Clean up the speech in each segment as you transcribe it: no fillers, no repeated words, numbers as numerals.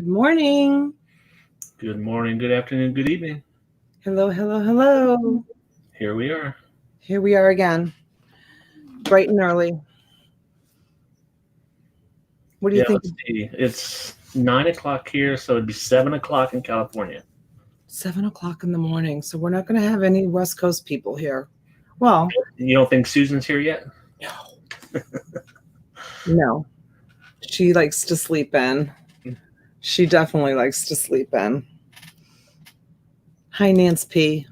Good morning. Good morning, good afternoon, good evening. Hello, hello, hello. Here we are. Here we are again, bright and early. What do you think? Let's see. It's 9 o'clock here, so it'd be 7 o'clock in California. 7 o'clock in the morning. So we're not going to have any West Coast people here. Well, You don't think Susan's here yet? no. She likes to sleep in. She definitely likes to sleep in. Hi, Nance P.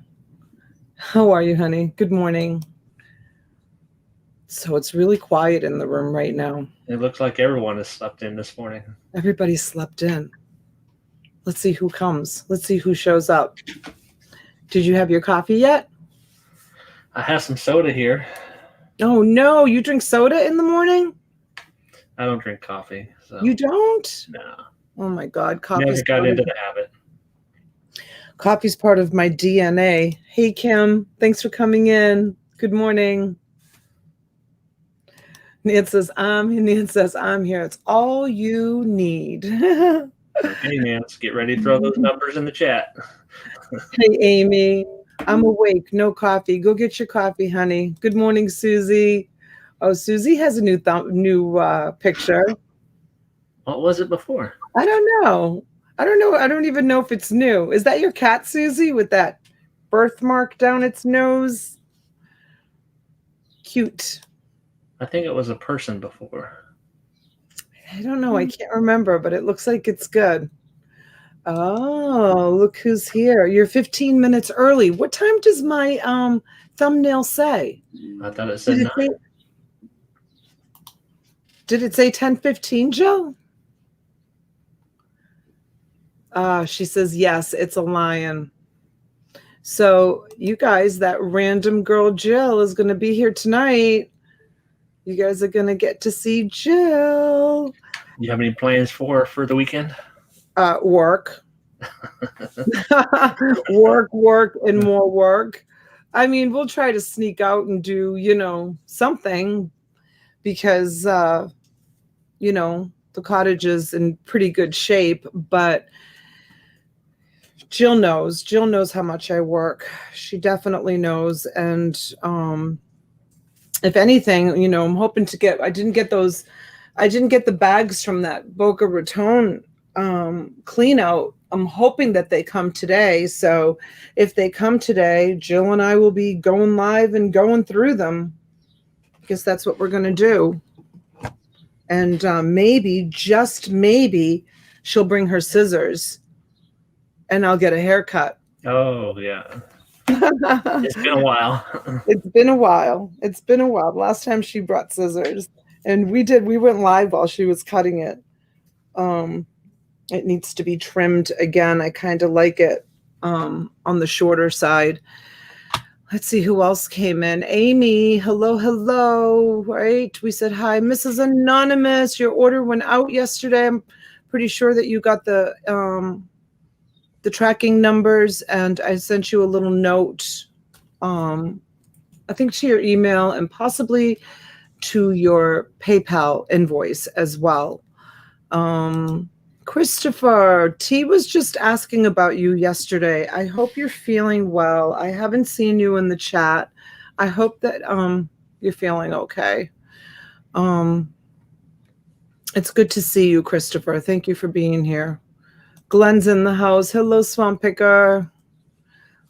How are you, honey? Good morning. So it's really quiet in the room right now. It looks like everyone has slept in this morning. Everybody slept in. Let's see who comes. Let's see who shows up. Did you have your coffee yet? I have some soda here. Oh, no. You drink soda in the morning? I don't drink coffee. So. You don't? No. Oh, my God. Never got into the habit. Coffee's part of my DNA. Hey, Kim. Thanks for coming in. Good morning. Nan says, I'm here. It's all you need. Okay, Nance, get ready to throw those numbers in the chat. Hey, Amy. I'm awake. No coffee. Go get your coffee, honey. Good morning, Suzy. Oh, Suzy has a new picture. What was it before? I don't know. I don't even know if it's new. Is that your cat, Suzy, with that birthmark down its nose? Cute. I think it was a person before. I don't know. I can't remember, but it looks like it's good. Oh, look who's here. You're 15 minutes early. What time does my thumbnail say? I thought it said 9. Did it say 10:15, Jill? She says, yes, it's a lion. So you guys, that random girl Jill is going to be here tonight. You guys are going to get to see Jill. You have any plans for the weekend? Work. work, and more work. I mean, we'll try to sneak out and do, something because, the cottage is in pretty good shape, but Jill knows how much I work. She definitely knows. And, if anything, I'm hoping to I didn't get the bags from that Boca Raton clean out. I'm hoping that they come today. So if they come today, Jill and I will be going live and going through them. I guess that's what we're going to do. And maybe, just maybe, she'll bring her scissors and I'll get a haircut. Oh, yeah. It's been a while. It's been a while. The last time she brought scissors, and we went live while she was cutting it. It needs to be trimmed again. I kind of like it on the shorter side. Let's see who else came in. Aimee, hello. Right? We said hi. Mrs. Anonymous, your order went out yesterday. I'm pretty sure that you got the tracking numbers, and I sent you a little note, I think to your email and possibly to your PayPal invoice as well. Christopher, T was just asking about you yesterday. I hope you're feeling well. I haven't seen you in the chat. I hope that you're feeling okay. It's good to see you, Christopher. Thank you for being here. Glenn's in the house. Hello, Swamp Picker.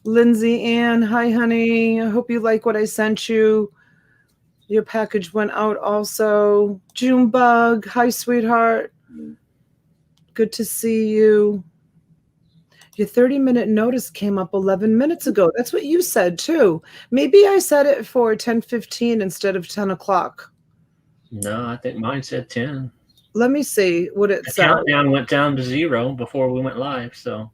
Lindsay Ann, hi, honey. I hope you like what I sent you. Your package went out also. Junebug, hi, sweetheart. Good to see you. Your 30-minute notice came up 11 minutes ago. That's what you said, too. Maybe I said it for 10:15 instead of 10 o'clock. No, I think mine said 10. Let me see what it said. The countdown went down to 0 before we went live, so.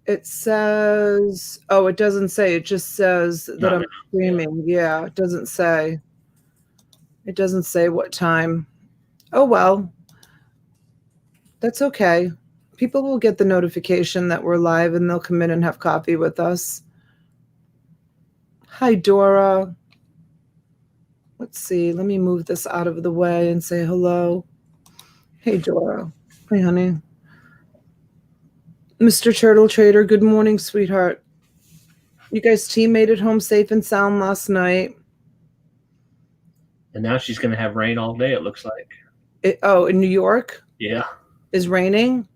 It says, oh, it doesn't say. It just says that I'm streaming. Yeah, it doesn't say. It doesn't say what time. Oh, well. That's okay. People will get the notification that we're live and they'll come in and have coffee with us. Hi, Dora. Let's see. Let me move this out of the way and say hello. Hey, Dora. Hi, honey. Mr. Turtle Trader, good morning, sweetheart. You guys' team made it home safe and sound last night. And now she's going to have rain all day, it looks like. In New York? Yeah. Is raining?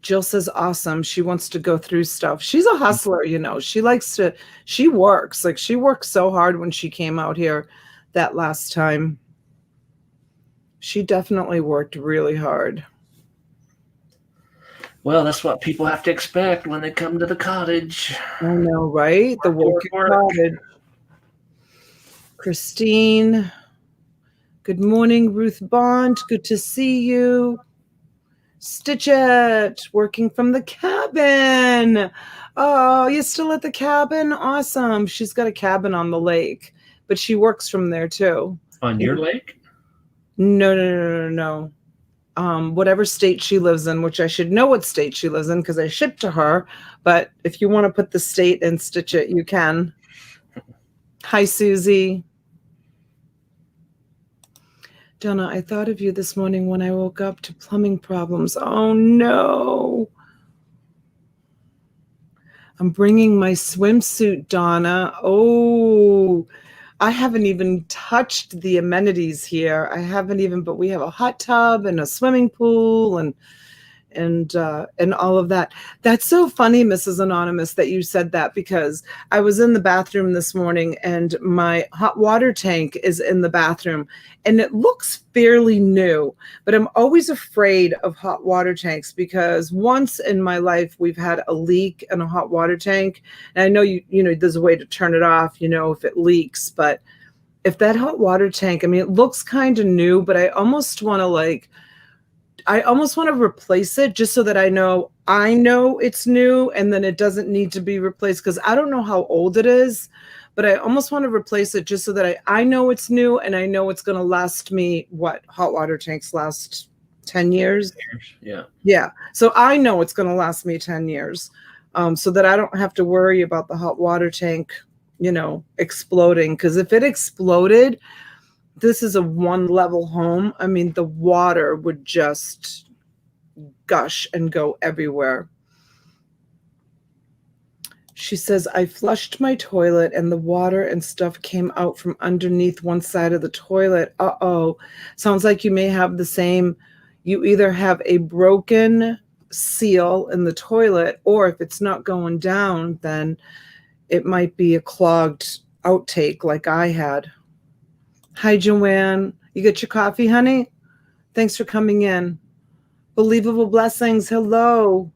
Jill says awesome. She wants to go through stuff. She's a hustler, you know. She works. Like, she worked so hard when she came out here that last time. She definitely worked really hard. Well, that's what people have to expect when they come to the cottage. I know, right? The working cottage. Christine. Good morning, Ruth Bond. Good to see you. Stitch It, working from the cabin. Oh, you're still at the cabin? Awesome. She's got a cabin on the lake, but she works from there too. On your lake? No. Whatever state she lives in, which I should know what state she lives in because I shipped to her. But if you want to put the state and Stitch It, you can. Hi, Suzy. Donna, I thought of you this morning when I woke up to plumbing problems. Oh, no. I'm bringing my swimsuit, Donna. Oh, I haven't even touched the amenities here. But we have a hot tub and a swimming pool and all of that. That's so funny, Mrs. Anonymous, that you said that, because I was in the bathroom this morning and my hot water tank is in the bathroom and it looks fairly new, but I'm always afraid of hot water tanks because once in my life we've had a leak in a hot water tank. And I know you know, there's a way to turn it off, you know, if it leaks, but if that hot water tank, I mean, it looks kind of new, but I almost want to replace it just so that I know it's new and then it doesn't need to be replaced, because I don't know how old it is, but I almost want to replace it just so that I know it's new and I know it's going to last me. What hot water tanks last 10 years? Yeah. So I know it's going to last me 10 years, so that I don't have to worry about the hot water tank, you know, exploding. Because if it exploded, this is a one-level home. I mean, the water would just gush and go everywhere. She says, I flushed my toilet and the water and stuff came out from underneath one side of the toilet. Uh-oh. Sounds like you may have the same. You either have a broken seal in the toilet, or if it's not going down, then it might be a clogged outtake like I had. Hi, Joanne. You get your coffee, honey? Thanks for coming in. Believable Blessings. Hello.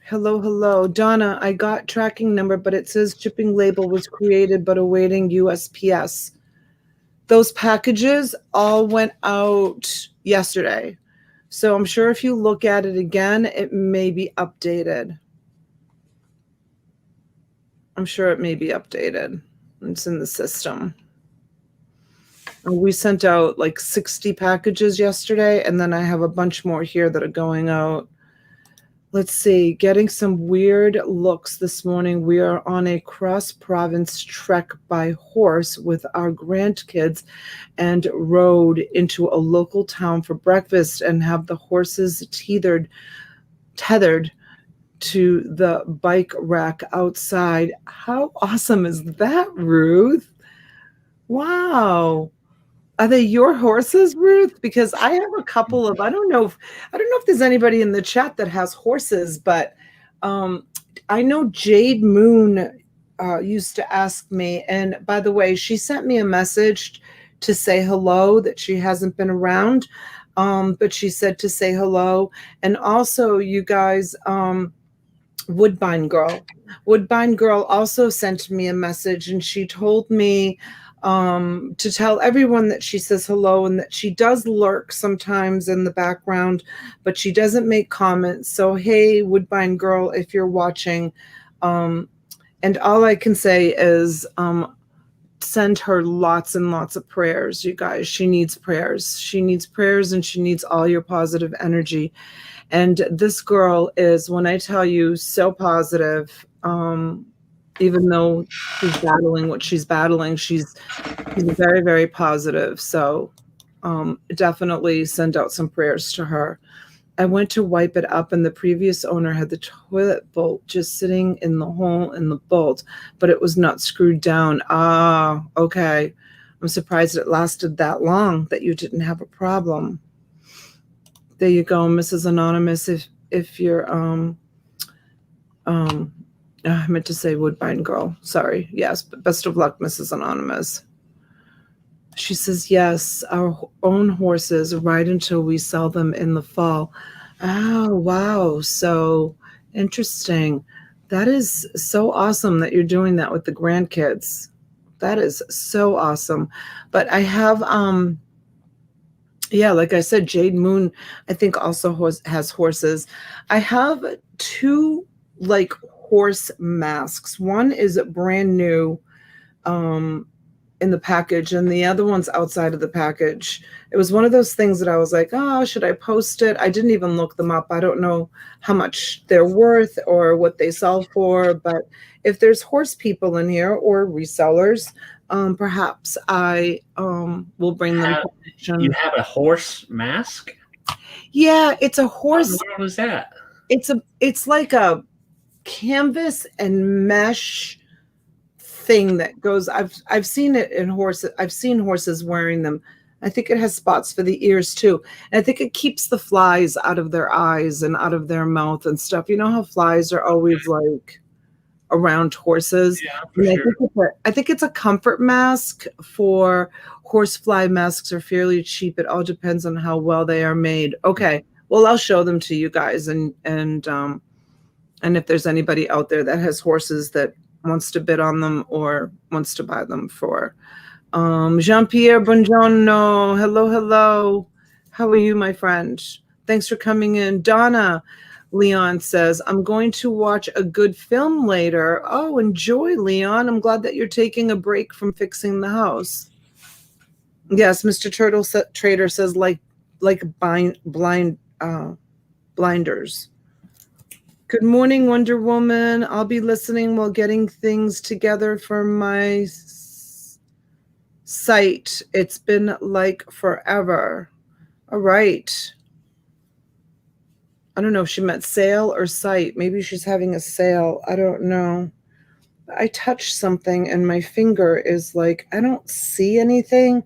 Hello. Donna, I got tracking number, but it says shipping label was created but awaiting USPS. Those packages all went out yesterday. So I'm sure if you look at it again, it may be updated. I'm sure it may be updated. It's in the system. We sent out like 60 packages yesterday, and then I have a bunch more here that are going out. Let's see, getting some weird looks this morning. We are on a cross-province trek by horse with our grandkids and rode into a local town for breakfast and have the horses tethered to the bike rack outside. How awesome is that, Ruth? Wow. Are they your horses, Ruth? Because I have a couple of, I don't know if there's anybody in the chat that has horses, but I know Jade Moon used to ask me, and by the way, she sent me a message to say hello, that she hasn't been around, but she said to say hello. And also, you guys, Woodbine Girl also sent me a message, and she told me to tell everyone that she says hello and that she does lurk sometimes in the background, but she doesn't make comments. So, hey, Woodbine Girl, if you're watching, and all I can say is send her lots and lots of prayers, you guys. She needs prayers. She needs prayers, and she needs all your positive energy. And this girl is, when I tell you, so positive. Even though she's battling what she's battling, she's very, very positive. So definitely send out some prayers to her. I went to wipe it up, and the previous owner had the toilet bolt just sitting in the hole in the bolt, but it was not screwed down. Ah, okay. I'm surprised it lasted that long, that you didn't have a problem. There you go, Mrs. Anonymous. If you're I meant to say Woodbine Girl. Sorry. Yes, but best of luck, Mrs. Anonymous. She says, yes, our own horses ride until we sell them in the fall. Oh, wow. So interesting. That is so awesome that you're doing that with the grandkids. That is so awesome. But I have, yeah, like I said, Jade Moon, I think also has horses. I have 2 like horse masks. One is brand new, in the package, and the other one's outside of the package. It was one of those things that I was like, oh, should I post it? I didn't even look them up. I don't know how much they're worth or what they sell for, but if there's horse people in here or resellers, perhaps I will bring them. You have a horse mask? Yeah, it's a horse. What was that? It's like a canvas and mesh thing that goes. I've seen it in horses. I've seen horses wearing them. I think it has spots for the ears too. And I think it keeps the flies out of their eyes and out of their mouth and stuff. You know how flies are always like around horses? Yeah, for sure. I think it's a comfort mask. For horsefly masks are fairly cheap. It all depends on how well they are made. Okay. Well, I'll show them to you guys, and if there's anybody out there that has horses that wants to bid on them or wants to buy them for. Jean-Pierre Bongiorno, hello. How are you, my friend? Thanks for coming in. Donna Leon says, I'm going to watch a good film later. Oh, enjoy, Leon. I'm glad that you're taking a break from fixing the house. Yes, Mr. Turtle Trader says like blinders. Good morning, Wonder Woman. I'll be listening while getting things together for my site. It's been like forever. All right. I don't know if she meant sale or site. Maybe she's having a sale. I don't know. I touched something and my finger is like, I don't see anything.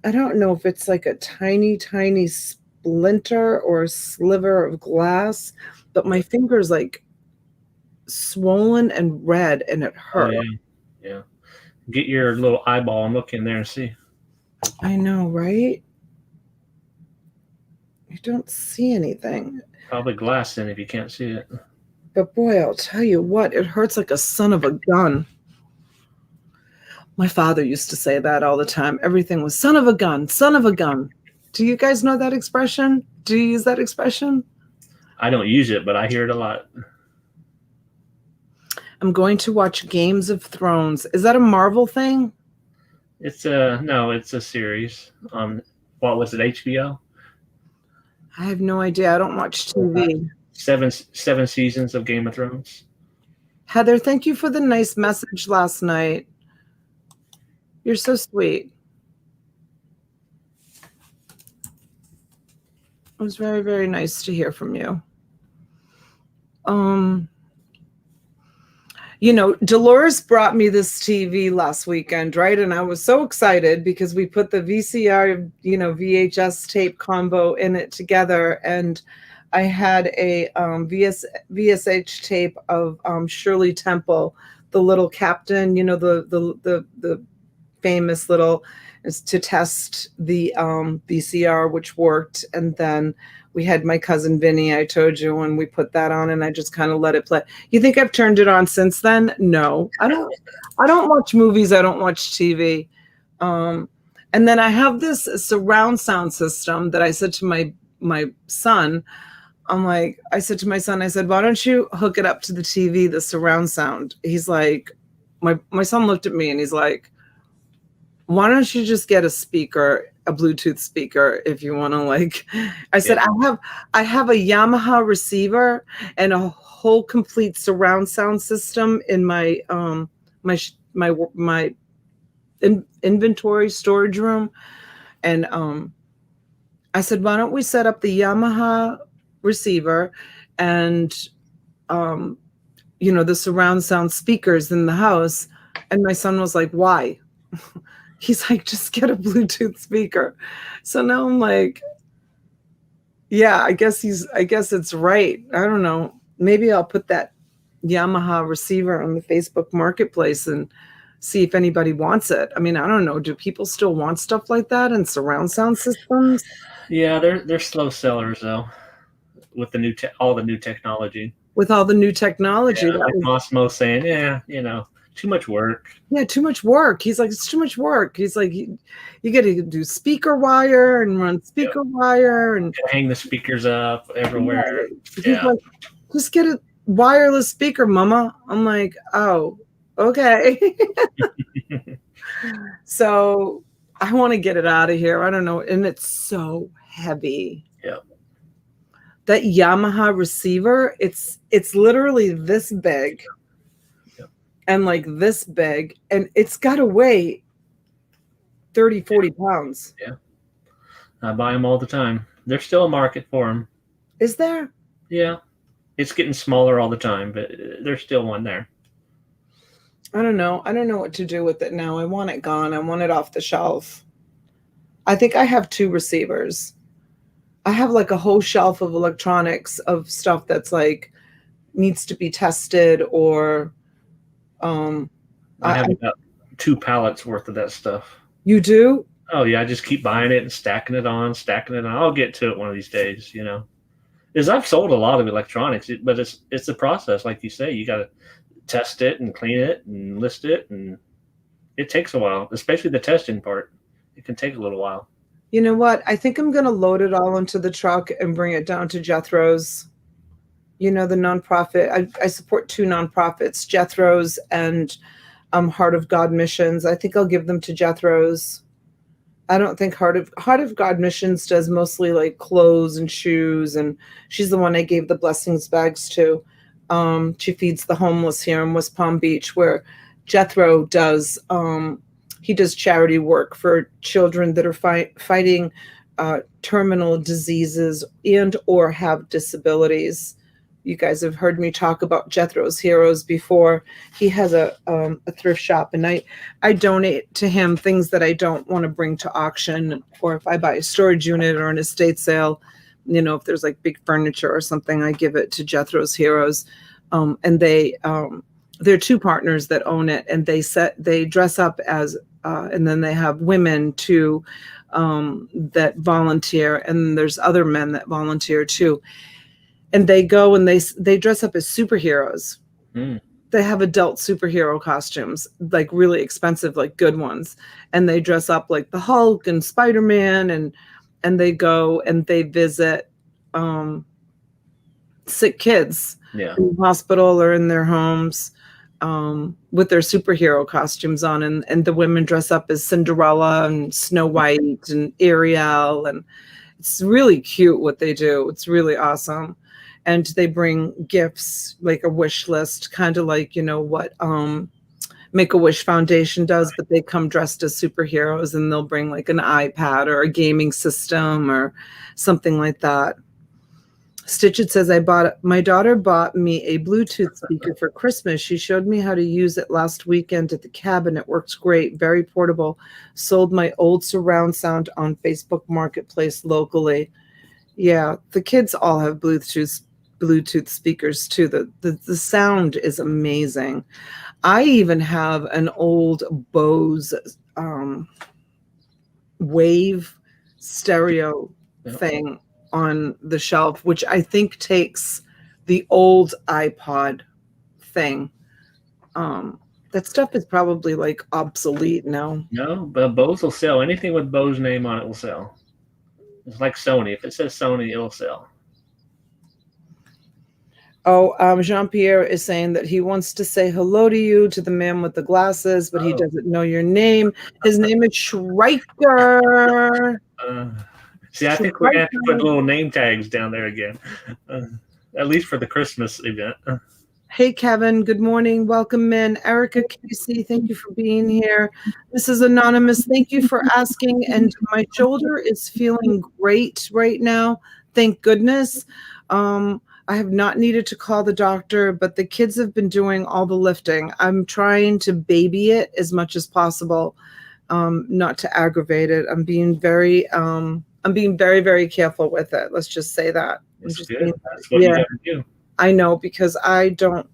I don't know if it's like a tiny, tiny splinter or a sliver of glass, but my finger's like swollen and red and it hurt. Oh, yeah. Get your little eyeball and look in there and see. I know, right? You don't see anything. Probably glass in if you can't see it. But boy, I'll tell you what, it hurts like a son of a gun. My father used to say that all the time. Everything was son of a gun, son of a gun. Do you guys know that expression? Do you use that expression? I don't use it, but I hear it a lot. I'm going to watch Games of Thrones. Is that a Marvel thing? It's it's a series. What was it, HBO? I have no idea. I don't watch TV. Seven seasons of Game of Thrones. Heather, thank you for the nice message last night. You're so sweet. It was very, very nice to hear from you. Dolores brought me this TV last weekend, right? And I was so excited because we put the VCR, VHS tape combo in it together. And I had a VSH tape of Shirley Temple, the little captain, the famous little, is to test the VCR, which worked. And then we had my cousin Vinny, I told you, and we put that on and I just kind of let it play. You think I've turned it on since then? No, I don't watch movies. I don't watch TV. And then I have this surround sound system that I said to my son, I said, why don't you hook it up to the TV, the surround sound? He's like, my son looked at me and he's like, why don't you just get a Bluetooth speaker if you want to I said, yeah. I have a Yamaha receiver and a whole complete surround sound system in my my inventory storage room. And I said, why don't we set up the Yamaha receiver and, the surround sound speakers in the house? And my son was like, why? He's like, just get a Bluetooth speaker. So now I'm like, yeah, I guess it's right. I don't know. Maybe I'll put that Yamaha receiver on the Facebook marketplace and see if anybody wants it. I mean, I don't know. Do people still want stuff like that and surround sound systems? Yeah, they're slow sellers though, with all the new technology. With all the new technology, Yeah, like Massimo saying, too much work. yeah, too much work. He's like, it's too much work. He's like, you got to do speaker wire and run speaker wire and hang the speakers up everywhere. He's like, just get a wireless speaker, mama. I'm like, oh, okay. So I want to get it out of here. I don't know. And it's so heavy. Yeah. That Yamaha receiver, it's literally this big. Yep. And like this big. And it's got to weigh 30, 40 pounds. Yeah. I buy them all the time. There's still a market for them. Is there? Yeah. It's getting smaller all the time, but there's still one there. I don't know. I don't know what to do with it now. I want it gone. I want it off the shelf. I think I have 2 receivers. I have like a whole shelf of electronics of stuff that's like needs to be tested or I have about 2 pallets worth of that stuff. You do? Oh yeah, I just keep buying it and stacking it on. I'll get to it one of these days, Because I've sold a lot of electronics, but it's a process, like you say. You got to test it and clean it and list it, and it takes a while, especially the testing part. It can take a little while. You know what? I think I'm going to load it all into the truck and bring it down to Jethro's. The nonprofit. I support 2 nonprofits, Jethro's and Heart of God Missions. I think I'll give them to Jethro's. I don't think Heart of God Missions does mostly like clothes and shoes, and she's the one I gave the blessings bags to. She feeds the homeless here in West Palm Beach, where Jethro does. He does charity work for children that are fighting terminal diseases and or have disabilities. You guys have heard me talk about Jethro's Heroes before. He has a thrift shop, and I donate to him things that I don't want to bring to auction, or if I buy a storage unit or an estate sale, if there's like big furniture or something, I give it to Jethro's Heroes. And they're 2 partners that own it, and they dress up as and then they have women too that volunteer, and there's other men that volunteer too. And they go and they dress up as superheroes. They have adult superhero costumes, like really expensive, like good ones. And they dress up like the Hulk and Spider-Man, and they go and they visit sick kids in the hospital or in their homes with their superhero costumes on. And the women dress up as Cinderella and Snow White and Ariel. And it's really cute what they do. It's really awesome. And they bring gifts, like a wish list, kind of like, what Make-A-Wish Foundation does, but they come dressed as superheroes, and they'll bring like an iPad or a gaming system or something like that. Stitchett says, my daughter bought me a Bluetooth speaker for Christmas. She showed me how to use it last weekend at the cabin. It works great, very portable. Sold my old surround sound on Facebook Marketplace locally. Yeah, the kids all have Bluetooth speakers too. The sound is amazing. I even have an old Bose wave stereo thing on the shelf, which I think takes the old iPod thing. That stuff is probably like obsolete now. No, but Bose will sell. Anything with Bose name on it will sell. It's like Sony. If it says Sony, it'll sell. Oh, Jean-Pierre is saying that he wants to say hello to you, to the man with the glasses, but he doesn't know your name. His name is Shriker. See, I think we're going to have to put little name tags down there again, at least for the Christmas event. Hey, Kevin. Good morning. Welcome in. Erica Casey, thank you for being here. This is Anonymous. Thank you for asking. And my shoulder is feeling great right now. Thank goodness. I have not needed to call the doctor, but the kids have been doing all the lifting. I'm trying to baby it as much as possible, not to aggravate it. I'm being very, very careful with it. Let's just say that. That's Just good. That's what you got to do. I know, because I don't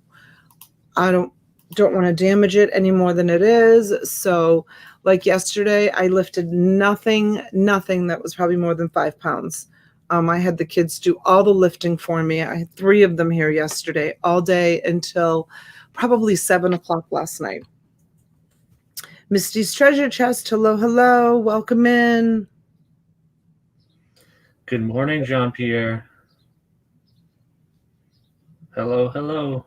want to damage it any more than it is. So like yesterday, I lifted nothing that was probably more than 5 pounds. I had the kids do all the lifting for me. I had 3 of them here yesterday, all day until probably 7 o'clock last night. Misty's Treasure Chest. Hello. Welcome in. Good morning, Jean-Pierre. Hello.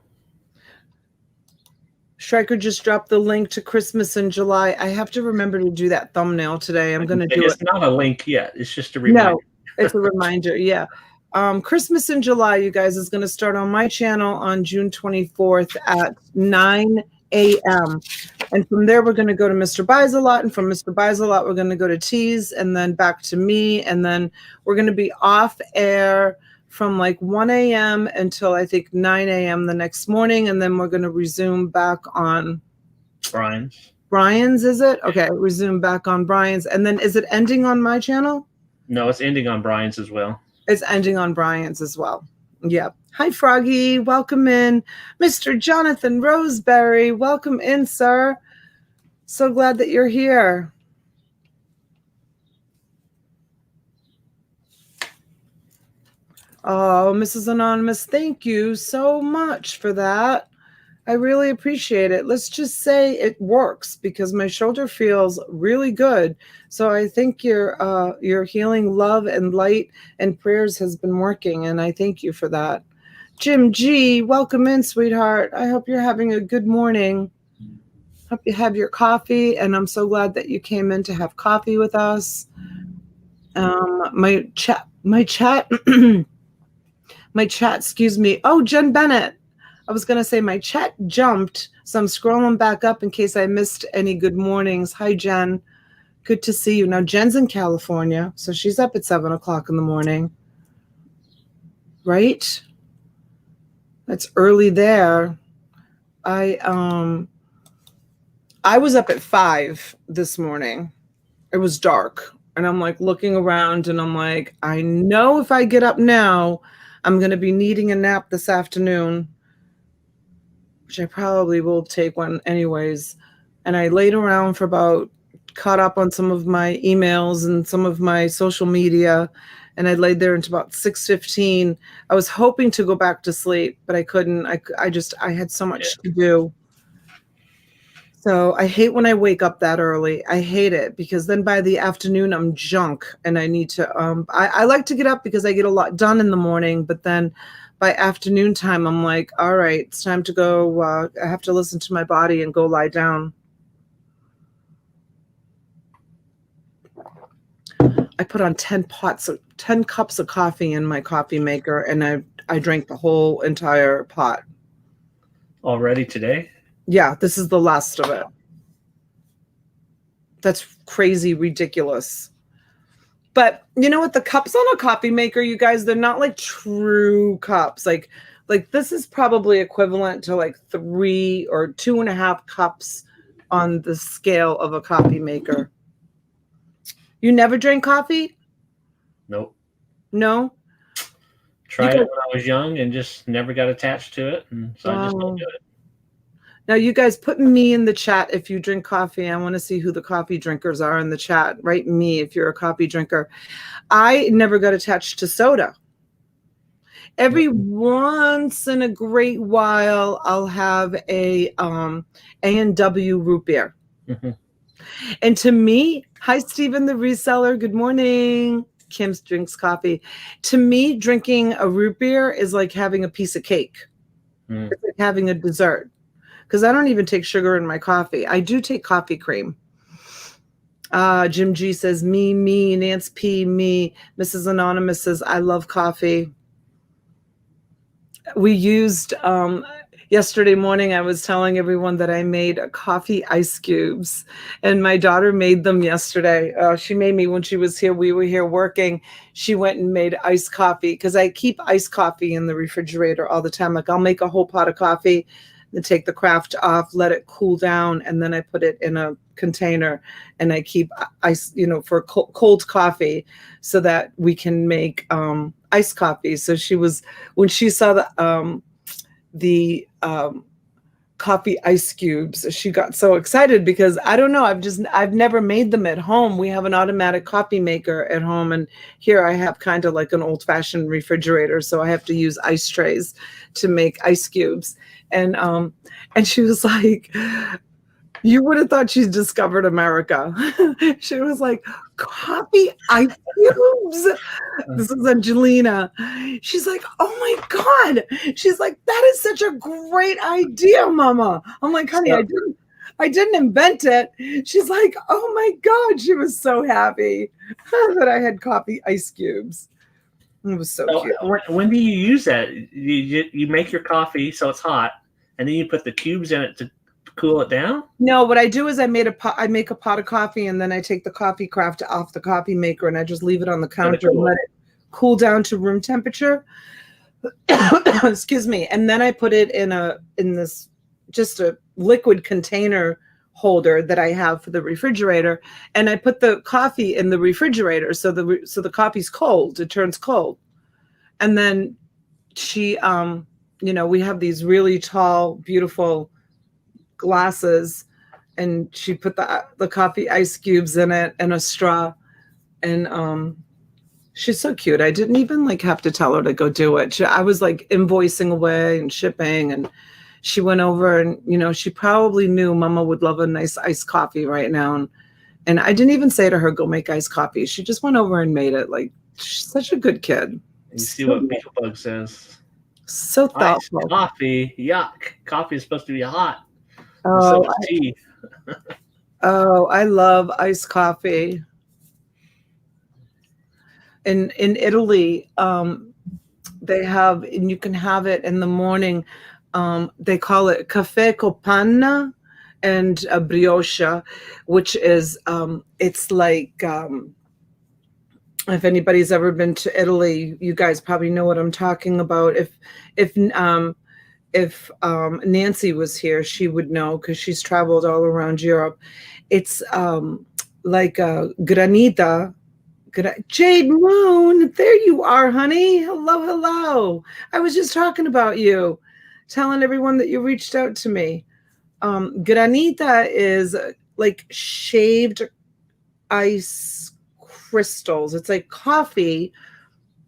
Shriker just dropped the link to Christmas in July. I have to remember to do that thumbnail today. I'm going to do it. It's not a link yet. It's just a reminder. No, it's a reminder. Yeah. Christmas in July, you guys, is going to start on my channel on June 24th at 9 a.m. And from there, we're going to go to Mr. Buys a Lot. And from Mr. Buys a Lot, we're going to go to Tees and then back to me. And then we're going to be off air from like 1 a.m. until I think 9 a.m. the next morning. And then we're going to resume back on Brian's, is it? Okay, resume back on Brian's. And then is it ending on my channel? No, it's ending on Brian's as well. It's ending on Brian's as well. Yeah. Hi, Froggy. Welcome in. Mr. Jonathan Roseberry. Welcome in, sir. So glad that you're here. Oh, Mrs. Anonymous, thank you so much for that. I really appreciate it. Let's just say it works because my shoulder feels really good. So I think your healing love and light and prayers has been working, and I thank you for that. Jim G, welcome in, sweetheart. I hope you're having a good morning. Hope you have your coffee, and I'm so glad that you came in to have coffee with us. My chat, excuse me. Oh, Jen Bennett. I was going to say my chat jumped, so I'm scrolling back up in case I missed any good mornings. Hi, Jen. Good to see you. Now, Jen's in California, so she's up at 7 o'clock in the morning. Right? That's early there. I was up at 5 this morning. It was dark, and I'm like looking around, and I'm like, I know if I get up now, I'm going to be needing a nap this afternoon, which I probably will take one anyways. And I laid around for caught up on some of my emails and some of my social media, and I laid there until about 6:15. I was hoping to go back to sleep, but I couldn't. I had so much to do. So I hate when I wake up that early. I hate it because then by the afternoon I'm junk, and I need to, I like to get up because I get a lot done in the morning, but then by afternoon time, I'm like, all right, it's time to go. I have to listen to my body and go lie down. I put on 10 cups of coffee in my coffee maker, and I drank the whole entire pot. Already today? Yeah, this is the last of it. That's crazy, ridiculous. But you know what? The cups on a coffee maker, you guys, they're not like true cups. Like this is probably equivalent to like 3 or 2.5 cups on the scale of a coffee maker. You never drank coffee? Nope. No? Tried it when I was young and just never got attached to it. And so I just don't do it. Now, you guys put me in the chat if you drink coffee. I want to see who the coffee drinkers are in the chat. Write me if you're a coffee drinker. I never got attached to soda. Every once in a great while, I'll have a A&W root beer. Mm-hmm. And to me, hi, Stephen, the reseller. Good morning. Kim drinks coffee. To me, drinking a root beer is like having a piece of cake. It's like having a dessert. Because I don't even take sugar in my coffee. I do take coffee cream. Jim G says, me. Nance P, me. Mrs. Anonymous says, I love coffee. We used, Yesterday morning, I was telling everyone that I made coffee ice cubes, and my daughter made them yesterday. She made me when she was here. We were here working. She went and made iced coffee because I keep iced coffee in the refrigerator all the time. Like I'll make a whole pot of coffee, then take the craft off, let it cool down, and then I put it in a container and I keep ice, for cold coffee so that we can make iced coffee. So when she saw the coffee ice cubes, she got so excited because I don't know, I've never made them at home. We have an automatic coffee maker at home, and here I have kind of like an old-fashioned refrigerator, so I have to use ice trays to make ice cubes. And she was like, you would have thought she's discovered America. She was like, coffee ice cubes. This is Angelina. She's like, oh my God. She's like, that is such a great idea, Mama. I'm like, honey, I didn't invent it. She's like, oh my God. She was so happy that I had coffee ice cubes. It was so cute. When do you use that? You make your coffee so it's hot, and then you put the cubes in it to cool it down? No, what I do is I make a pot of coffee, and then I take the coffee craft off the coffee maker and I just leave it on the counter and let it cool down to room temperature. Excuse me. And then I put it in this just a liquid container holder that I have for the refrigerator, and I put the coffee in the refrigerator so the coffee's cold. It turns cold. And then she we have these really tall, beautiful glasses, and she put the coffee ice cubes in it and a straw, and she's so cute. I didn't even have to tell her to go do it. I was invoicing away and shipping, and she went over, and she probably knew Mama would love a nice iced coffee right now, and I didn't even say to her, go make iced coffee. She just went over and made it. She's such a good kid. You see what Beetlebug says. So thoughtful. Iced coffee, yuck. Coffee is supposed to be hot. Oh, I love iced coffee. In Italy, they have, and you can have it in the morning. They call it caffè con panna and a brioche, which is it's like if anybody's ever been to Italy, you guys probably know what I'm talking about. If Nancy was here, she would know because she's traveled all around Europe. It's like a granita. Jade Moon, there you are, honey. Hello. I was just talking about you, telling everyone that you reached out to me. Granita is like shaved ice crystals. It's like coffee,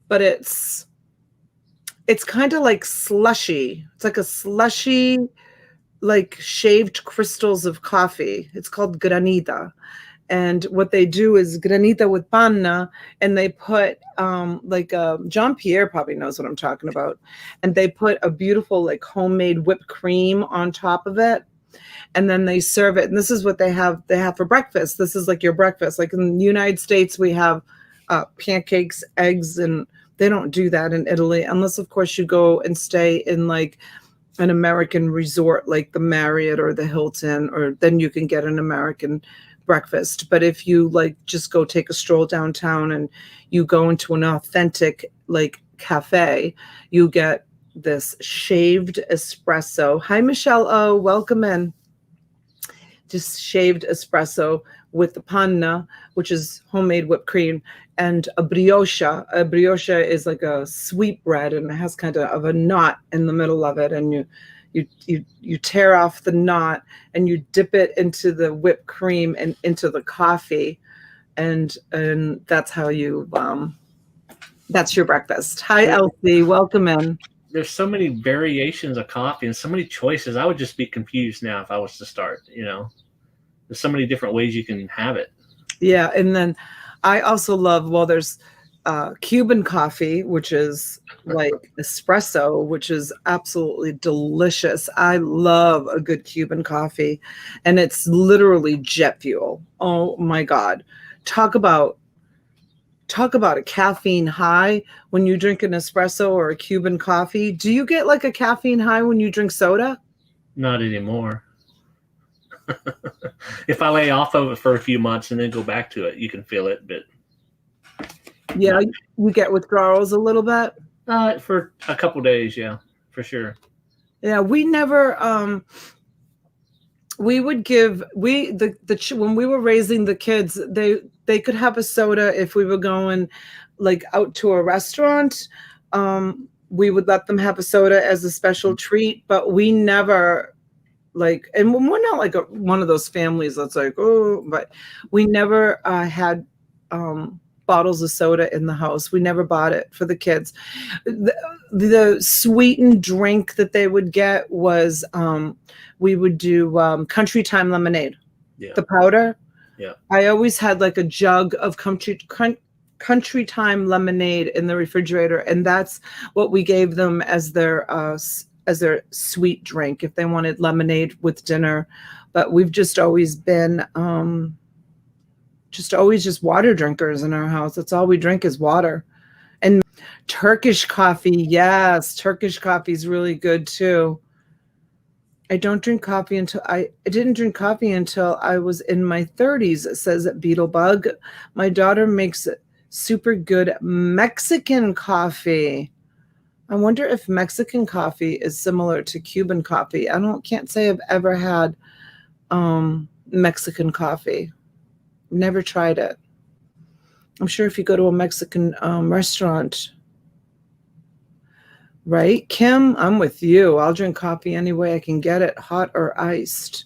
but it's kind of like slushy. It's like a slushy, like shaved crystals of coffee. It's called granita. And what they do is granita with panna, and they put Jean-Pierre probably knows what I'm talking about. And they put a beautiful homemade whipped cream on top of it. And then they serve it. And this is what they have for breakfast. This is like your breakfast. Like in the United States, we have pancakes, eggs, and they don't do that in Italy, unless of course you go and stay in an American resort like the Marriott or the Hilton, or then you can get an American breakfast. But if you just go take a stroll downtown and you go into an authentic cafe, you get this shaved espresso. Hi, Michelle O, welcome in. Just shaved espresso with the panna, which is homemade whipped cream, and a brioche. A brioche is like a sweet bread, and it has kind of a knot in the middle of it, and you tear off the knot and you dip it into the whipped cream and into the coffee, and that's how you that's your breakfast. Hi, Elsie, welcome in. There's so many variations of coffee and so many choices. I would just be confused now if I was to start. There's so many different ways you can have it. Yeah, and then I also love, there's Cuban coffee, which is like espresso, which is absolutely delicious. I love a good Cuban coffee, and it's literally jet fuel. Oh my God. Talk about talk about a caffeine high when you drink an espresso or a Cuban coffee. Do you get like a caffeine high when you drink soda? Not anymore. If I lay off of it for a few months and then go back to it, you can feel it. But Yeah, you get withdrawals a little bit. For a couple days, yeah, for sure. Yeah, we never. We would give when we were raising the kids, they could have a soda if we were going like out to a restaurant. We would let them have a soda as a special treat, but we never like, and we're not like one of those families that's like, oh, but we never had bottles of soda in the house. We never bought it for the kids. The sweetened drink that they would get was we would do country time lemonade, the powder. Yeah, I always had like a jug of country time lemonade in the refrigerator, and that's what we gave them as their sweet drink if they wanted lemonade with dinner. But we've just always been just water drinkers in our house. That's all we drink is water. And Turkish coffee, yes, Turkish coffee is really good too. I didn't drink coffee until I was in my 30s, it says at Beetlebug. My daughter makes super good Mexican coffee. I wonder if Mexican coffee is similar to Cuban coffee. Can't say I've ever had Mexican coffee. Never tried it. I'm sure if you go to a Mexican restaurant, right? Kim, I'm with you. I'll drink coffee any way I can get it, hot or iced.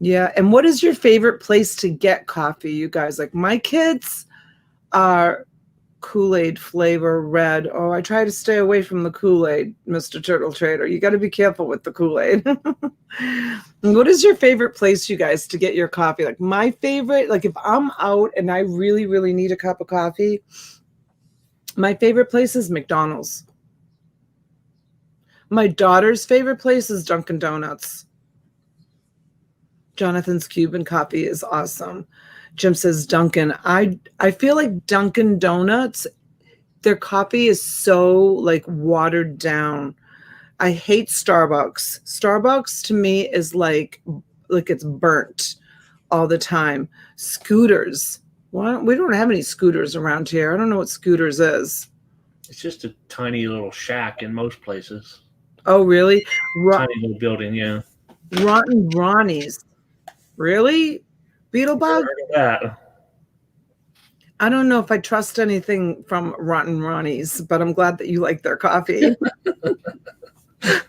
Yeah. And what is your favorite place to get coffee, you guys? Like my kids are Kool-Aid flavor red. Oh, I try to stay away from the Kool-Aid, Mr. Turtle Trader. You got to be careful with the Kool-Aid. What is your favorite place, you guys, to get your coffee? Like my favorite, like if I'm out and I really, really need a cup of coffee, my favorite place is McDonald's. My daughter's favorite place is Dunkin' Donuts. Jonathan's Cuban coffee is awesome. Jim says Dunkin'. I feel like Dunkin' Donuts, their coffee is so like watered down. I hate Starbucks. Starbucks to me is like it's burnt all the time. Scooters. Well, we don't have any Scooters around here. I don't know what Scooters is. It's just a tiny little shack in most places. Oh, really? Tiny little building, yeah. Rotten Ronnie's. Really? Beetlebug? That. I don't know if I trust anything from Rotten Ronnie's, but I'm glad that you like their coffee.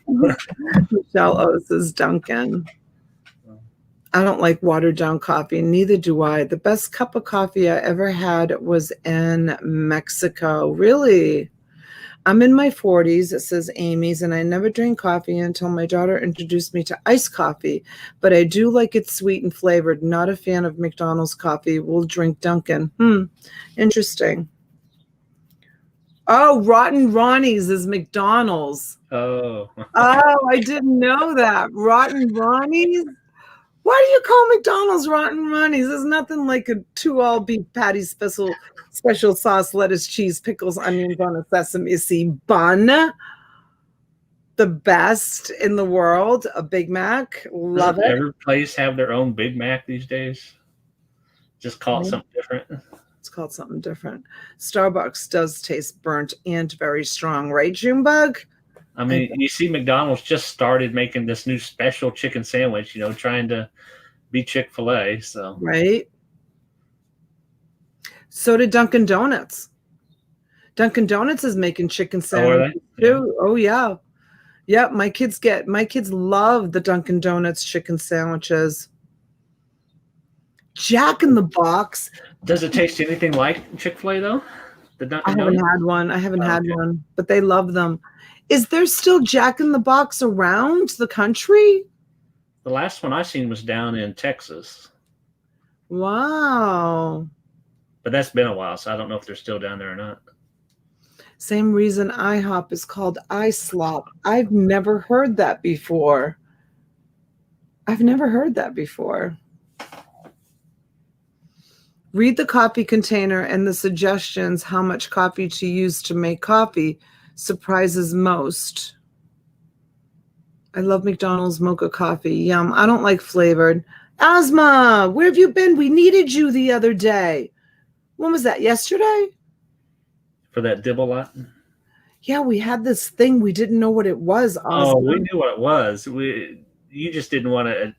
Michelle O says Dunkin'. I don't like watered down coffee. Neither do I. The best cup of coffee I ever had was in Mexico. Really? I'm in my 40s, it says Aimee's, and I never drank coffee until my daughter introduced me to iced coffee, but I do like it sweet and flavored. Not a fan of McDonald's coffee. We'll drink Dunkin'. Interesting. Oh, Rotten Ronnie's is McDonald's. Oh. Oh, I didn't know that. Rotten Ronnie's? Why do you call McDonald's Rotten Ronnie's? There's nothing like a 2 all beef patty special sauce, lettuce, cheese, pickles, onions on a sesame seed bun. The best in the world. A Big Mac. Love it. Every place have their own Big Mac these days. Just call it something different. It's called something different. Starbucks does taste burnt and very strong, right, Junebug? I mean, you see McDonald's just started making this new special chicken sandwich, trying to be Chick-fil-A. So right. So did Dunkin' Donuts. Dunkin' Donuts is making chicken sandwiches too. Yeah. Oh yeah. Yeah, my kids love the Dunkin' Donuts chicken sandwiches. Jack in the Box. Does it taste anything like Chick-fil-A though? I haven't had one. I haven't had one, but they love them. Is there still Jack in the Box around the country? The last one I seen was down in Texas. Wow. But that's been a while, so I don't know if they're still down there or not. Same reason IHOP is called iSlop. I've never heard that before. Read the coffee container and the suggestions how much coffee to use to make coffee. Surprises most. I love McDonald's mocha coffee. Yum. I don't like flavored. Asma, where have you been? We needed you the other day. When was that? Yesterday? For that dibble lot? Yeah, we had this thing. We didn't know what it was. Asma. Oh, we knew what it was. You just didn't want to,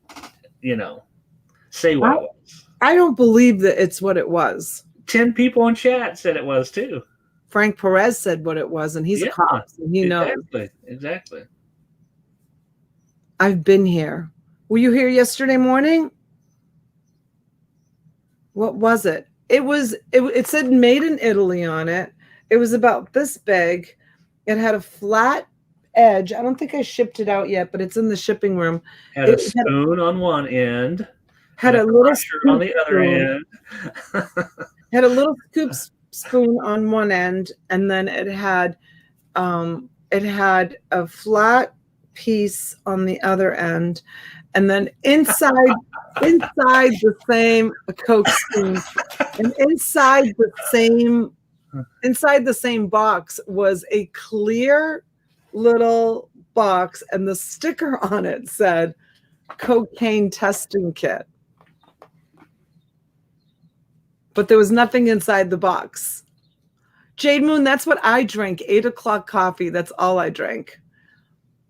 say what it was. I don't believe that it's what it was. 10 people in chat said it was too. Frank Perez said what it was, and he's a cop, and he knows. Exactly. I've been here. Were you here yesterday morning? What was it? It said made in Italy on it. It was about this big. It had a flat edge. I don't think I shipped it out yet, but it's in the shipping room. Had a spoon on one end. Had a little spoon on the other end. Had a little scoop spoon on one end, and then it had a flat piece on the other end, and then inside the same Coke spoon, and inside the same box was a clear little box, and the sticker on it said cocaine testing kit. But there was nothing inside the box. Jade Moon, that's what I drink. 8 o'clock coffee. That's all I drink.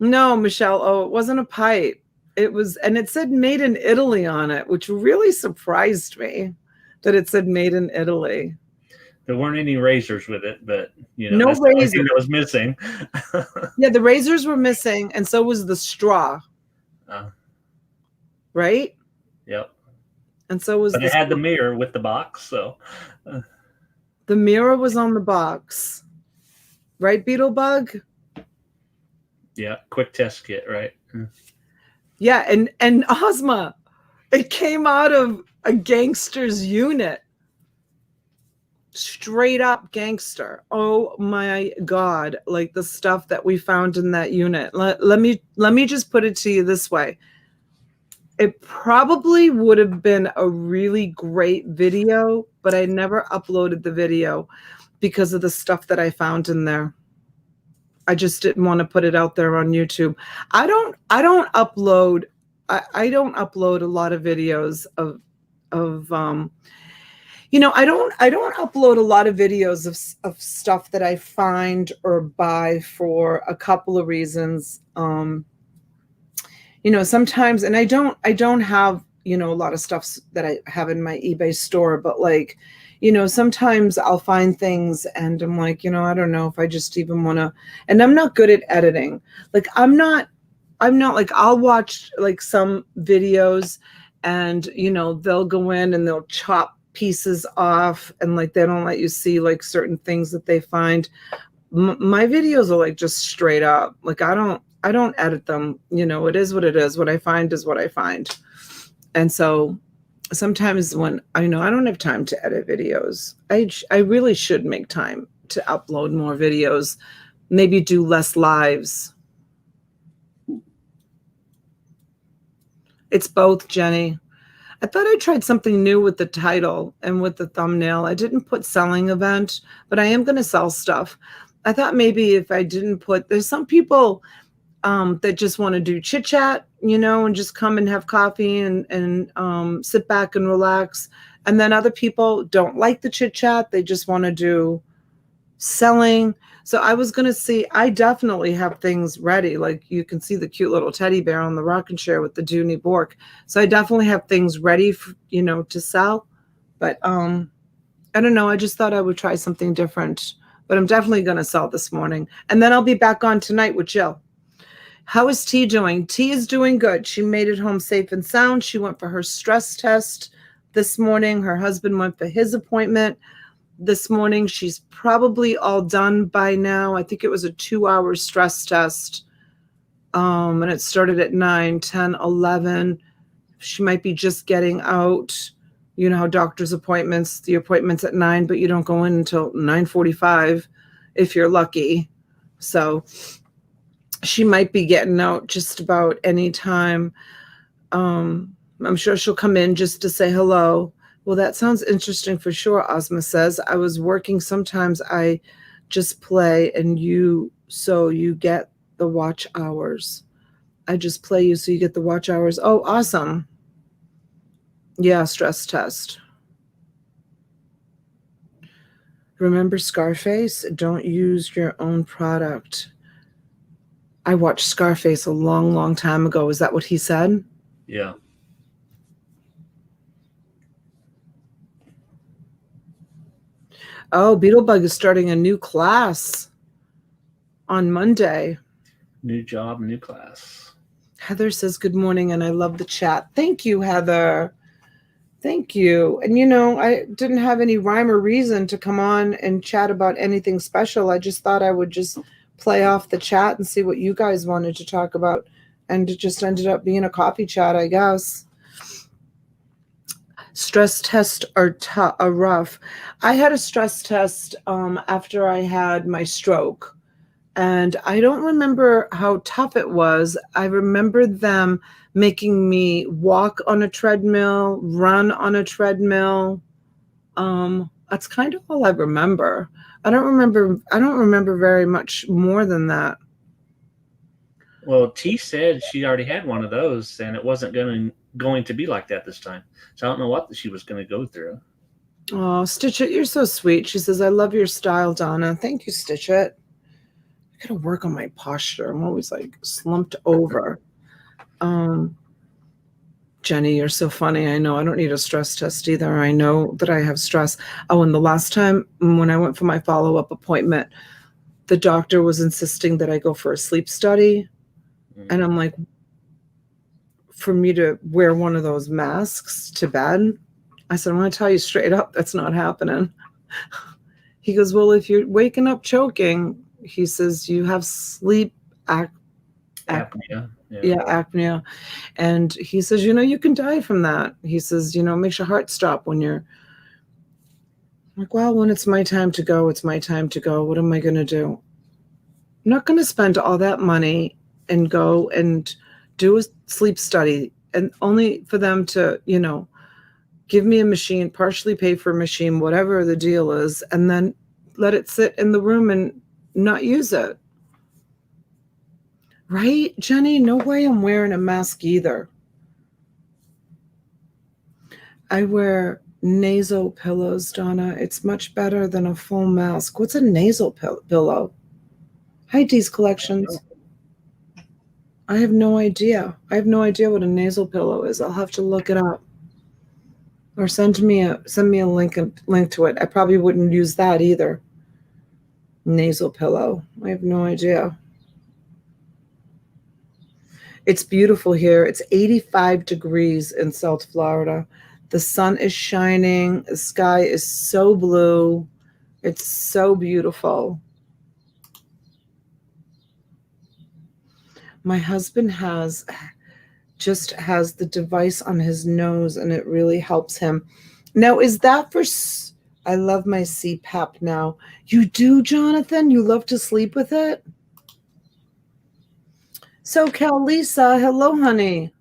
No, Michelle. Oh, it wasn't a pipe. It was, and it said made in Italy on it, which really surprised me that it said made in Italy. There weren't any razors with it, but no that's the only thing that was missing. Yeah, the razors were missing, and so was the straw. Right? Yep. And so was. But it had the mirror with the box, so. The mirror was on the box, right, Beetlebug? Yeah, quick test kit, right? Yeah, and Ozma, it came out of a gangster's unit. Straight up gangster. Oh my God. Like the stuff that we found in that unit. Let me just put it to you this way. It probably would have been a really great video, but I never uploaded the video because of the stuff that I found in there. I just didn't want to put it out there on YouTube. I don't upload a lot of videos of I don't upload a lot of videos of stuff that I find or buy for a couple of reasons. Sometimes, and I don't have, a lot of stuff that I have in my eBay store, but sometimes I'll find things and I'm like, I don't know if I just even want to, and I'm not good at editing. Like, I'm not like, I'll watch like some videos and, they'll go in and they'll chop pieces off and like, they don't let you see like certain things that they find. My videos are like just straight up. Like, I don't edit them. It is what it is. What I find is what I find. And so sometimes when I don't have time to edit videos, I really should make time to upload more videos, maybe do less lives. It's both, Jenny. I thought I tried something new with the title and with the thumbnail. I didn't put selling event, but I am going to sell stuff. I thought maybe if I didn't put, there's some people that just want to do chit chat, and just come and have coffee and sit back and relax. And then other people don't like the chit chat. They just want to do selling. So I was going to see, I definitely have things ready. Like you can see the cute little teddy bear on the rocking chair with the Dooney Bork. So I definitely have things ready, to sell. But I don't know. I just thought I would try something different. But I'm definitely going to sell this morning. And then I'll be back on tonight with Jill. How is T doing? T is doing good. She made it home safe and sound. She went for her stress test this morning. Her husband went for his appointment this morning. She's probably all done by now. I think it was a 2-hour stress test. And it started at 9, 10, 11. She might be just getting out. You know how doctor's appointments, the appointment's at 9, but you don't go in until 9:45 if you're lucky. So she might be getting out just about any time. I'm sure she'll come in just to say hello Well, that sounds interesting for sure, Ozma says. I was working, sometimes I just play and you get the watch hours. I just play you so you get the watch hours. Oh, awesome. Yeah, stress test. Remember Scarface? Don't use your own product. I watched Scarface a long, long time ago. Is that what he said? Yeah. Oh, Beetlebug is starting a new class on Monday. New job, new class. Heather says good morning, and I love the chat. Thank you, Heather. Thank you. And I didn't have any rhyme or reason to come on and chat about anything special. I just thought I would just play off the chat and see what you guys wanted to talk about. And it just ended up being a coffee chat, I guess. Stress tests are rough. I had a stress test after I had my stroke. And I don't remember how tough it was. I remember them making me walk on a treadmill, run on a treadmill. That's kind of all I remember. I don't remember very much more than that. Well, T said she already had one of those, and it wasn't going to be like that this time. So I don't know what she was going to go through. Oh, Stitchit, you're so sweet. She says, I love your style, Donna. Thank you, Stitchit. I gotta work on my posture. I'm always like slumped over. Jenny, you're so funny. I know I don't need a stress test either. I know that I have stress. Oh, and the last time when I went for my follow-up appointment, the doctor was insisting that I go for a sleep study. And I'm like, for me to wear one of those masks to bed? I said, I'm going to tell you straight up, that's not happening. He goes, well, if you're waking up choking, he says, you have sleep apnea. Yeah, apnea. And he says, you can die from that. He says, it makes your heart stop when you're like, well, when it's my time to go, it's my time to go. What am I going to do? I'm not going to spend all that money and go and do a sleep study and only for them to, give me a machine, partially pay for a machine, whatever the deal is, and then let it sit in the room and not use it. Right, Jenny? No way I'm wearing a mask either. I wear nasal pillows, Donna. It's much better than a full mask. What's a nasal pillow? Hi, Dee's Collections. I have no idea. I have no idea what a nasal pillow is. I'll have to look it up. Or send me a link to it. I probably wouldn't use that either. Nasal pillow. I have no idea. It's beautiful here. It's 85 degrees in South Florida. The sun is shining. The sky is so blue. It's so beautiful. My husband has the device on his nose, and it really helps him. Now, is that for... I love my CPAP now. You do, Jonathan? You love to sleep with it? So, Lisa, hello, honey.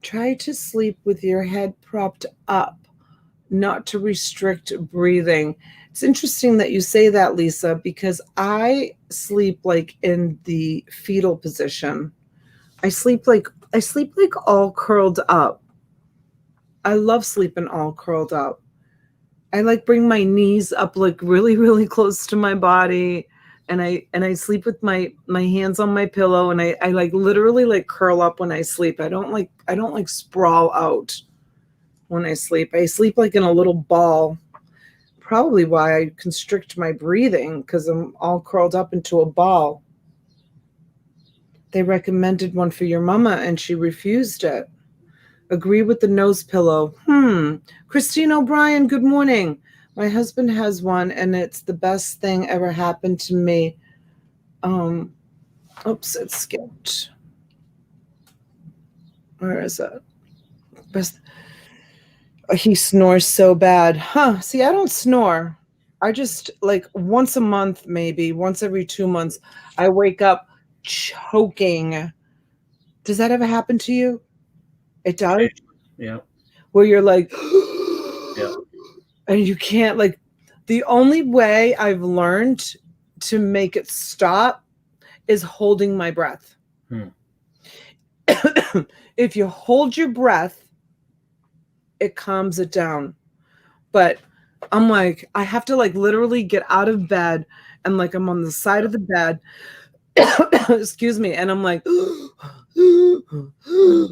Try to sleep with your head propped up, not to restrict breathing. It's interesting that you say that, Lisa, because I sleep like in the fetal position. I sleep like all curled up. I love sleeping all curled up. I like bring my knees up like really, really close to my body. And I sleep with my hands on my pillow, and I like literally like curl up when I sleep. I don't like sprawl out when I sleep. I sleep like in a little ball. Probably why I constrict my breathing, because I'm all curled up into a ball. They recommended one for your mama and she refused it. Agree with the nose pillow. Christine O'Brien, good morning. My husband has one, and it's the best thing ever happened to me. Oops, it skipped. Where is it? Best. He snores so bad. See, I don't snore. I just, like, once a month, maybe once every 2 months, I wake up choking. Does that ever happen to you? It does? Yeah. Where you're like, Yeah. And you can't, like, the only way I've learned to make it stop is holding my breath. If you hold your breath, it calms it down. But I'm like, I have to like literally get out of bed, and like I'm on the side of the bed, excuse me, and I'm like,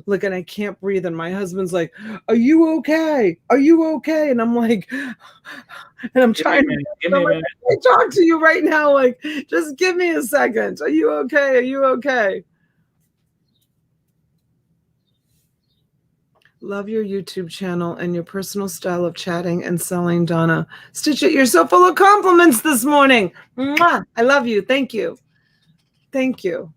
like, and I can't breathe. And my husband's like, "Are you okay? Are you okay?" And I'm like, and I'm trying give me a minute. I talk to you right now, like, just give me a second. Are you okay? Are you okay? Love your YouTube channel and your personal style of chatting and selling, Donna. Stitch It, you're so full of compliments this morning. Mwah! I love you. Thank you. Thank you.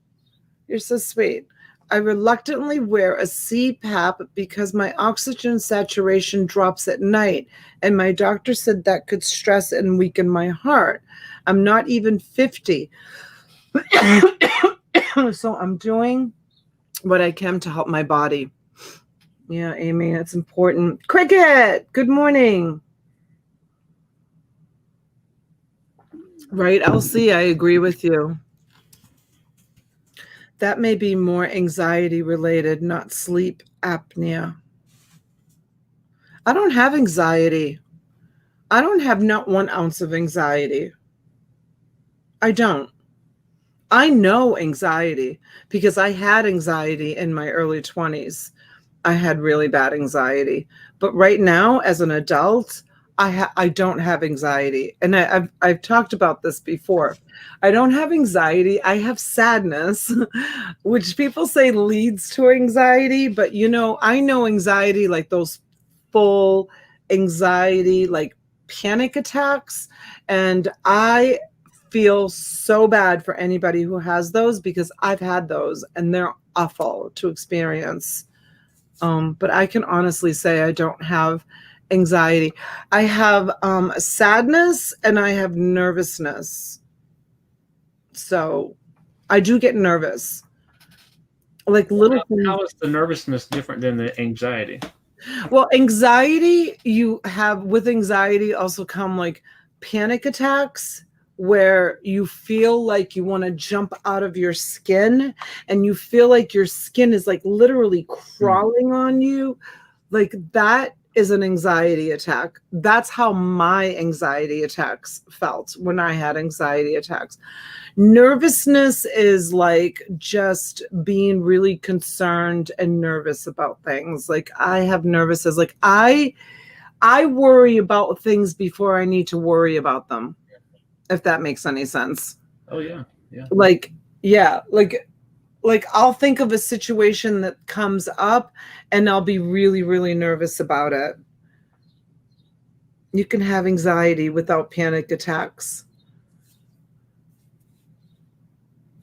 You're so sweet. I reluctantly wear a CPAP because my oxygen saturation drops at night, and my doctor said that could stress and weaken my heart. I'm not even 50. So I'm doing what I can to help my body. Yeah, Aimee, that's important. Cricket, good morning. Right, Elsie, I agree with you. That may be more anxiety related, not sleep apnea. I don't have anxiety. I don't have not 1 ounce of anxiety. I don't. I know anxiety because I had anxiety in my early 20s. I had really bad anxiety. But right now, as an adult, I don't have anxiety. And I've talked about this before. I don't have anxiety. I have sadness, which people say leads to anxiety. But, you know, I know anxiety, like those full anxiety, like panic attacks. And I feel so bad for anybody who has those because I've had those and they're awful to experience. But I can honestly say I don't have anxiety. I have sadness and I have nervousness. So I do get nervous. Like little things. How is the nervousness different than the anxiety? Well, anxiety, you have, with anxiety also come like panic attacks where you feel like you want to jump out of your skin and you feel like your skin is like literally crawling on you. Like that is an anxiety attack. That's how my anxiety attacks felt when I had anxiety attacks. Nervousness is like just being really concerned and nervous about things. Like I have nervousness. Like I worry about things before I need to worry about them. If that makes any sense. Oh yeah. Yeah. Like, yeah, like I'll think of a situation that comes up and I'll be really, really nervous about it. You can have anxiety without panic attacks.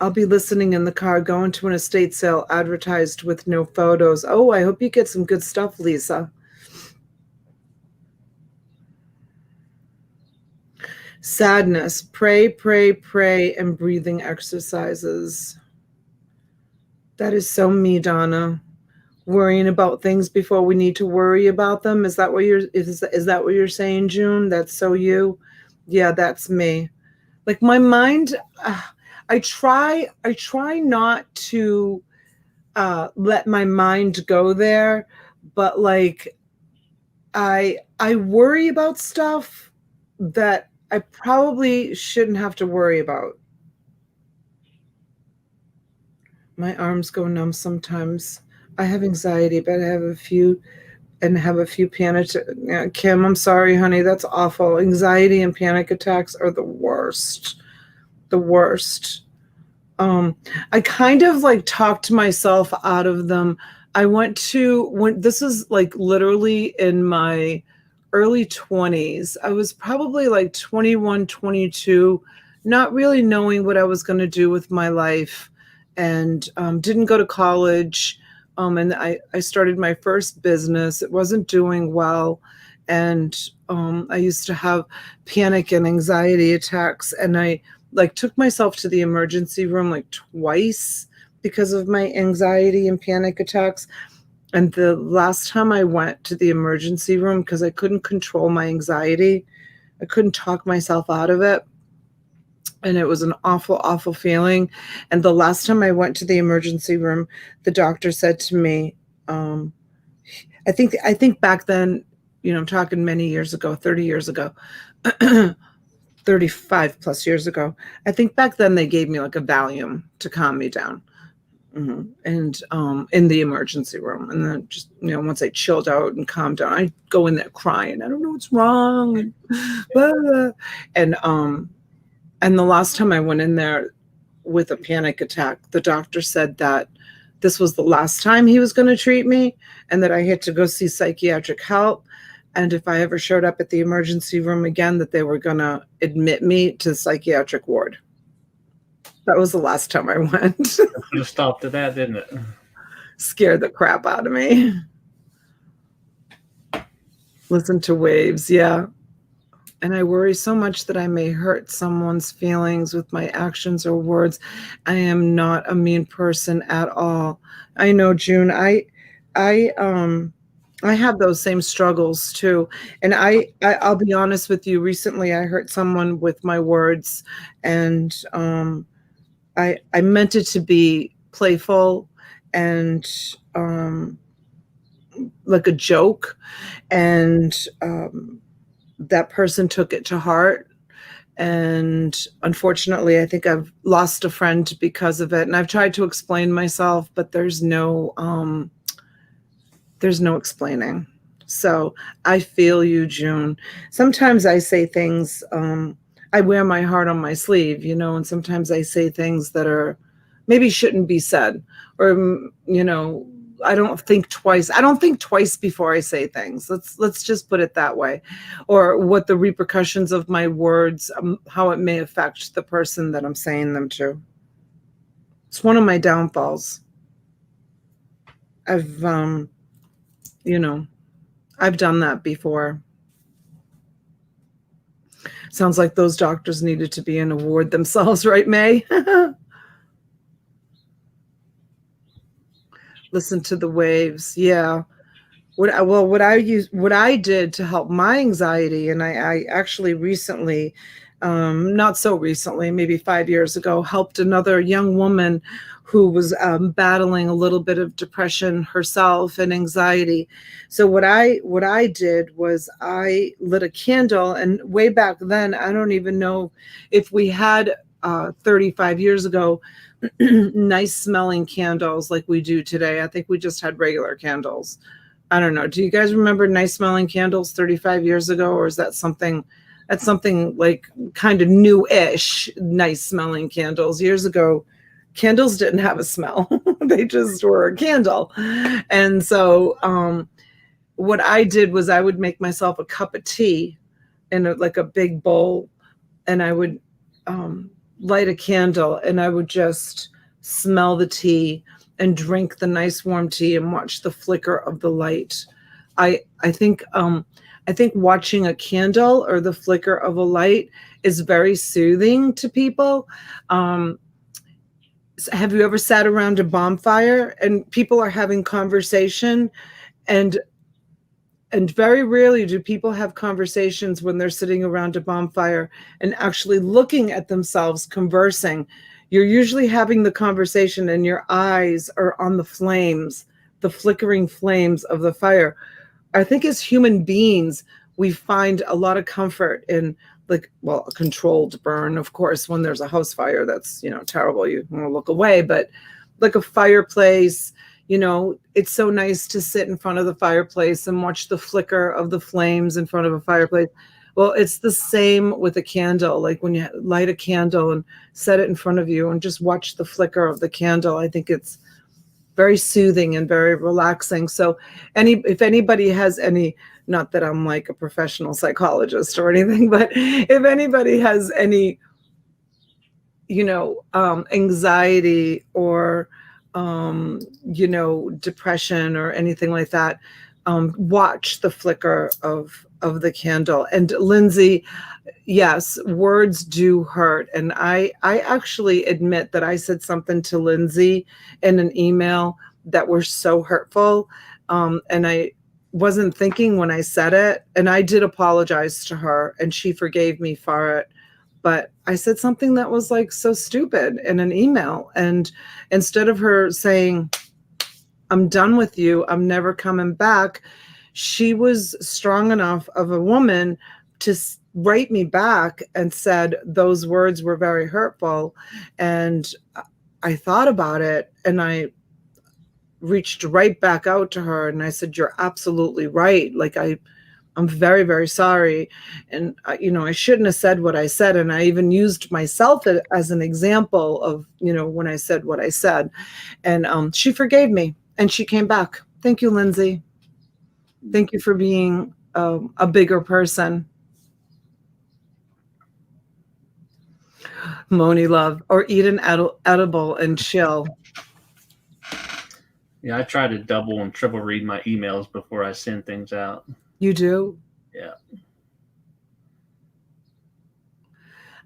I'll be listening in the car, going to an estate sale advertised with no photos. Oh, I hope you get some good stuff, Lisa. Sadness, pray, pray, pray, and breathing exercises. That is so me, Donna. Worrying about things before we need to worry about them. Is that what you're saying, June? That's so you. Yeah, that's me. Like my mind, I try not to let my mind go there, but like I worry about stuff that I probably shouldn't have to worry about. My arms go numb sometimes. I have anxiety, but I have a few panic. Kim, I'm sorry, honey. That's awful. Anxiety and panic attacks are the worst. The worst. I kind of like talked myself out of them. I went to, when this is like literally in my early 20s. I was probably like 21, 22, not really knowing what I was going to do with my life, and didn't go to college. And I started my first business. It wasn't doing well. And I used to have panic and anxiety attacks. And I like took myself to the emergency room like twice because of my anxiety and panic attacks. And the last time I went to the emergency room, because I couldn't control my anxiety, I couldn't talk myself out of it. And it was an awful, awful feeling. And the last time I went to the emergency room, the doctor said to me, I think back then, I'm talking many years ago, 30 years ago, 35 plus years ago. I think back then they gave me like a Valium to calm me down. And in the emergency room, and then just once I chilled out and calmed down, I go in there crying. I don't know what's wrong, and blah, blah. And the last time I went in there with a panic attack, the doctor said that this was the last time he was going to treat me, and that I had to go see psychiatric help. And if I ever showed up at the emergency room again, that they were going to admit me to the psychiatric ward. That was the last time I went. It stopped at that, didn't it? Scared the crap out of me. Listen to waves, yeah. And I worry so much that I may hurt someone's feelings with my actions or words. I am not a mean person at all. I know, June. I have those same struggles too. And I'll be honest with you. Recently, I hurt someone with my words, and I meant it to be playful and like a joke, and that person took it to heart. And unfortunately, I think I've lost a friend because of it. And I've tried to explain myself, but there's no explaining. So I feel you, June. Sometimes I say things, I wear my heart on my sleeve, and sometimes I say things that are maybe shouldn't be said, or, I don't think twice. I don't think twice before I say things. Let's just put it that way, or what the repercussions of my words, how it may affect the person that I'm saying them to. It's one of my downfalls. I've done that before. Sounds like those doctors needed to be in a ward themselves, right, May? Listen to the waves. Yeah. What I did to help my anxiety, and I actually recently, not so recently, maybe 5 years ago, helped another young woman who was battling a little bit of depression herself and anxiety. So what I did was I lit a candle, and way back then, I don't even know if we had 35 years ago, nice smelling candles like we do today. I think we just had regular candles. I don't know. Do you guys remember nice smelling candles 35 years ago? Or is that's something like kind of new-ish, nice smelling candles? Years ago, candles didn't have a smell. They just were a candle. And so what I did was I would make myself a cup of tea in like a big bowl, and I would light a candle, and I would just smell the tea and drink the nice warm tea and watch the flicker of the light. I think watching a candle or the flicker of a light is very soothing to people. Have you ever sat around a bonfire and people are having conversation, and very rarely do people have conversations when they're sitting around a bonfire and actually looking at themselves conversing. You're usually having the conversation and your eyes are on the flames, the flickering flames of the fire. I think as human beings, we find a lot of comfort in a controlled burn. Of course, when there's a house fire, that's, terrible. You want to look away, but like a fireplace, it's so nice to sit in front of the fireplace and watch the flicker of the flames in front of a fireplace. Well, it's the same with a candle. Like when you light a candle and set it in front of you and just watch the flicker of the candle, I think it's very soothing and very relaxing. So if anybody has any, not that I'm like a professional psychologist or anything, but if anybody has any, anxiety or depression or anything like that, watch the flicker of the candle. And Lindsay, yes, words do hurt. And I actually admit that I said something to Lindsay in an email that were so hurtful. And I wasn't thinking when I said it, and I did apologize to her and she forgave me for it. But I said something that was like so stupid in an email. And instead of her saying, I'm done with you, I'm never coming back, she was strong enough of a woman to write me back and said those words were very hurtful. And I thought about it, and I reached right back out to her and I said, you're absolutely right. Like, I'm very, very sorry. And, I shouldn't have said what I said. And I even used myself as an example of, when I said what I said. And she forgave me and she came back. Thank you, Lindsay. Thank you for being a bigger person. Moni love, or eat an edible and chill. Yeah, I try to double and triple read my emails before I send things out. You do? Yeah.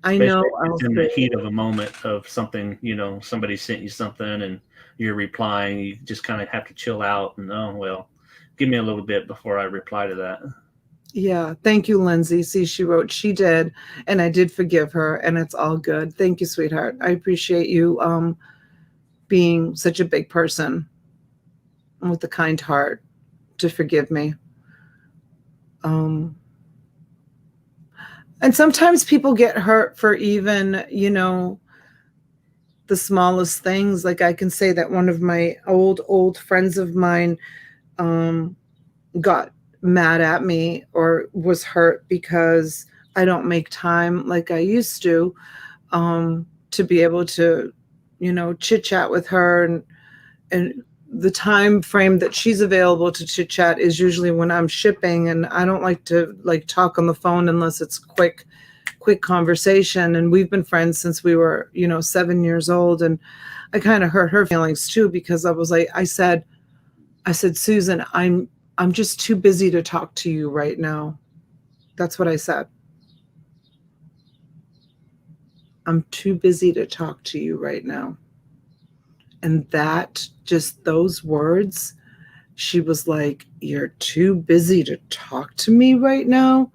I know. It's in the heat of a moment of something, somebody sent you something and you're replying. You just kind of have to chill out and, give me a little bit before I reply to that. Yeah. Thank you, Lindsay. See, she wrote, she did, and I did forgive her, and it's all good. Thank you, sweetheart. I appreciate you being such a big person with a kind heart to forgive me. And sometimes people get hurt for even, the smallest things. Like, I can say that one of my old friends of mine got mad at me or was hurt because I don't make time like I used to be able to, chit chat with her. And the time frame that she's available to chit chat is usually when I'm shipping, and I don't like to talk on the phone unless it's quick conversation. And we've been friends since we were, 7 years old. And I kind of hurt her feelings too, because I was like, I said, Susan, I'm just too busy to talk to you right now. That's what I said. I'm too busy to talk to you right now. And those words, she was like, you're too busy to talk to me right now.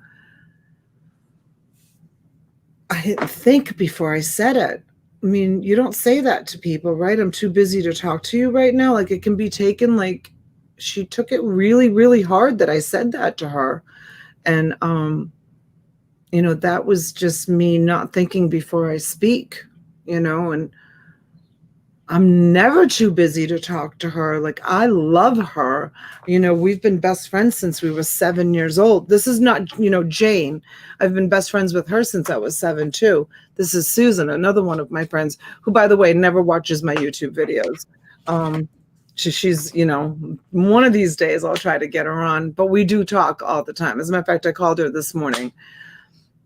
I didn't think before I said it. I mean, you don't say that to people, right? I'm too busy to talk to you right now. Like, it can be taken like she took it really, really hard that I said that to her. And, that was just me not thinking before I speak, and I'm never too busy to talk to her. Like, I love her. We've been best friends since we were 7 years old. This is not, Jane. I've been best friends with her since I was 7 too. This is Susan, another one of my friends, who, by the way, never watches my YouTube videos. She's, one of these days I'll try to get her on, but we do talk all the time. As a matter of fact, I called her this morning.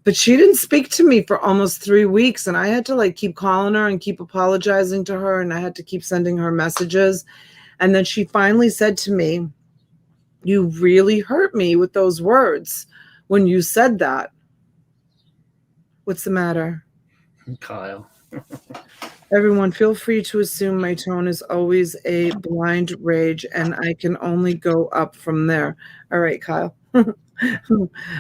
But she didn't speak to me for almost 3 weeks, and I had to keep calling her and keep apologizing to her, and I had to keep sending her messages. And then she finally said to me, you really hurt me with those words when you said that. What's the matter? Kyle. Everyone, feel free to assume my tone is always a blind rage, and I can only go up from there. All right, Kyle.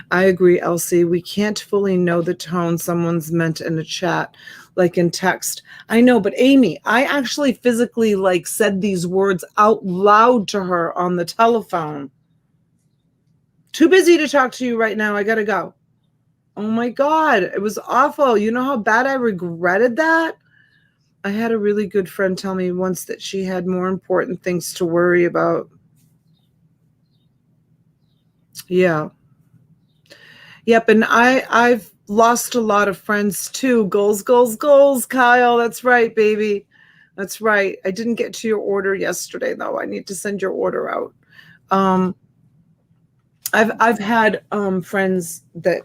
I agree, Elsie. We can't fully know the tone someone's meant in a chat, like in text. I know, but Aimee, I actually physically said these words out loud to her on the telephone. Too busy to talk to you right now. I gotta go. Oh my God, it was awful. You know how bad I regretted that? I had a really good friend tell me once that she had more important things to worry about. Yeah. Yep. And I've lost a lot of friends too. Goals, Kyle. That's right, baby. That's right. I didn't get to your order yesterday though. I need to send your order out. I've had friends that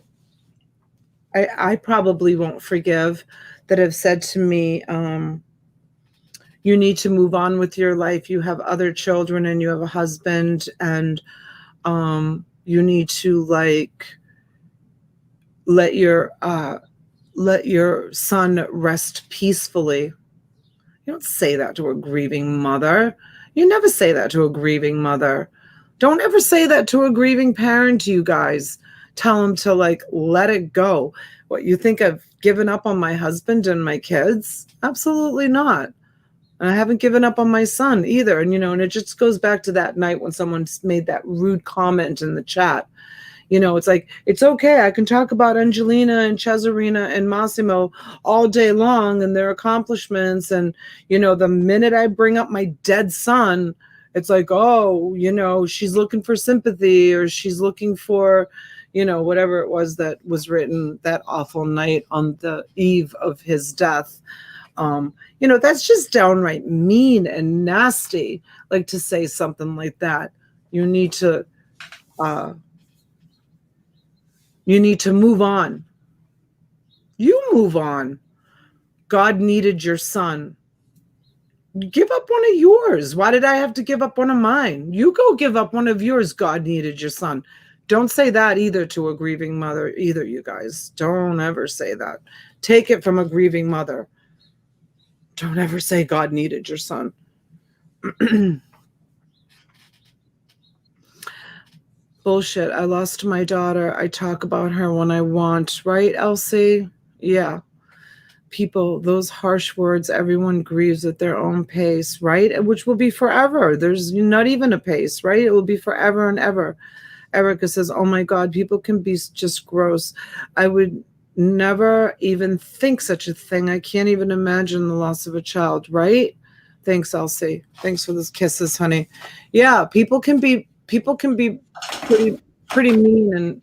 I probably won't forgive that have said to me, you need to move on with your life. You have other children and you have a husband, and you need to let your son rest peacefully. You don't say that to a grieving mother. You never say that to a grieving mother. Don't ever say that to a grieving parent, you guys. Tell them to like let it go. What, you think I've given up on my husband and my kids? Absolutely not. And I haven't given up on my son either. And, and it just goes back to that night when someone made that rude comment in the chat. It's like, it's okay. I can talk about Angelina and Cesarina and Massimo all day long and their accomplishments. And, the minute I bring up my dead son, it's like, oh, she's looking for sympathy, or she's looking for, whatever it was that was written that awful night on the eve of his death. That's just downright mean and nasty, like to say something like that. You need to move on. You move on. God needed your son. Give up one of yours. Why did I have to give up one of mine? You go give up one of yours. God needed your son. Don't say that either to a grieving mother either, you guys. Don't ever say that. Take it from a grieving mother. Don't ever say God needed your son. Bullshit. I lost my daughter. I talk about her when I want. Right, Elsie? Yeah. People, those harsh words, everyone grieves at their own pace, right? Which will be forever. There's not even a pace, right? It will be forever and ever. Erica says, oh my God, people can be just gross. I would never even think such a thing. I can't even imagine the loss of a child, right? Thanks, Elsie. Thanks for those kisses, honey. Yeah, people can be pretty mean and,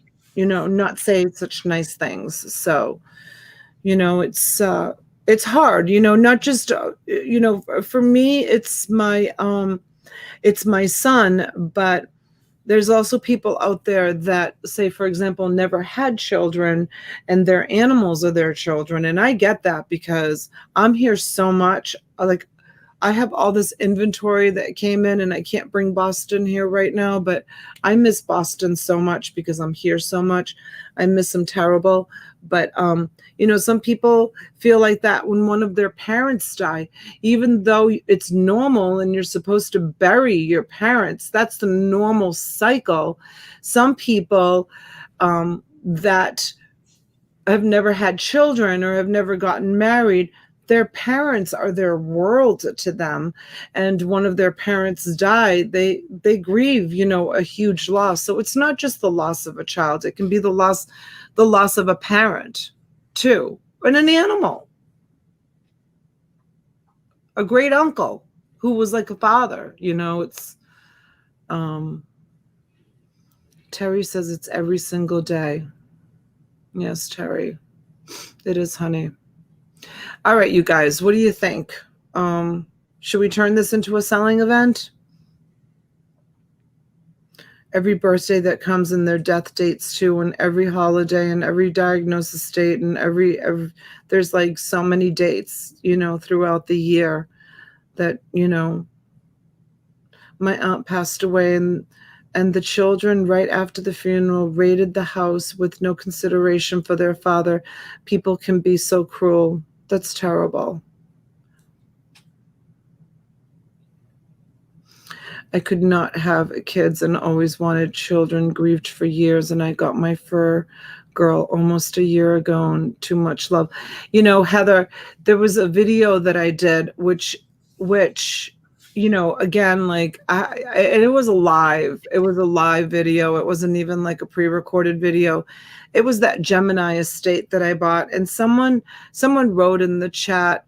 not say such nice things. So, it's hard, not just, for me, it's my son, but there's also people out there that say, for example, never had children and their animals are their children. And I get that because I'm here so much. Like, I have all this inventory that came in and I can't bring Boston here right now, but I miss Boston so much because I'm here so much. I miss him terrible. But, some people feel like that when one of their parents die, even though it's normal and you're supposed to bury your parents, that's the normal cycle. Some people that have never had children or have never gotten married, their parents are their world to them. And one of their parents died, they grieve, a huge loss. So it's not just the loss of a child. It can be the loss of a parent too, and an animal, a great uncle who was like a father, it's, Terry says it's every single day. Yes, Terry, it is, honey. All right, you guys, what do you think? Should we turn this into a selling event? Every birthday that comes and their death dates too, and every holiday and every diagnosis date and every there's like so many dates, throughout the year that, my aunt passed away and the children right after the funeral raided the house with no consideration for their father. People can be so cruel. That's terrible. I could not have kids and always wanted children, grieved for years, and I got my fur girl almost a year ago and too much love. Heather, there was a video that I did, which again, like and it was a live video. It wasn't even like a pre-recorded video. It was that Gemini estate that I bought. And someone wrote in the chat,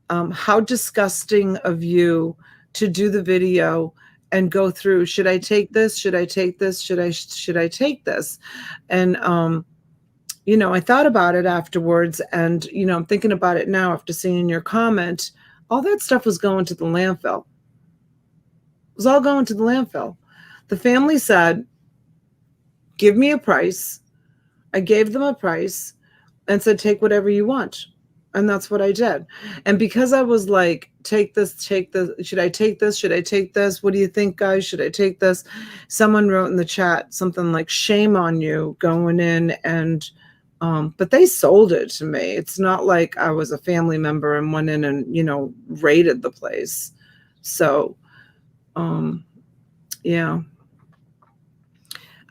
how disgusting of you to do the video and go through, should I take this? Should I take this? Should I take this? And, I thought about it afterwards and, I'm thinking about it now after seeing your comment. All that stuff was going to the landfill. It was all going to the landfill. The family said, give me a price. I gave them a price and said, take whatever you want. And that's what I did. And because I was like, take this, should I take this? Should I take this? What do you think, guys? Should I take this? Someone wrote in the chat something like, shame on you going in and, but they sold it to me. It's not like I was a family member and went in and, raided the place. So, yeah.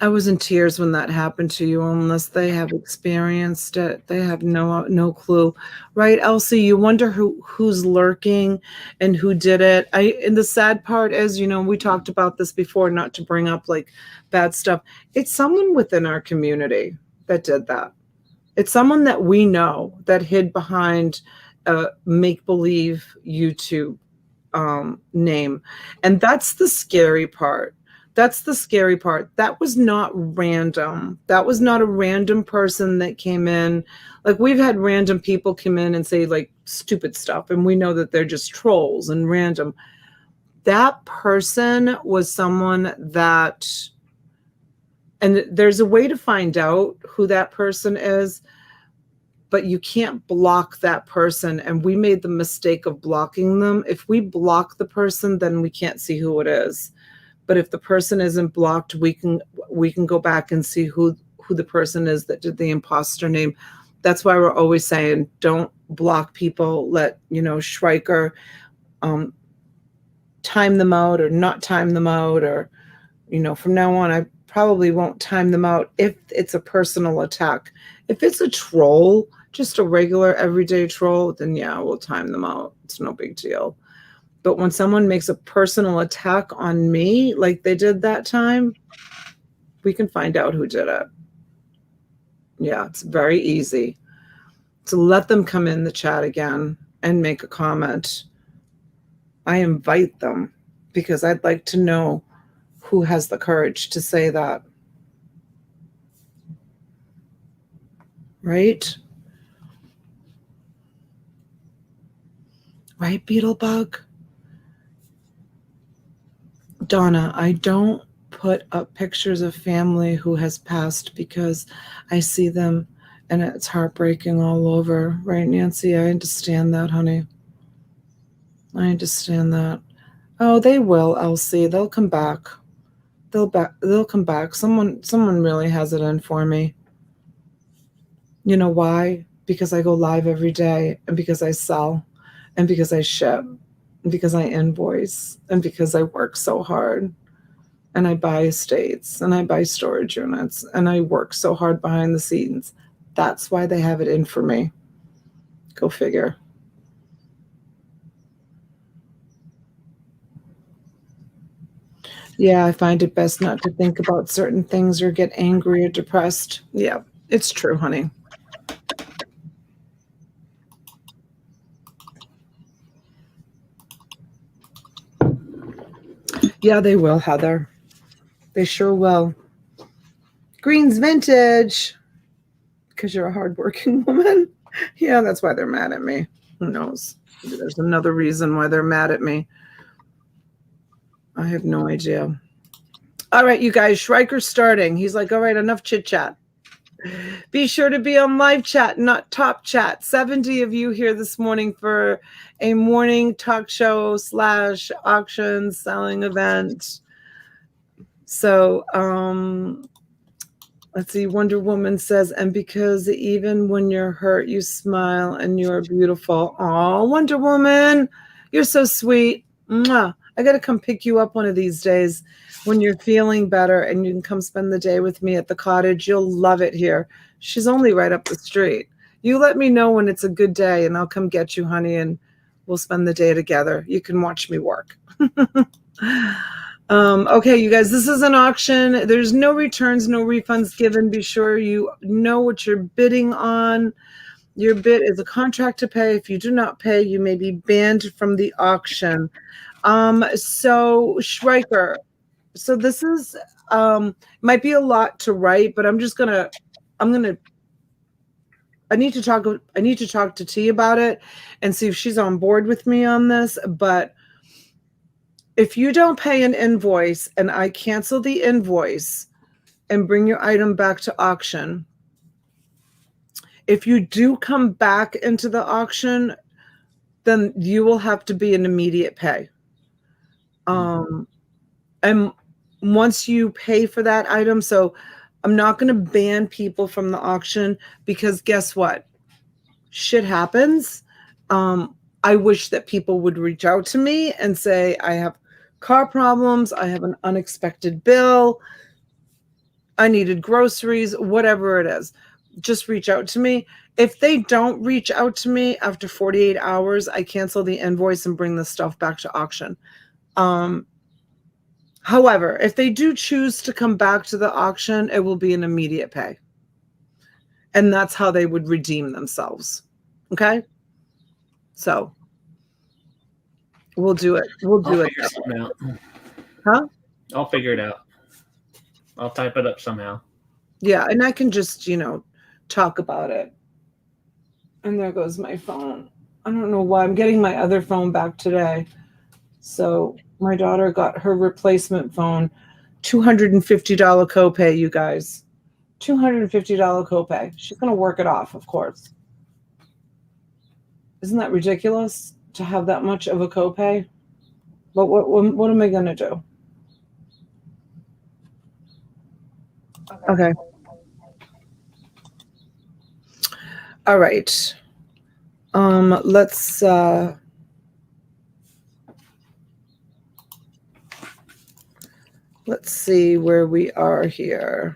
I was in tears when that happened to you, unless they have experienced it. They have no clue. Right, Elsie? You wonder who's lurking and who did it. And the sad part is, we talked about this before, not to bring up like bad stuff. It's someone within our community that did that. It's someone that we know that hid behind a make-believe YouTube name. And that's the scary part. That's the scary part. That was not random. That was not a random person that came in. Like, we've had random people come in and say like stupid stuff, and we know that they're just trolls and random. That person was someone that, and there's a way to find out who that person is, but you can't block that person. And we made the mistake of blocking them. If we block the person, then we can't see who it is. But if the person isn't blocked, we can go back and see who the person is that did the imposter name. That's why we're always saying, don't block people. Let, Shriker time them out or not time them out, or, from now on, I probably won't time them out if it's a personal attack. If it's a troll, just a regular everyday troll, then yeah, we'll time them out. It's no big deal. But when someone makes a personal attack on me, like they did that time, we can find out who did it. Yeah, it's very easy. So let them come in the chat again and make a comment. I invite them because I'd like to know who has the courage to say that. Right? Right, Beetlebug? Donna, I don't put up pictures of family who has passed because I see them and it's heartbreaking all over. Right, Nancy? I understand that, honey. I understand that. Oh, they will, Elsie. They'll come back. They'll come back. Someone really has it in for me. You know why? Because I go live every day, and because I sell, and because I ship, and because I invoice, and because I work so hard, and I buy estates, and I buy storage units, and I work so hard behind the scenes. That's why they have it in for me. Go figure. Yeah, I find it best not to think about certain things or get angry or depressed. Yeah, it's true, honey. Yeah, they will, Heather. They sure will. Green's vintage. Because you're a hardworking woman. Yeah, that's why they're mad at me. Who knows? Maybe there's another reason why they're mad at me. I have no idea. All right, you guys, Shriker's starting. He's like, all right, enough chit chat. Be sure to be on live chat, not top chat. 70 of you here this morning for a morning talk show / auction selling event. So, let's see. Wonder Woman says, and because even when you're hurt, you smile and you're beautiful. Oh, Wonder Woman, you're so sweet. Mwah. I got to come pick you up one of these days when you're feeling better, and you can come spend the day with me at the cottage. You'll love it here. She's only right up the street. You let me know when it's a good day, and I'll come get you, honey, and we'll spend the day together. You can watch me work. Okay, you guys, this is an auction. There's no returns, no refunds given. Be sure you know what you're bidding on. Your bid is a contract to pay. If you do not pay, you may be banned from the auction. So Shriker, so this is might be a lot to write, but I need to talk to T about it and see if she's on board with me on this. But if you don't pay an invoice and I cancel the invoice and bring your item back to auction, if you do come back into the auction, then you will have to be an immediate pay. And once you pay for that item, so I'm not going to ban people from the auction, because guess what? Shit happens. I wish that people would reach out to me and say, I have car problems. I have an unexpected bill. I needed groceries, whatever it is. Just reach out to me. If they don't reach out to me after 48 hours, I cancel the invoice and bring the stuff back to auction. However, if they do choose to come back to the auction, it will be an immediate pay. And that's how they would redeem themselves. Okay? So we'll do it. We'll do it. Out. Huh? I'll figure it out. I'll type it up somehow. Yeah, and I can just, talk about it. And there goes my phone. I don't know why. I'm getting my other phone back today. So my daughter got her replacement phone, $250 copay, you guys. $250 copay. She's going to work it off, of course. Isn't that ridiculous to have that much of a copay? But what am I going to do? Okay. All right. Let's see where we are here.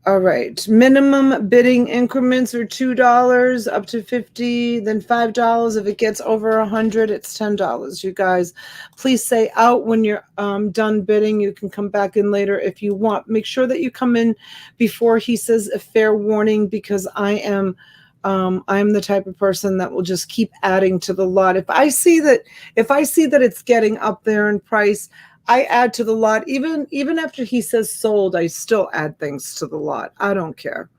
All right. Minimum bidding increments are $2 up to $50, then $5. If it gets over $100, it's $10. You guys, please say out when you're done bidding. You can come back in later if you want. Make sure that you come in before he says a fair warning, because I'm the type of person that will just keep adding to the lot. If I see that it's getting up there in price, I add to the lot. Even after he says sold, I still add things to the lot. I don't care.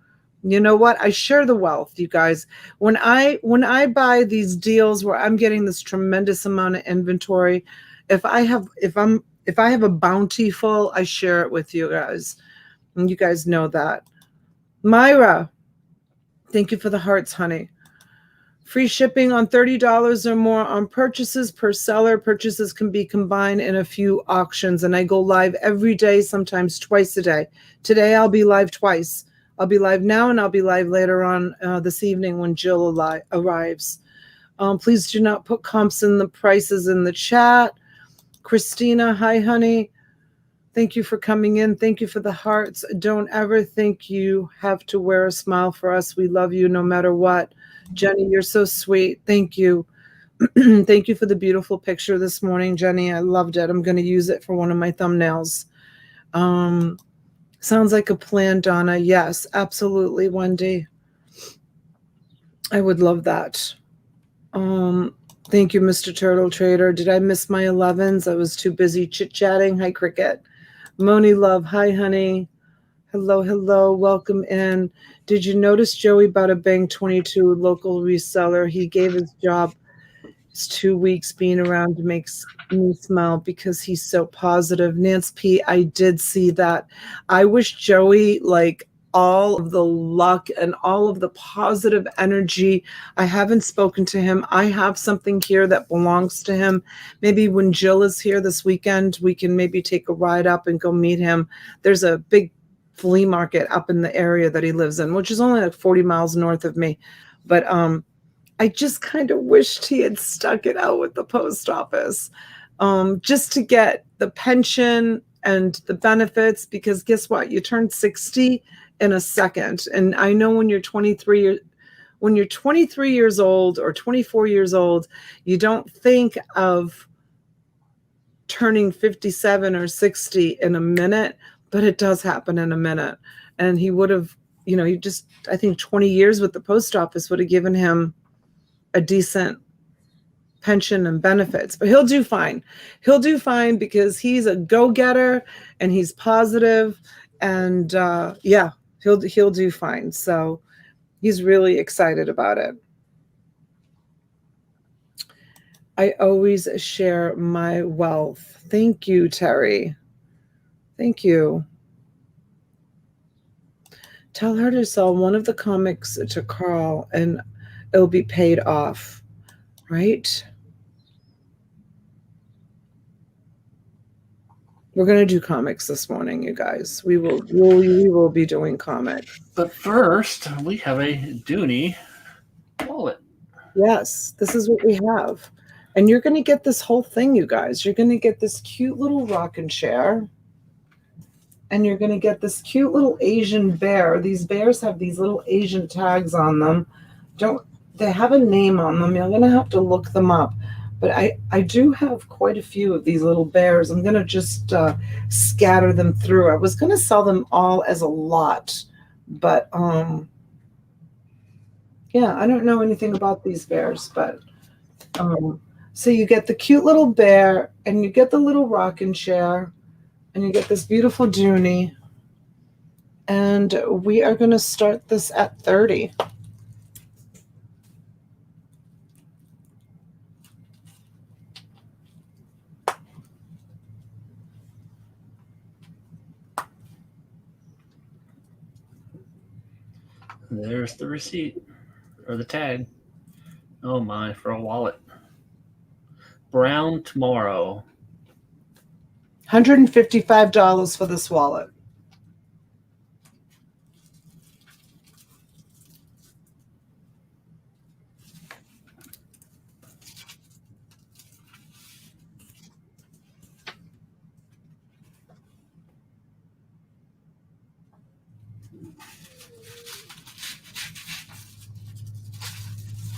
You know what? I share the wealth, you guys. When I buy these deals where I'm getting this tremendous amount of inventory, if I have a bounty full, I share it with you guys. And you guys know that. Myra, thank you for the hearts, honey. Free shipping on $30 or more on purchases per seller. Purchases can be combined in a few auctions, and I go live every day, sometimes twice a day. Today I'll be live twice. I'll be live now, and I'll be live later on this evening when Jill arrives. Please do not put comps in the prices in the chat. Christina, hi, honey. Thank you for coming in. Thank you for the hearts. Don't ever think you have to wear a smile for us. We love you no matter what. Jenny, you're so sweet. Thank you. Thank you for the beautiful picture this morning, Jenny. I loved it. I'm going to use it for one of my thumbnails. Sounds like a plan, Donna. Yes, absolutely, Wendy. I would love that. Thank you, Mr. Turtle Trader. Did I miss my 11s? I was too busy chit-chatting. Hi, Cricket. Moni Love. Hi, honey. Hello. Welcome in. Did you notice Joey Bada Bang 22, local reseller? He gave his job his 2 weeks being around makes me smile because he's so positive. Nance P, I did see that. I wish Joey all of the luck and all of the positive energy. I haven't spoken to him. I have something here that belongs to him. Maybe when Jill is here this weekend, we can maybe take a ride up and go meet him. There's a big flea market up in the area that he lives in, which is only like 40 miles north of me. But I just kind of wished he had stuck it out with the post office just to get the pension and the benefits, because guess what? You turn 60 in a second. And I know when you're 23 years old or 24 years old, you don't think of turning 57 or 60 in a minute, but it does happen in a minute. And he would have, I think 20 years with the post office would have given him a decent pension and benefits, but he'll do fine. He'll do fine because he's a go-getter and he's positive, and he'll do fine. So he's really excited about it. I always share my wealth. Thank you, Terry. Thank you. Tell her to sell one of the comics to Carl and it'll be paid off, right? We're going to do comics this morning, you guys. We will be doing comics. But first, we have a Dooney wallet. Yes, this is what we have. And you're going to get this whole thing, you guys. You're going to get this cute little rocking chair. And you're going to get this cute little Asian bear. These bears have these little Asian tags on them. They have a name on them. You're going to have to look them up. But I do have quite a few of these little bears. I'm going to just scatter them through. I was going to sell them all as a lot. But, yeah, I don't know anything about these bears. But, so you get the cute little bear, and you get the little rocking chair, and you get this beautiful Dooney. And we are going to start this at 30. There's the receipt or the tag. Oh my, for a wallet. Brown tomorrow. $155 for this wallet.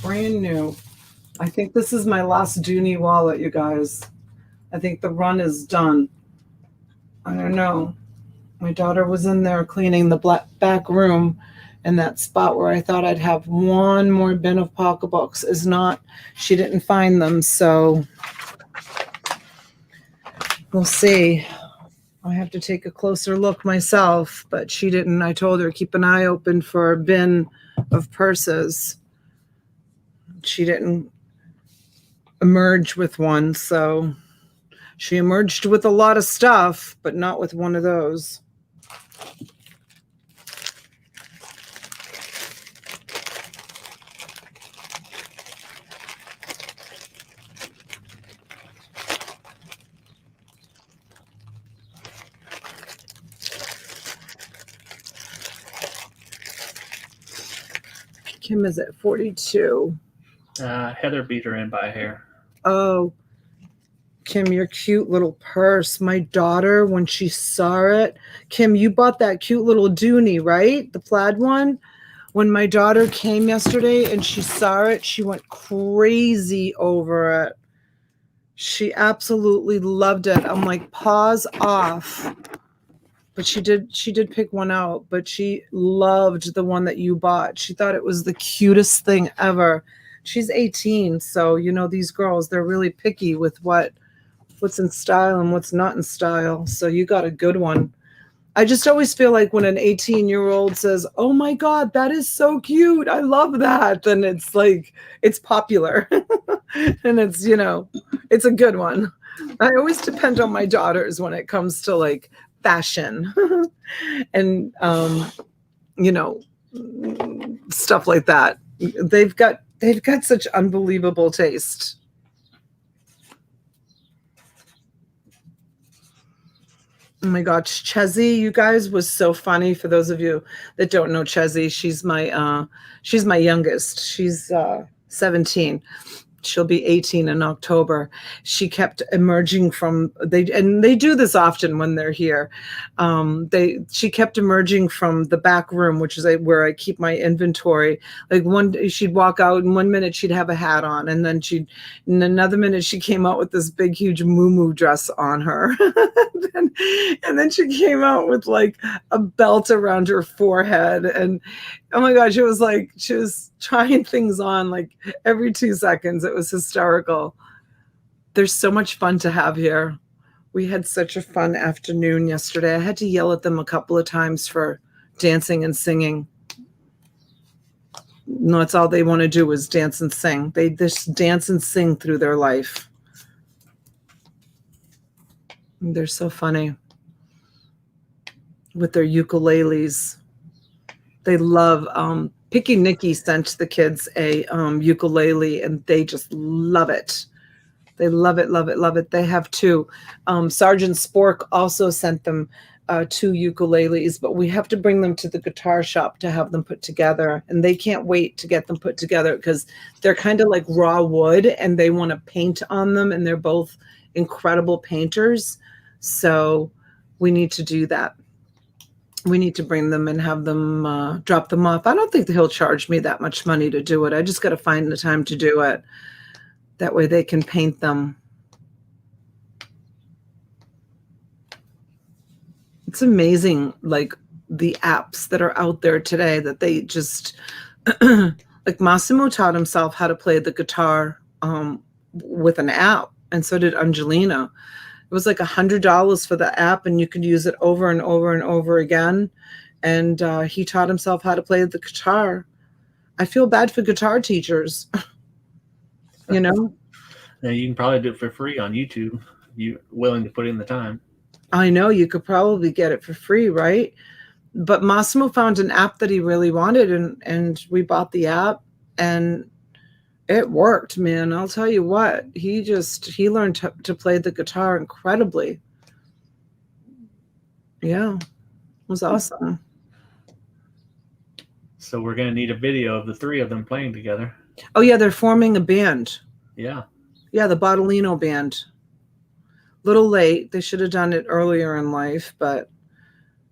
Brand new. I think this is my last Dooney wallet, you guys. I think the run is done. I don't know. My daughter was in there cleaning the back room, and that spot where I thought I'd have one more bin of pocketbooks is not. She didn't find them, so we'll see. I have to take a closer look myself, but she didn't. I told her, keep an eye open for a bin of purses. She didn't emerge with one, so she emerged with a lot of stuff, but not with one of those. Kim is at 42. Heather beat her in by a hair. Oh, Kim, your cute little purse. My daughter, when she saw it, Kim, you bought that cute little Dooney, right? The plaid one. When my daughter came yesterday and she saw it, she went crazy over it. She absolutely loved it. I'm like, pause off. But she did pick one out, but she loved the one that you bought. She thought it was the cutest thing ever. She's 18, so you know these girls, they're really picky with what's in style and what's not in style. So you got a good one. I just always feel like when an 18-year-old says, "Oh my God, that is so cute. I love that." Then it's like it's popular. And it's, you know, it's a good one. I always depend on my daughters when it comes to like fashion and you know, stuff like that. They've got such unbelievable taste. Oh my gosh, Chezzy, you guys, was so funny. For those of you that don't know Chezzy, she's my youngest. She's 17. She'll be 18 in October. She kept emerging from they do this often when they're here. She kept emerging from the back room, which is where I keep my inventory. Like she'd walk out, and 1 minute she'd have a hat on, and then in another minute she came out with this big, huge muumuu dress on her, and then she came out with like a belt around her forehead, and oh my gosh, it was like she was trying things on like every 2 seconds. It was hysterical. There's so much fun to have here. We had such a fun afternoon yesterday. I had to yell at them a couple of times for dancing and singing. No, that's all they want to do is dance and sing. They just dance and sing through their life. They're so funny with their ukuleles. They love Picky Nikki sent the kids a ukulele, and they just love it. They love it, love it, love it. They have two. Sergeant Spork also sent them 2 ukuleles, but we have to bring them to the guitar shop to have them put together. And they can't wait to get them put together because they're kind of like raw wood and they want to paint on them. And they're both incredible painters. So we need to do that. We need to bring them and have them drop them off. I don't think that he'll charge me that much money to do it. I just got to find the time to do it. That way they can paint them. It's amazing, like the apps that are out there today that they just, like Massimo taught himself how to play the guitar with an app. And so did Angelina. It was like $100 for the app and you could use it over and over and over again. And he taught himself how to play the guitar. I feel bad for guitar teachers, you know? Now you can probably do it for free on YouTube. You willing to put in the time. I know you could probably get it for free, right? But Massimo found an app that he really wanted and we bought the app and it worked, man. I'll tell you what, he learned to play the guitar incredibly. Yeah, it was awesome. So we're going to need a video of the 3 of them playing together. Oh yeah, they're forming a band. Yeah. Yeah, the Bottolino band. Little late. They should have done it earlier in life, but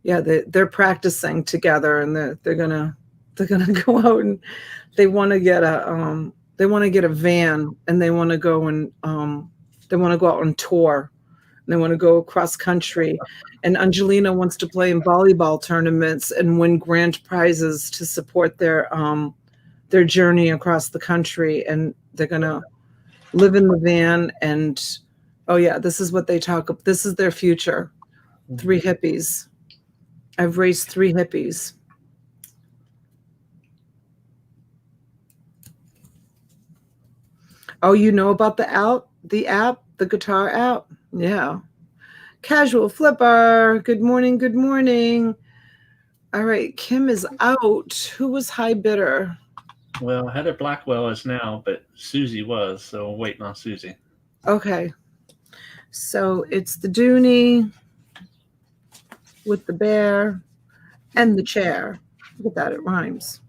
yeah, they're practicing together and they're gonna go out and they want to get a van and they want to go and they want to go out on tour. And they want to go across country. And Angelina wants to play in volleyball tournaments and win grand prizes to support their journey across the country. And they're gonna live in the van and oh yeah, this is what they talk about. This is their future. 3 hippies. I've raised 3 hippies. Oh, you know about the app, the guitar app? Yeah. Casual Flipper. Good morning. Good morning. All right. Kim is out. Who was high bidder? Well, Heather Blackwell is now, but Suzy was, so we're waiting on Suzy. Okay. So it's the Dooney with the bear and the chair. Look at that, it rhymes.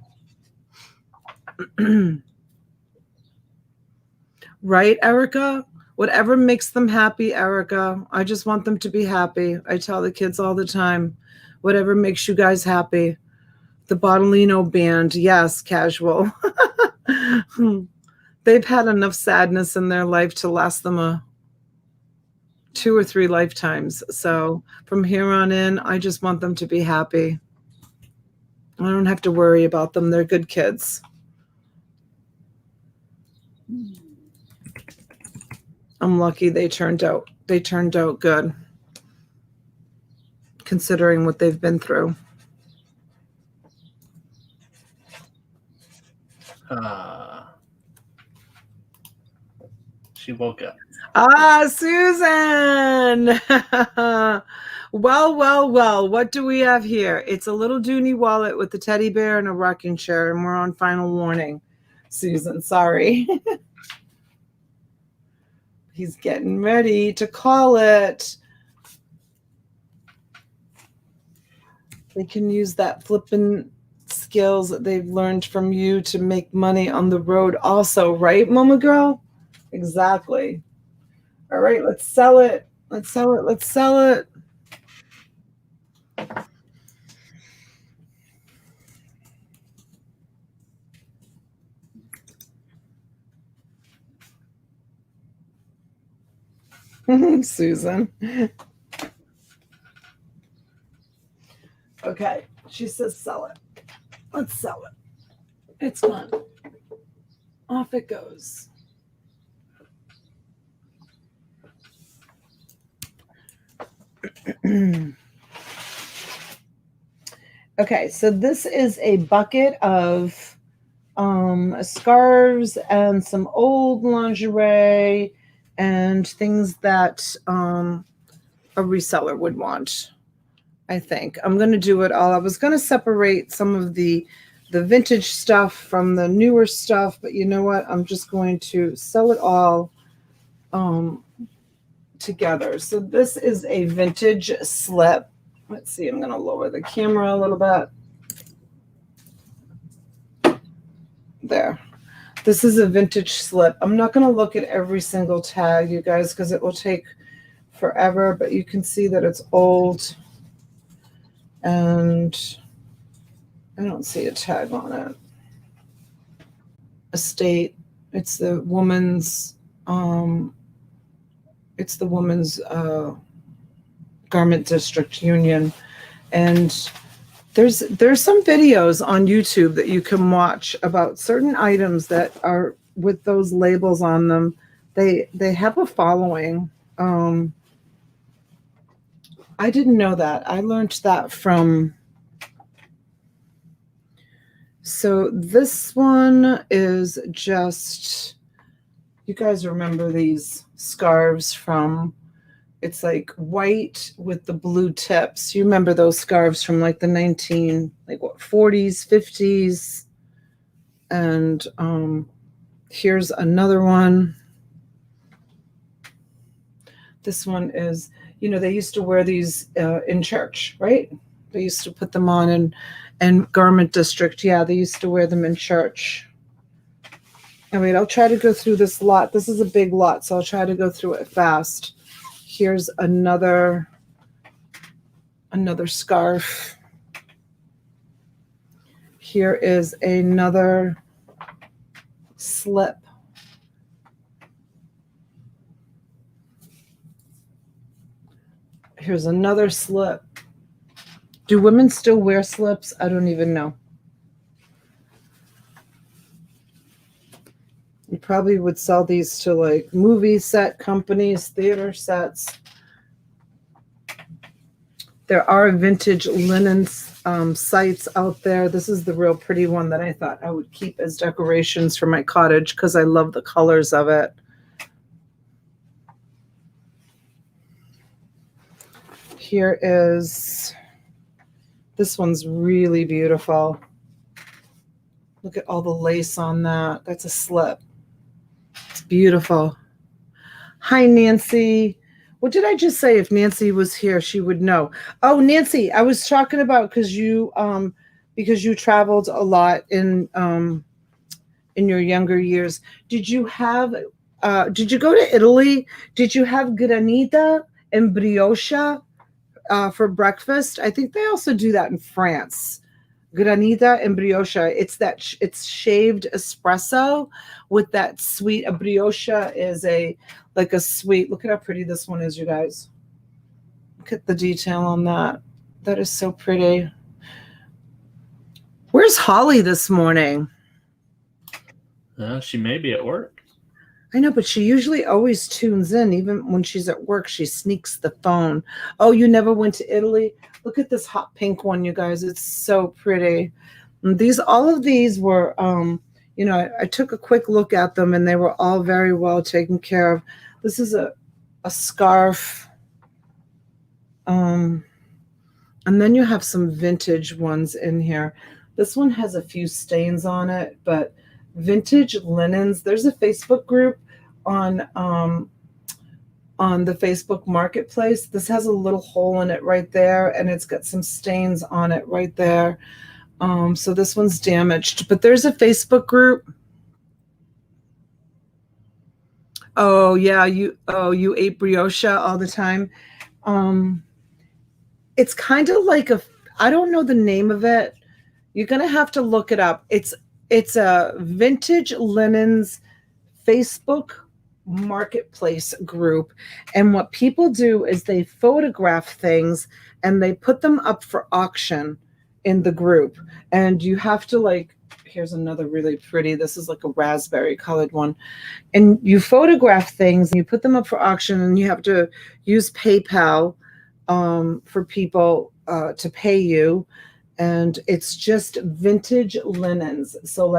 Right, Erica? Whatever makes them happy, Erica. I just want them to be happy. I tell the kids all the time, whatever makes you guys happy. The Bottolino band, yes, casual. They've had enough sadness in their life to last them 2 or 3 lifetimes. So from here on in, I just want them to be happy. I don't have to worry about them. They're good kids. I'm lucky they turned out good, considering what they've been through. She woke up. Ah, Susan. Well. What do we have here? It's a little Dooney wallet with the teddy bear and a rocking chair, and we're on final warning. Susan, sorry. He's getting ready to call it. They can use that flipping skills that they've learned from you to make money on the road also, right, Mama Girl? Exactly. All right, let's sell it. Let's sell it. Let's sell it. Susan. Okay, she says sell it. Let's sell it. It's fun. Off it goes. Okay, so this is a bucket of scarves and some old lingerie and things that a reseller would want. I think I'm going to do it all. I was going to separate some of the vintage stuff from the newer stuff, but you know what? I'm just going to sell it all together. So this is a vintage slip. Let's see, I'm going to lower the camera a little bit. There. This is a vintage slip. I'm not going to look at every single tag, you guys, because it will take forever, but you can see that it's old. And I don't see a tag on it. Estate. It's the woman's garment district union. And there's some videos on YouTube that you can watch about certain items that are with those labels on them. They have a following. I didn't know that. I learned that from. So this one is just, you guys remember these scarves from, it's like white with the blue tips. You remember those scarves from like the 40s, 50s. And here's another one. This one is, they used to wear these in church, right? They used to put them on and garment district. Yeah, they used to wear them in church. I mean, I'll try to go through this lot. This is a big lot, so I'll try to go through it fast. Here's another scarf. Here is another slip. Here's another slip. Do women still wear slips? I don't even know. You probably would sell these to like movie set companies, theater sets. There are vintage linen sites out there. This is the real pretty one that I thought I would keep as decorations for my cottage because I love the colors of it. Here is, this one's really beautiful. Look at all the lace on that. That's a slip. It's beautiful. Hi, Nancy. What did I just say? If Nancy was here, she would know. Oh, Nancy, I was talking about because you traveled a lot in your younger years. Did you go to Italy? Did you have granita and brioche for breakfast? I think they also do that in France. Granita and brioche. It's shaved espresso with that sweet. A brioche is like a sweet. Look at how pretty this one is, you guys. Look at the detail on that. That is so pretty. Where's Holly this morning? She may be at work. I know, but she usually always tunes in. Even when she's at work, she sneaks the phone. Oh, you never went to Italy? Look at this hot pink one, you guys. It's so pretty. And all of these were, I took a quick look at them and they were all very well taken care of. This is a scarf. And then you have some vintage ones in here. This one has a few stains on it, but vintage linens. There's a Facebook group on the Facebook Marketplace. This has a little hole in it right there, and it's got some stains on it right there. So this one's damaged, but there's a Facebook group. Oh yeah, you ate brioche all the time. It's kind of like I don't know the name of it. You're gonna have to look it up. It's a vintage linens Facebook Marketplace group, and what people do is they photograph things and they put them up for auction in the group, and you have to here's another really pretty, this is like a raspberry colored one, and you photograph things and you put them up for auction, and you have to use PayPal for people to pay you, and it's just vintage linens. So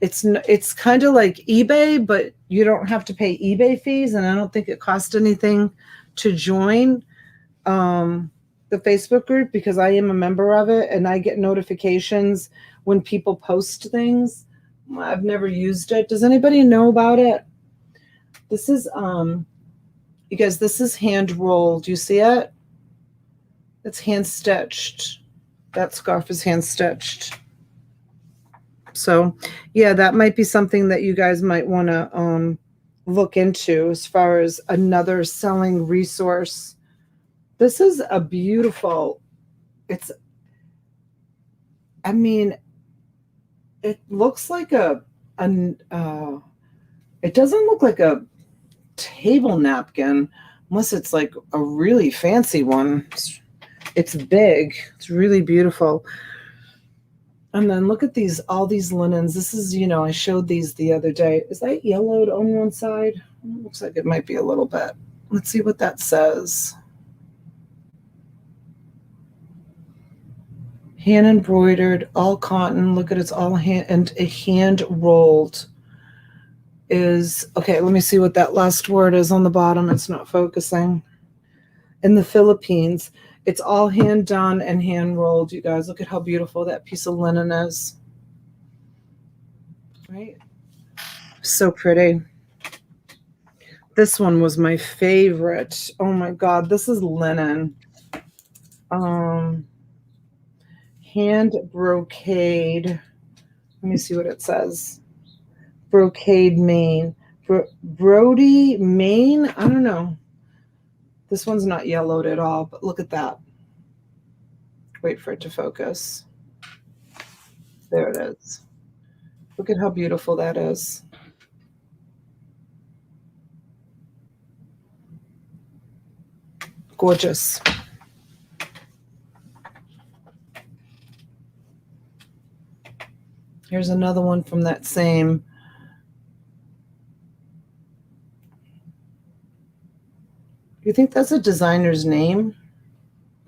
it's kind of like eBay, but you don't have to pay eBay fees, and I don't think it costs anything to join the Facebook group because I am a member of it and I get notifications when people post things. I've never used it. Does anybody know about it? This is you guys, this is hand rolled. You see it? It's hand stitched. That scarf is hand stitched. So yeah, that might be something that you guys might want to look into as far as another selling resource. This is a beautiful, I mean, it looks like it doesn't look like a table napkin unless it's like a really fancy one. It's big. It's really beautiful. And then look at all these linens. This is, I showed these the other day. Is that yellowed on one side? Looks like it might be a little bit. Let's see what that says. Hand embroidered, all cotton. Look at it's all hand rolled. Okay, let me see what that last word is on the bottom. It's not focusing. In the Philippines, it's all hand done and hand rolled. You guys, look at how beautiful that piece of linen is. Right? So pretty. This one was my favorite. Oh my God, this is linen. Hand brocade. Let me see what it says. Brocade, Maine. Brody, Maine? I don't know. This one's not yellowed at all, but look at that. Wait for it to focus. There it is. Look at how beautiful that is. Gorgeous. Here's another one from that same. You think that's a designer's name?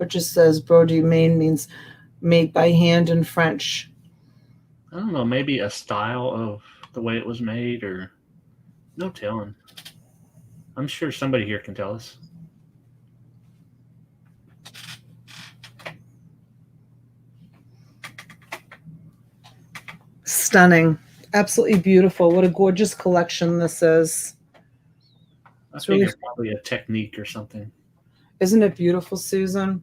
Or just says Brody, Maine means made by hand in French. I don't know, maybe a style of the way it was made, or no telling. I'm sure somebody here can tell us. Stunning. Absolutely beautiful. What a gorgeous collection this is. I think it's probably a technique or something. Isn't it beautiful, Susan?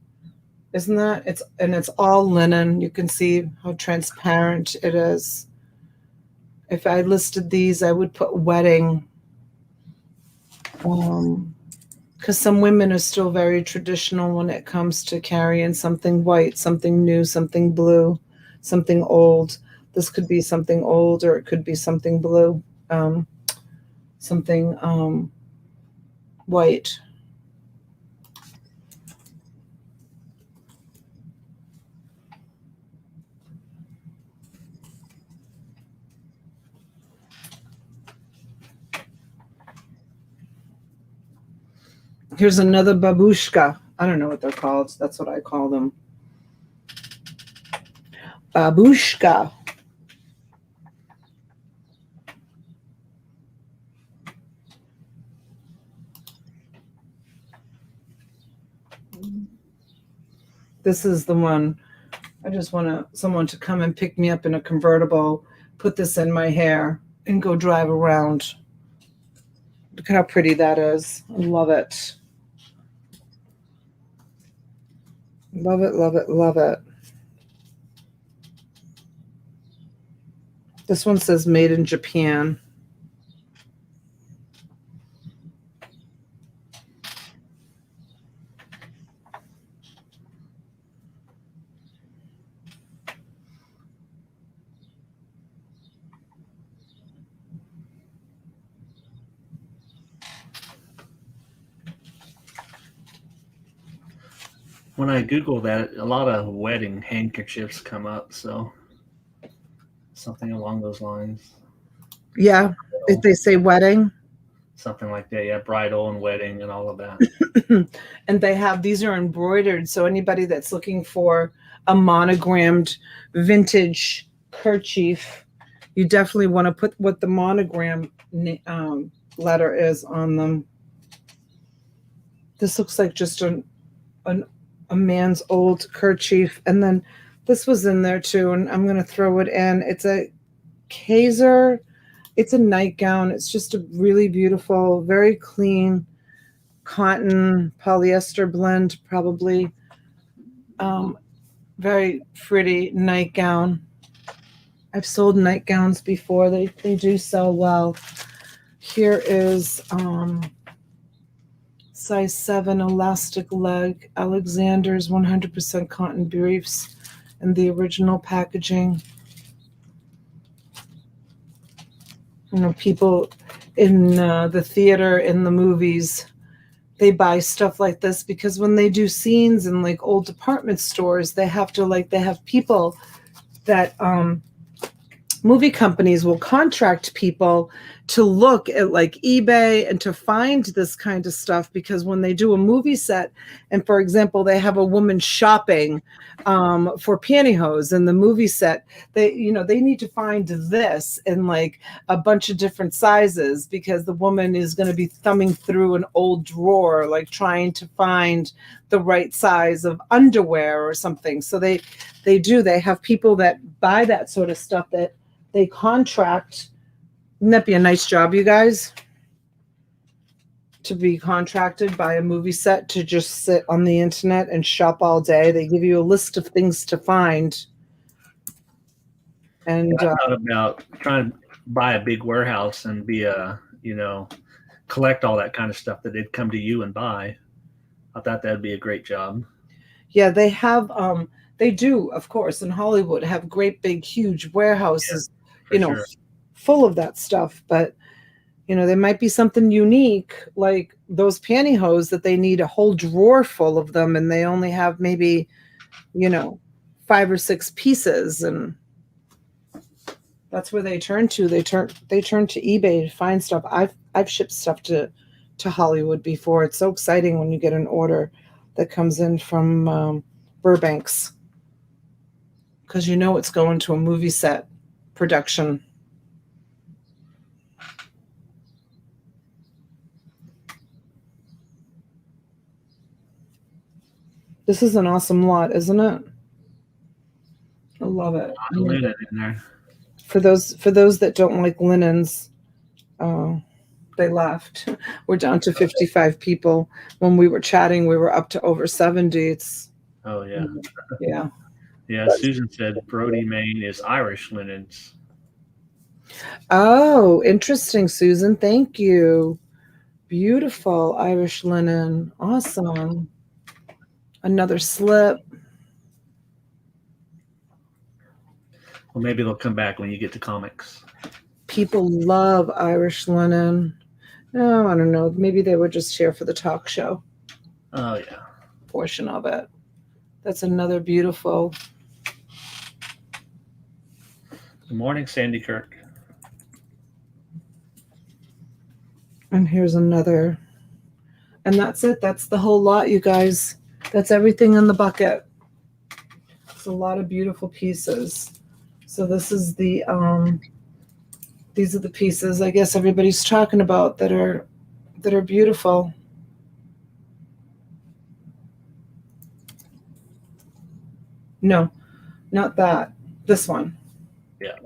Isn't that? It's all linen. You can see how transparent it is. If I listed these, I would put wedding. Because some women are still very traditional when it comes to carrying something white, something new, something blue, something old. This could be something old, or it could be something blue, something white. Here's another babushka. I don't know what they're called. That's what I call them. Babushka. This is the one. I just want someone to come and pick me up in a convertible, put this in my hair, and go drive around. Look at how pretty that is. I love it. Love it, love it, love it. This one says made in Japan. When I Google that, a lot of wedding handkerchiefs come up, so something along those lines. Yeah, if they say wedding. Something like that, yeah, bridal and wedding and all of that. And these are embroidered, so anybody that's looking for a monogrammed vintage kerchief, you definitely want to put what the monogram letter is on them. This looks like just a man's old kerchief, and then this was in there too, and I'm going to throw it in. It's a Kaiser. It's a nightgown. It's just a really beautiful, very clean cotton polyester blend, probably. Very pretty nightgown. I've sold nightgowns before. They do sell well. Here is size 7 elastic leg Alexander's 100% cotton briefs and the original packaging. You know, people in the theater, in the movies, they buy stuff like this because when they do scenes in like old department stores, they have people that movie companies will contract people to look at like eBay and to find this kind of stuff, because when they do a movie set and, for example, they have a woman shopping for pantyhose in the movie set, they need to find this in like a bunch of different sizes, because the woman is going to be thumbing through an old drawer, like trying to find the right size of underwear or something. So they have people that buy that sort of stuff that they contract. Wouldn't that be a nice job, you guys? To be contracted by a movie set to just sit on the internet and shop all day. They give you a list of things to find. And I thought about trying to buy a big warehouse and be collect all that kind of stuff that they'd come to you and buy. I thought that'd be a great job. Yeah, they have, they do, of course, in Hollywood, have great big, huge warehouses, Sure. full of that stuff. But there might be something unique, like those pantyhose that they need a whole drawer full of them, and they only have maybe 5 or 6 pieces, and that's where they turn to. They turn to eBay to find stuff. I've shipped stuff to Hollywood before. It's so exciting when you get an order that comes in from Burbanks, because it's going to a movie set production. This is an awesome lot, isn't it? I love it. Linen in there. For those that don't like linens, they left. We're down to 55 people. When we were chatting, we were up to over 70. It's yeah. Susan said Brody, Maine is Irish linens. Oh, interesting, Susan. Thank you. Beautiful Irish linen. Awesome. Another slip. Well, maybe they'll come back when you get to comics. People love Irish linen. No, I don't know. Maybe they were just here for the talk show. Oh, yeah. Portion of it. That's another beautiful. Good morning, Sandy Kirk. And here's another. And that's it. That's the whole lot, you guys. That's everything in the bucket. It's a lot of beautiful pieces. So this is the these are the pieces I guess everybody's talking about that are beautiful. No, not that. This one. Yeah.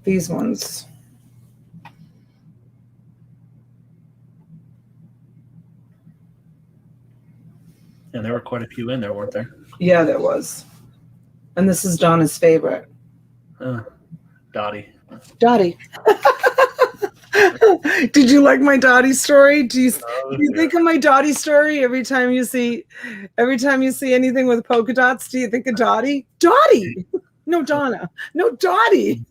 These ones. And there were quite a few in there, weren't there? Yeah, there was. And this is Donna's favorite. Dottie. Dottie. Did you like my Dottie story? Do you think of my Dottie story every time you see anything with polka dots? Do you think of Dottie? Dottie. No, Donna. No, Dottie.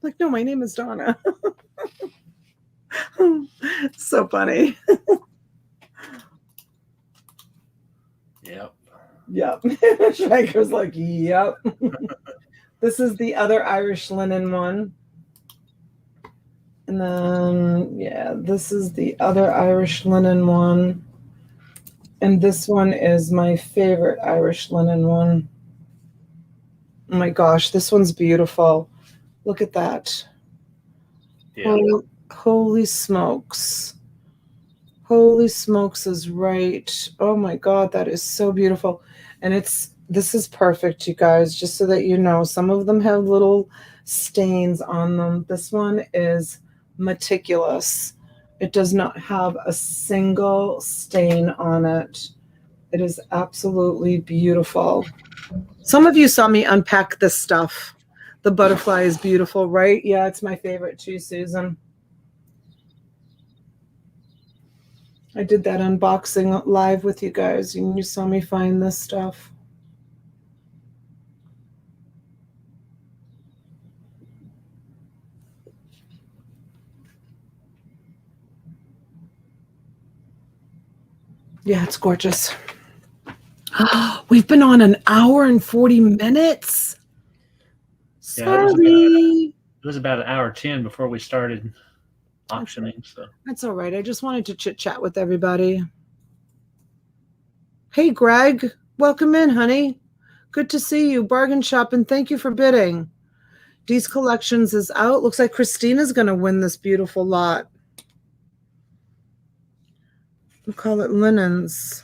Like, no, my name is Donna. So funny. Yep. Shriker's like, yep. This is the other Irish linen one. And then, this is the other Irish linen one. And this one is my favorite Irish linen one. Oh my gosh, this one's beautiful. Look at that. Yeah. Holy smokes. Holy smokes is right. Oh my God, that is so beautiful. And this is perfect, you guys, just so that you know. Some of them have little stains on them. This one is meticulous. It does not have a single stain on it. It is absolutely beautiful. Some of you saw me unpack this stuff. The butterfly is beautiful, right? Yeah, it's my favorite too, Susan. I did that unboxing live with you guys, and you saw me find this stuff. Yeah, it's gorgeous. We've been on an hour and 40 minutes. Sorry. It was about an hour 10 before we started auctioning. So that's all right. I just wanted to chit chat with everybody. Hey, Greg, welcome in, honey. Good to see you. Bargain shop, and thank you for bidding. Dee's Collections is out. Looks like Christina's going to win this beautiful lot. We'll call it linens.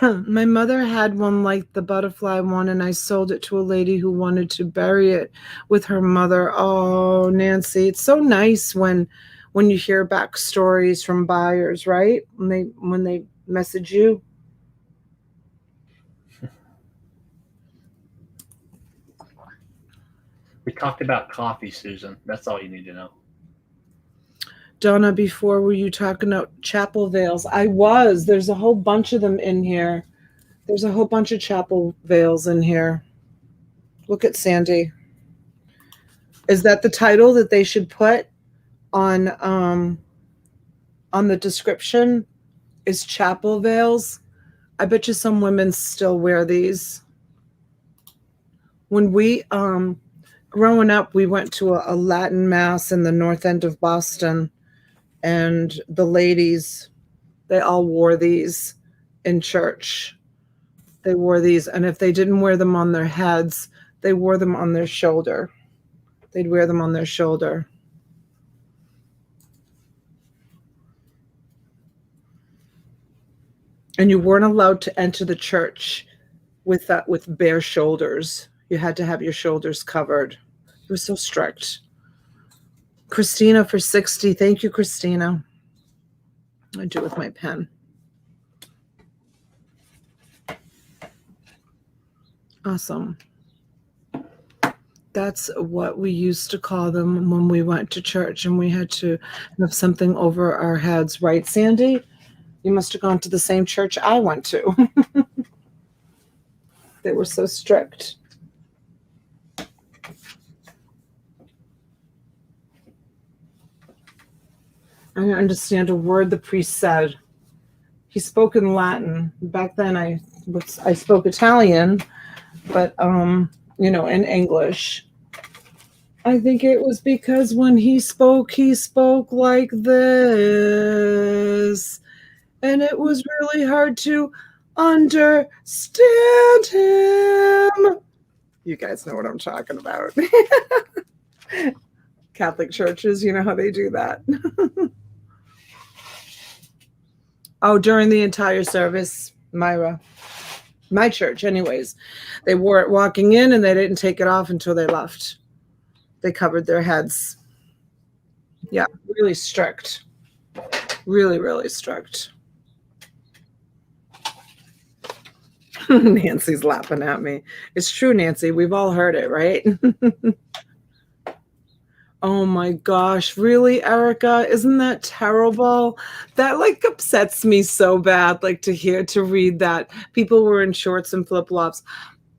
My mother had one like the butterfly one, and I sold it to a lady who wanted to bury it with her mother. Oh, Nancy, it's so nice when you hear back stories from buyers, right? When they message you. we talked about coffee, Susan. That's all you need to know. Donna, before were you talking about chapel veils? I was. There's a whole bunch of them in here. There's a whole bunch of chapel veils in here. Look at Sandy. Is that the title that they should put on the description? Is chapel veils? I bet you some women still wear these. When we growing up, we went to a Latin mass in the north end of Boston, and the ladies, they all wore these in church. They wore these, and if they didn't wear them on their heads, they wore them on their shoulder. They'd wear them on their shoulder. And you weren't allowed to enter the church with bare shoulders. You had to have your shoulders covered. It was so strict. Christina for 60. Thank you, Christina. I do it with my pen. Awesome. That's what we used to call them when we went to church, and we had to have something over our heads, right, Sandy? You must have gone to the same church I went to. They were so strict. I didn't understand a word the priest said. He spoke in Latin. Back then I spoke Italian, but in English. I think it was because when he spoke like this. And it was really hard to understand him. You guys know what I'm talking about. Catholic churches, you know how they do that. Oh, during the entire service, Myra. My church, anyways. They wore it walking in, and they didn't take it off until they left. They covered their heads. Yeah, really strict. Really, really strict. Nancy's laughing at me. It's true, Nancy. We've all heard it, right? Oh my gosh, really, Erica? Isn't that terrible? That upsets me so bad, to read that people were in shorts and flip-flops.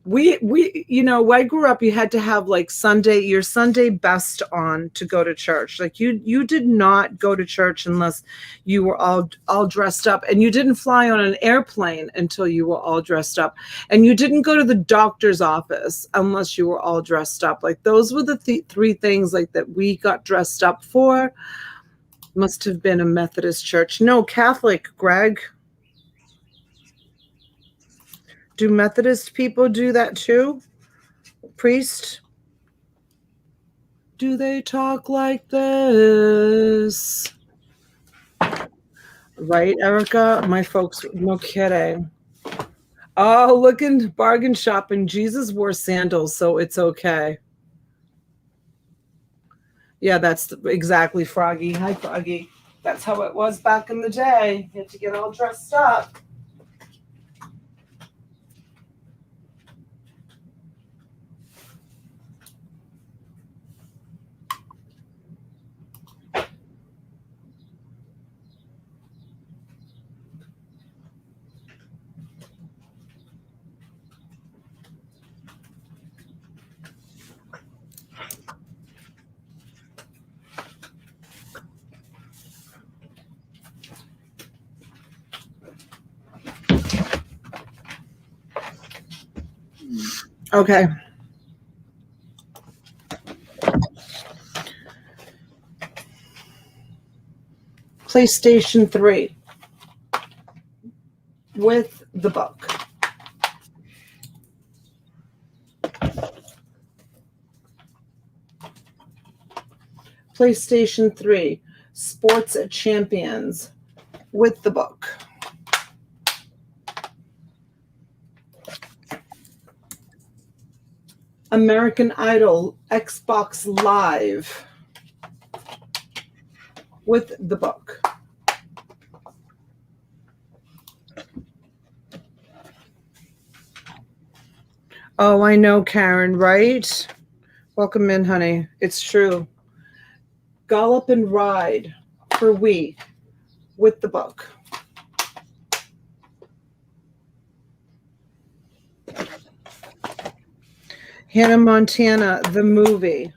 We I grew up, you had to have your Sunday best on to go to church. You did not go to church unless you were all dressed up, and you didn't fly on an airplane until you were all dressed up, and you didn't go to the doctor's office unless you were all dressed up. Those were the three things that we got dressed up for. Must have been a Methodist church. No, Catholic, Greg. Do Methodist people do that too? Priest? Do they talk like this? Right, Erica? My folks, no kidding. Oh, look in bargain shopping. Jesus wore sandals, so it's okay. Yeah, that's exactly Froggy. Hi, Froggy. That's how it was back in the day. You had to get all dressed up. Okay. PlayStation 3 with the book. PlayStation 3 Sports Champions with the book. American Idol Xbox Live with the book. Oh, I know, Karen, right? Welcome in, honey. It's true. Gallop and Ride for Wii with the book. Hannah Montana, the movie.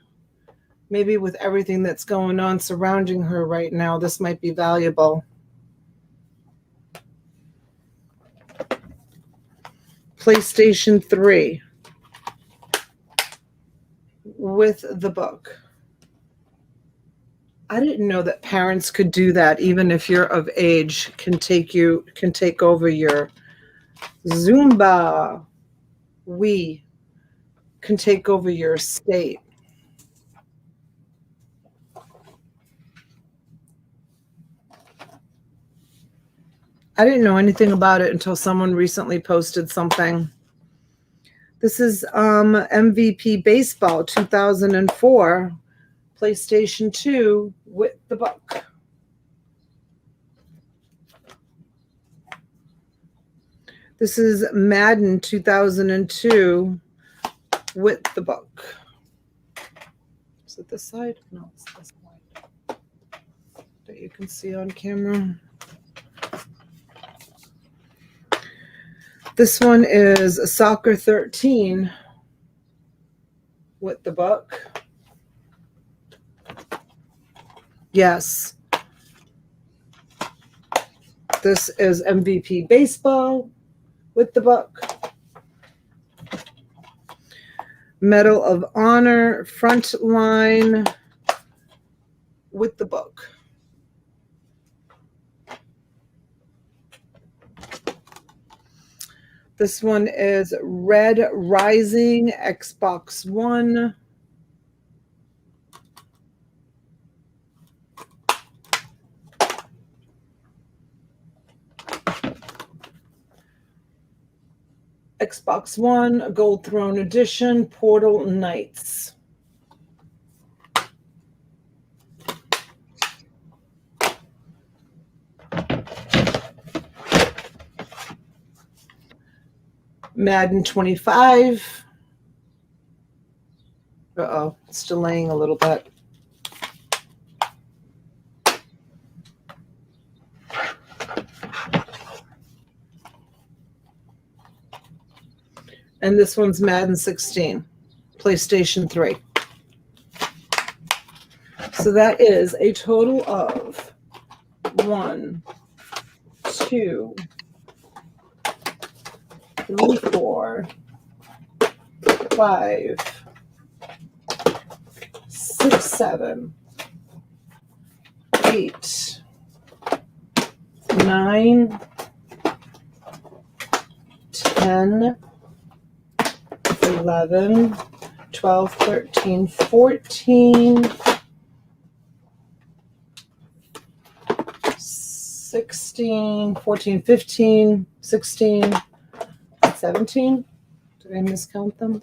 Maybe with everything that's going on surrounding her right now, this might be valuable. PlayStation 3 with the book. I didn't know that parents could do that, even if you're of age, can take over your Zumba. We can take over your estate. I didn't know anything about it until someone recently posted something. This is MVP Baseball 2004, PlayStation 2 with the book. This is Madden 2002 with the book. Is it this side? No, it's this side that you can see on camera. This one is Soccer 13 with the book. Yes. This is MVP Baseball with the book. Medal of Honor Frontline with the book. This one is Red Rising Xbox One. Xbox One, Gold Throne Edition, Portal Knights. Madden 25. Uh-oh, it's delaying a little bit. And this one's Madden 16, PlayStation 3. So that is a total of 1, 2, 3, 4, 5, 6, 7, 8, 9, 10, 11, 12, 13, 14, 16, 14, 15, 16, 17. Did I miscount them?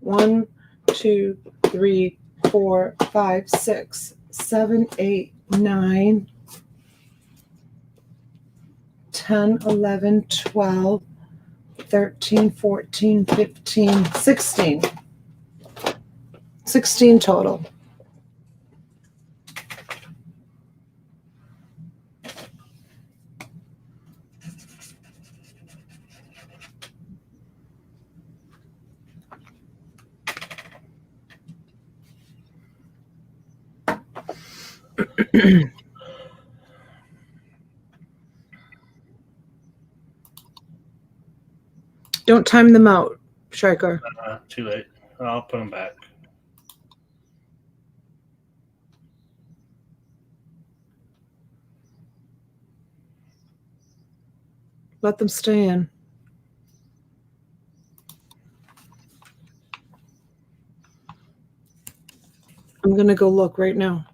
1, 2, 3, 4, 5, 6, 7, 8, 9, 10, 11, 12, 13, 14, 15, 16. 16 total. Don't time them out, Shriker. Too late. I'll put them back. Let them stay in. I'm going to go look right now.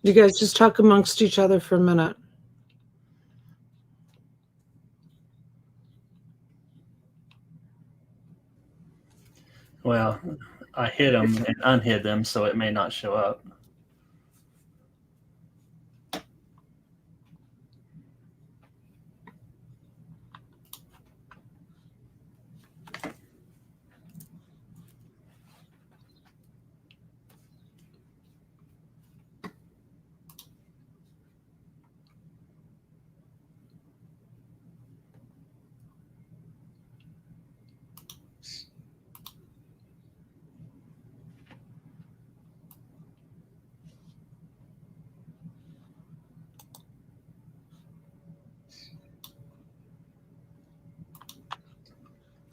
You guys just talk amongst each other for a minute. Well, I hid them and unhid them, so it may not show up.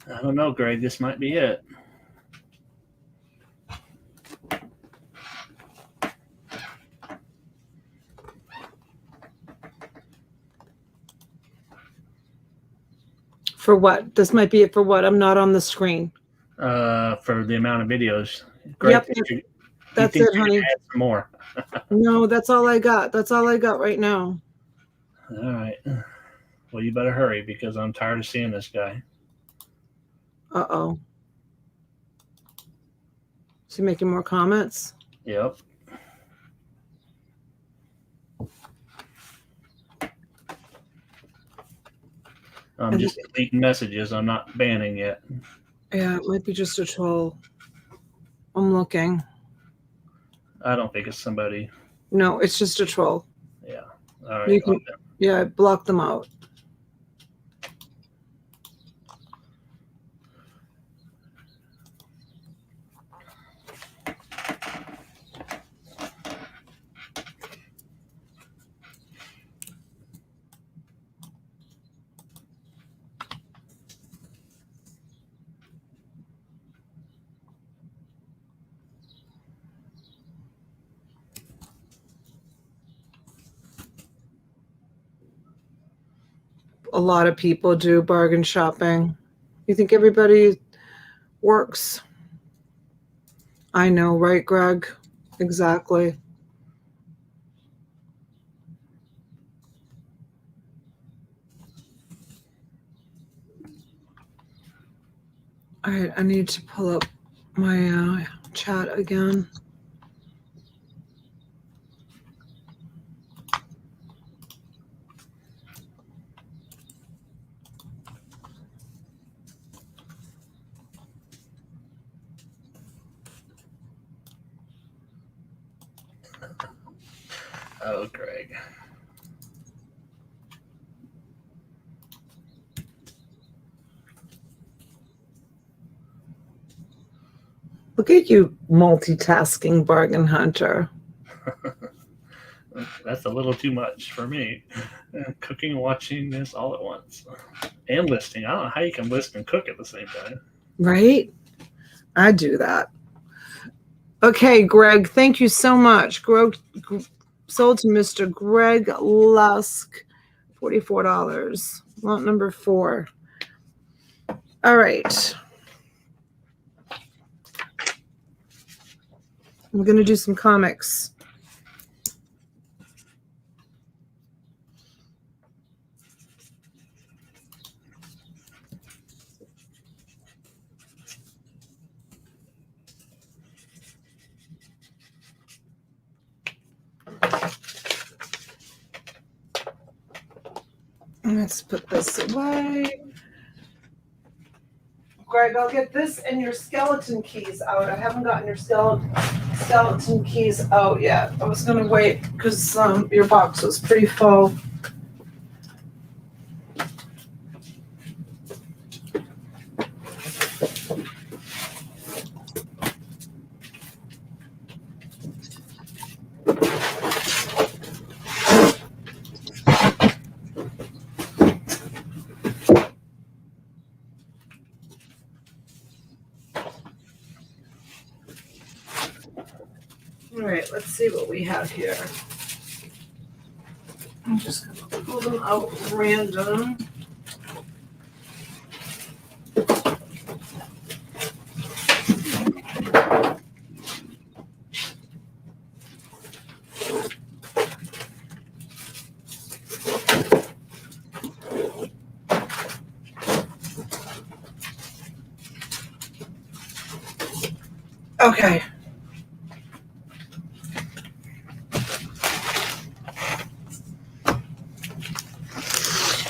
I don't know, Greg. This might be it. For what? This might be it for what? I'm not on the screen. For the amount of videos. Greg, Yep. That's it, honey. Add some more. No, that's all I got. That's all I got right now. All right. Well, you better hurry because I'm tired of seeing this guy. Uh-oh. Is he making more comments? Yep. I'm just deleting messages. I'm not banning yet. Yeah, it might be just a troll. I'm looking. I don't think it's somebody. No, it's just a troll. Yeah. All right. Yeah, block them out. A lot of people do bargain shopping. You think everybody works? I know, right, Greg? Exactly. All right, I need to pull up my chat again. Oh, Greg. Look at you, multitasking bargain hunter. That's a little too much for me. Cooking and watching this all at once. And listing. I don't know how you can list and cook at the same time. Right? I do that. Okay, Greg, thank you so much. Greg, sold to Mr. Greg Lusk, $44. Lot number 4. All right. I'm going to do some comics. Let's put this away. Greg, I'll get this and your skeleton keys out. I haven't gotten your skeleton keys out yet. I was going to wait because your box was pretty full. All right, let's see what we have here. I'm just going to pull them out random. Okay.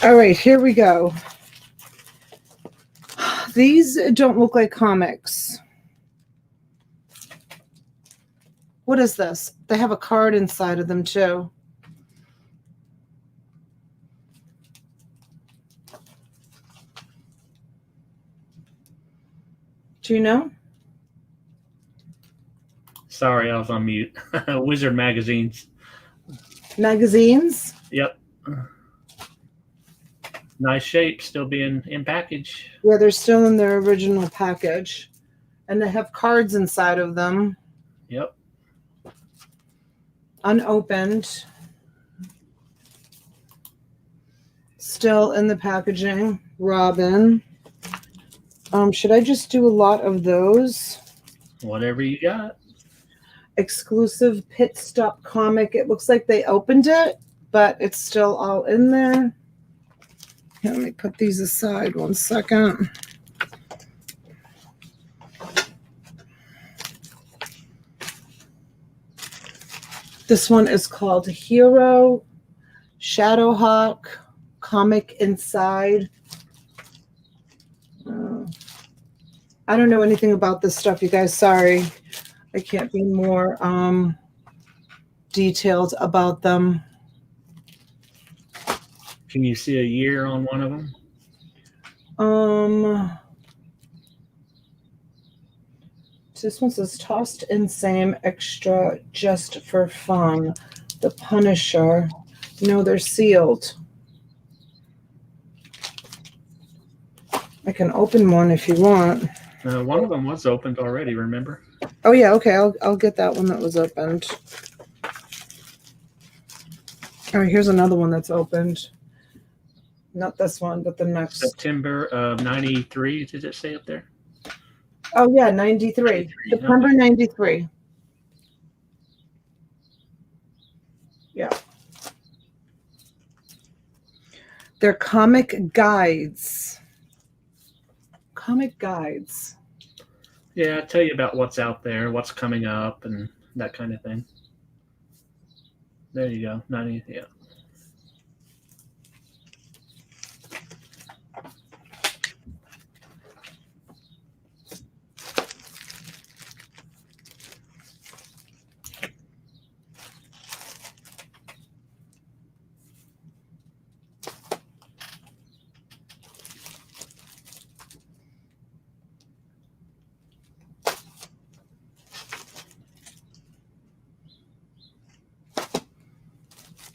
All right, here we go. These don't look like comics. What is this? They have a card inside of them too. Do you know? Sorry, I was on mute. Wizard magazines. Magazines? Yep. Nice shape, still being in package. Yeah, they're still in their original package. And they have cards inside of them. Yep. Unopened. Still in the packaging. Robin. Should I just do a lot of those? Whatever you got. Exclusive pit stop comic. It looks like they opened it, but it's still all in there. Here, let me put these aside 1 second. This one is called Hero Shadowhawk Comic Inside. I don't know anything about this stuff, you guys. Sorry. I can't be more detailed about them. Can you see a year on one of them? This one says tossed in same extra just for fun. The Punisher. No, they're sealed. I can open one if you want. One of them was opened already, remember? Oh yeah, okay. I'll get that one that was opened. All right, here's another one that's opened. Not this one, but the next. September of 93, did it say up there? Oh yeah, 93. September 93. Yeah. They're comic guides. Comic guides. Yeah, I tell you about what's out there, what's coming up, and that kind of thing. There you go. 90, yeah.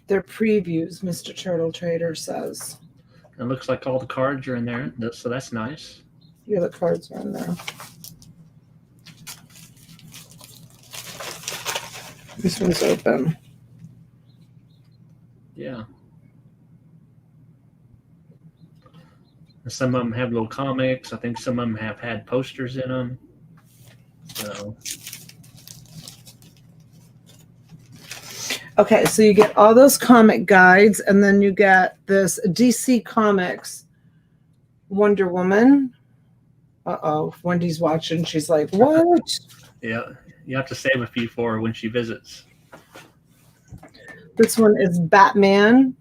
They're previews, Mr. Turtle Trader says. It looks like all the cards are in there, so that's nice. Yeah, the cards are in there. This one's open. Yeah. Some of them have little comics. I think some of them have had posters in them. So. Okay, so you get all those comic guides, and then you get this DC Comics Wonder Woman. Uh-oh, Wendy's watching. She's like, what? Yeah, you have to save a few for her when she visits. This one is Batman.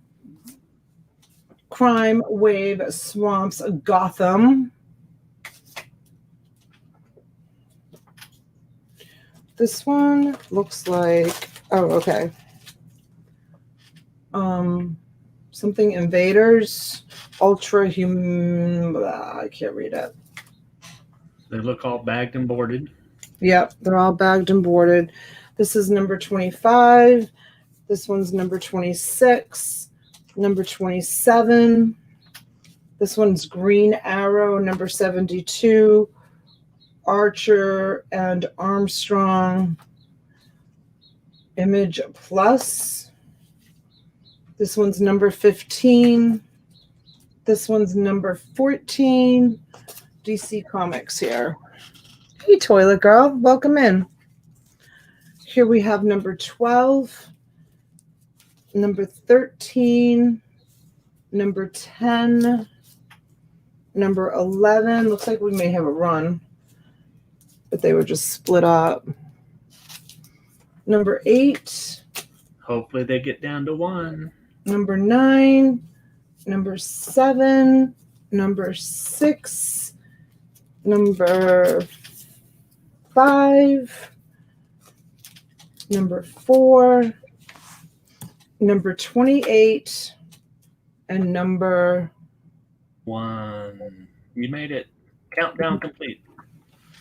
Crime Wave Swamps Gotham. This one looks like, oh, okay. Something Invaders, Ultra Human, I can't read it. They look all bagged and boarded. Yep, they're all bagged and boarded. This is number 25. This one's number 26. Number 27. This one's Green Arrow, number 72. Archer and Armstrong. Image Plus. This one's number 15. This one's number 14. DC Comics here. Hey, Toilet Girl, welcome in. Here we have number 12, number 13, number 10, number 11. Looks like we may have a run, but they were just split up. Number 8. Hopefully they get down to 1. Number 9, number 7, number 6, number 5, number 4, number 28, and number 1. You made it. Countdown complete.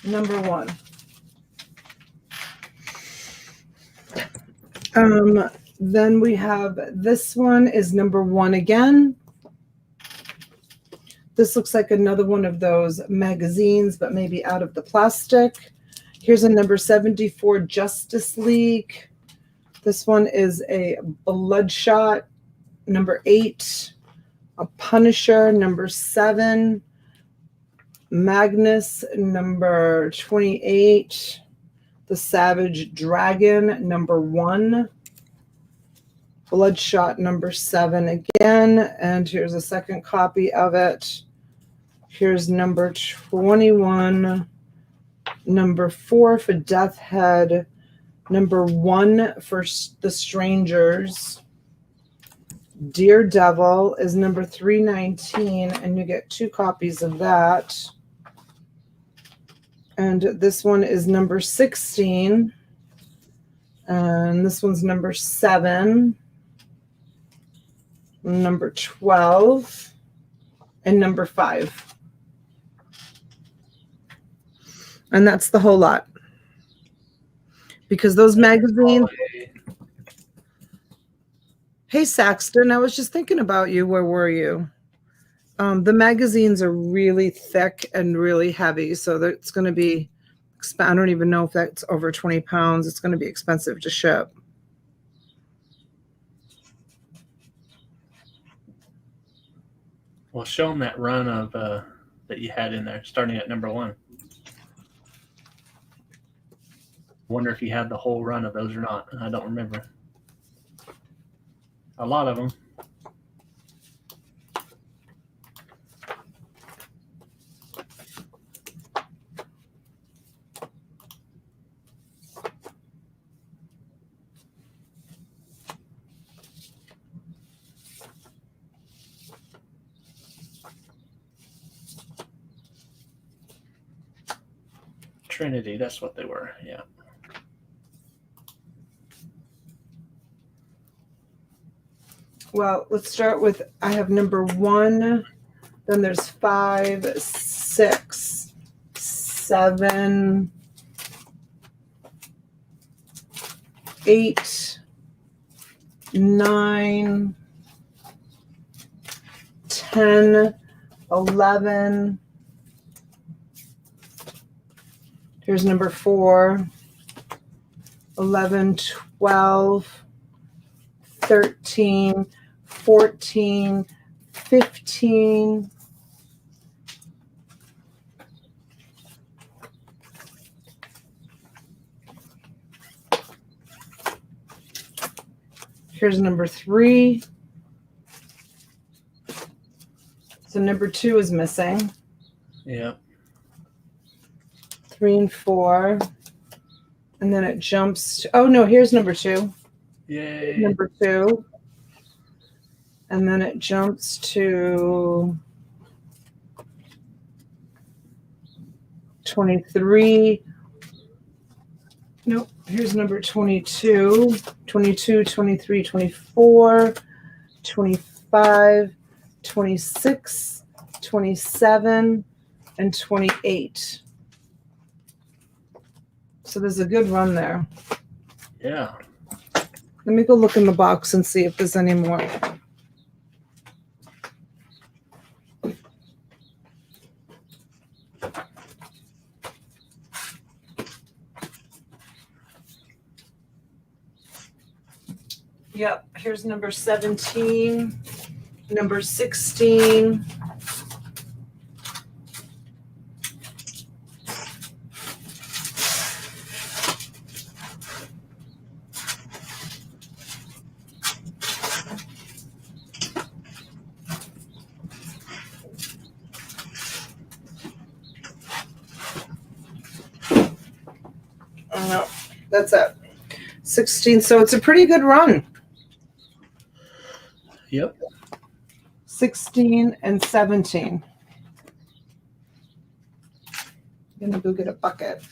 Number 1. Then we have this one is number 1 again. This looks like another one of those magazines, but maybe out of the plastic. Here's a number 74 Justice League. This one is a Bloodshot, number 8. A Punisher, number 7. Magnus, number 28. The Savage Dragon, number 1. Bloodshot, number 7 again. And here's a second copy of it. Here's number 21. Number 4 for Death Head. Number 1 for The Strangers. Daredevil is number 319, and you get 2 copies of that. And this one is number 16. And this one's number 7. Number 12. And number 5. And that's the whole lot. Because those magazines... Hey, Saxton, I was just thinking about you. Where were you? The magazines are really thick and really heavy, so it's going to be, I don't even know if that's over 20 pounds. It's going to be expensive to ship. Well, show them that run of that you had in there, starting at number 1. Wonder if you had the whole run of those or not. I don't remember. A lot of them. Trinity, that's what they were, yeah. Well, let's start with, I have number 1, then there's 5, 6, 7, 8, 9, 10, 11. Here's number 4, 11, 12, 13, 14, 15, Here's number 3. So number 2 is missing. Yeah. 3 and 4. And then it jumps to, oh no, here's number 2. Yay. Number 2. And then it jumps to 23. Nope. Here's number 22, 22, 23, 24, 25, 26, 27, and 28. So there's a good run there. Yeah. Let me go look in the box and see if there's any more. Yep, here's number 17, number 16. Oh, no, that's it. 16, so it's a pretty good run. Yep. 16 and 17. I'm gonna go get a bucket.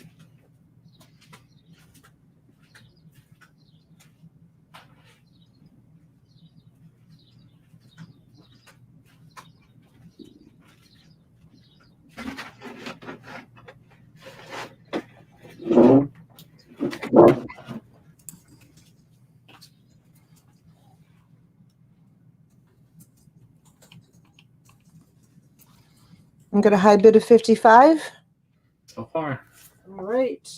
I'm gonna high bid of 55. So far. All right.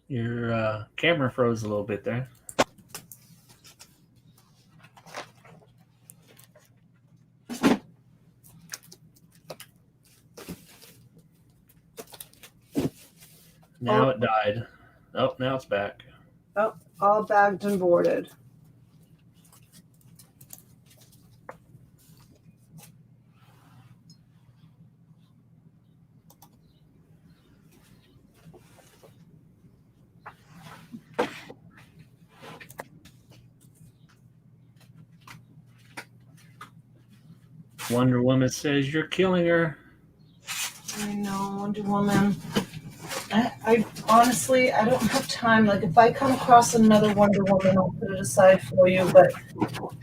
Your camera froze a little bit there. Now it died. Oh, now it's back. Oh, all bagged and boarded. Wonder Woman says you're killing her. I know, Wonder Woman. I honestly, I don't have time. Like, if I come across another Wonder Woman, I'll put it aside for you, but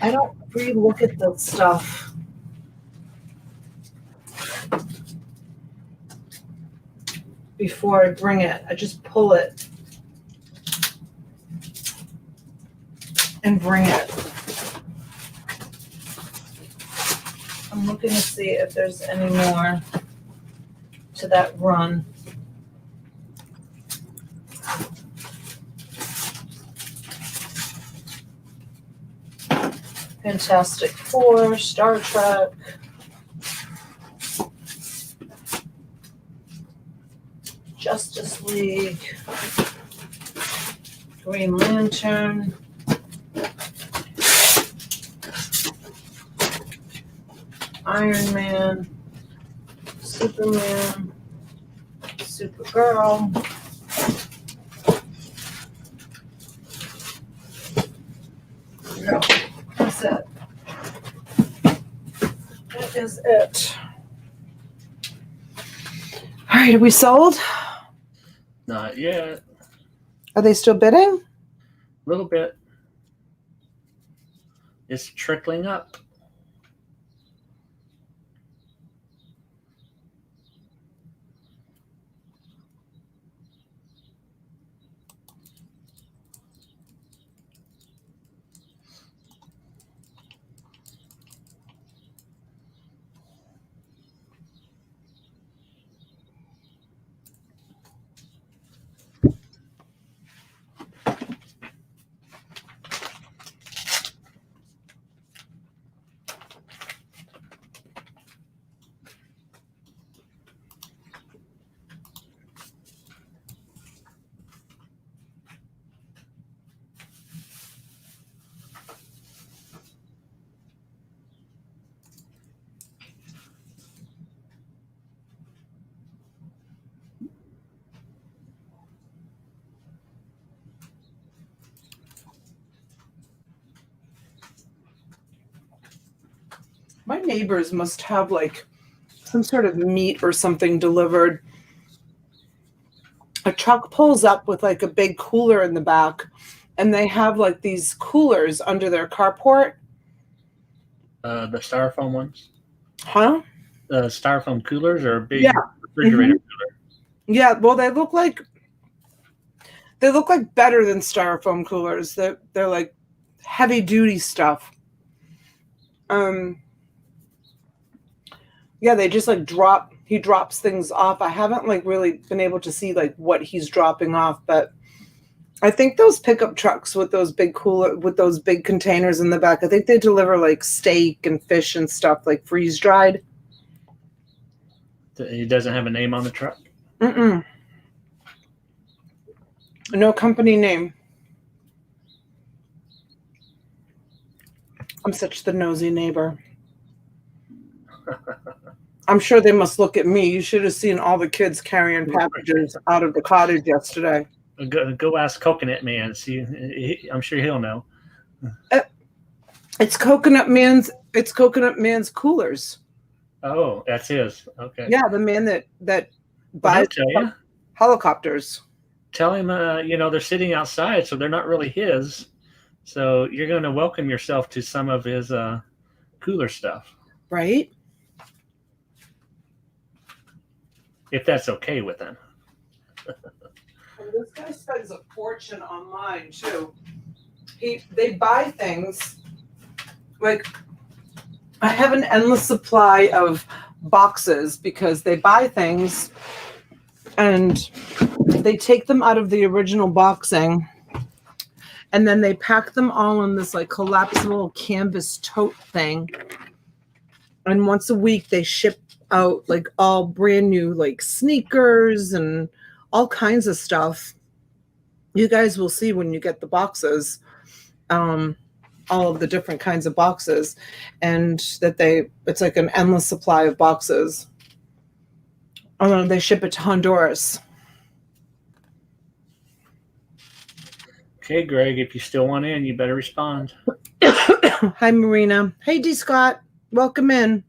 I don't re-look at the stuff. Before I bring it, I just pull it and bring it. I'm looking to see if there's any more to that run. Fantastic Four, Star Trek. Justice League, Green Lantern, Iron Man, Superman, Supergirl, no, that's it. That is it. All right, are we sold? Not yet. Are they still bidding? A little bit. It's trickling up. My neighbors must have like some sort of meat or something delivered. A truck pulls up with like a big cooler in the back, and they have like these coolers under their carport. The styrofoam ones? Huh? The styrofoam coolers or a big Yeah. refrigerator Mhm. Yeah, well, they look like better than styrofoam coolers. They're like heavy duty stuff. Yeah, they just like he drops things off. I haven't like really been able to see like what he's dropping off, but I think those pickup trucks with those big containers in the back, I think they deliver like steak and fish and stuff like freeze dried. He doesn't have a name on the truck? Mm-mm. No company name. I'm such the nosy neighbor. I'm sure they must look at me. You should have seen all the kids carrying packages out of the cottage yesterday. Go ask Coconut Man. See, I'm sure he'll know. It's Coconut Man's coolers. Oh, that's his. Okay. Yeah, the man that Well, buys helicopters. Tell him, they're sitting outside, so they're not really his. So you're going to welcome yourself to some of his cooler stuff. Right? If that's okay with him. This guy spends a fortune online, too. They buy things. Like, I have an endless supply of boxes because they buy things and they take them out of the original boxing and then they pack them all in this like collapsible canvas tote thing. And once a week they ship out like all brand new like sneakers and all kinds of stuff. You guys will see when you get the boxes, all of the different kinds of boxes, and that it's like an endless supply of boxes. They ship it to Honduras. Okay, Greg, if you still want in, you better respond. Hi, Marina. Hey, D. Scott. Welcome in.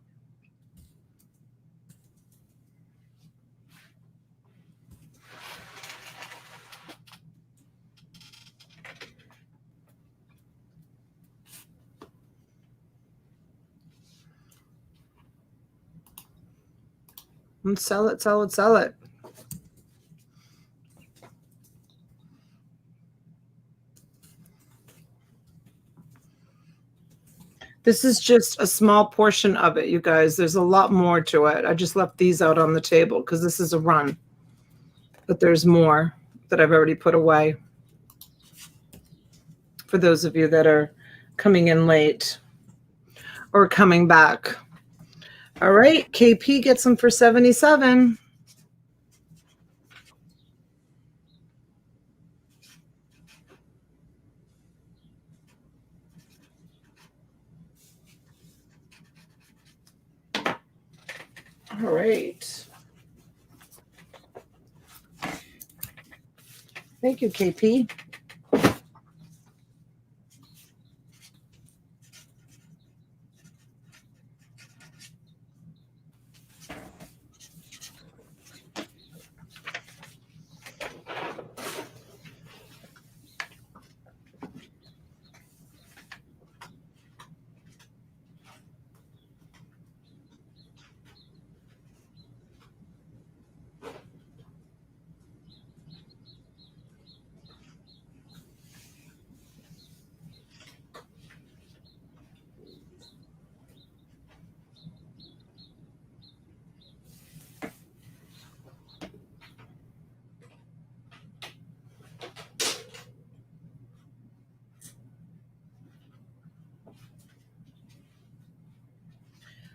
And sell it, sell it, sell it. This is just a small portion of it, you guys. There's a lot more to it. I just left these out on the table because this is a run. But there's more that I've already put away for those of you that are coming in late or coming back. All right, KP gets them for 77. All right. Thank you, KP.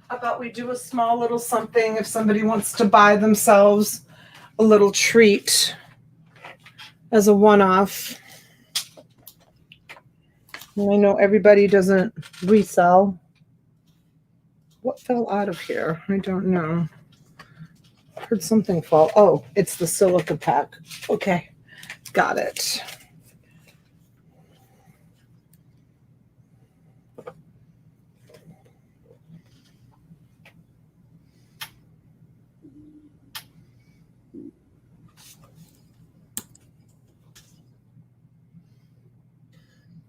How about we do a small little something if somebody wants to buy themselves a little treat as a one-off. I know everybody doesn't resell. What fell out of here? I don't know. I heard something fall. Oh, it's the silica pack. Okay, got it.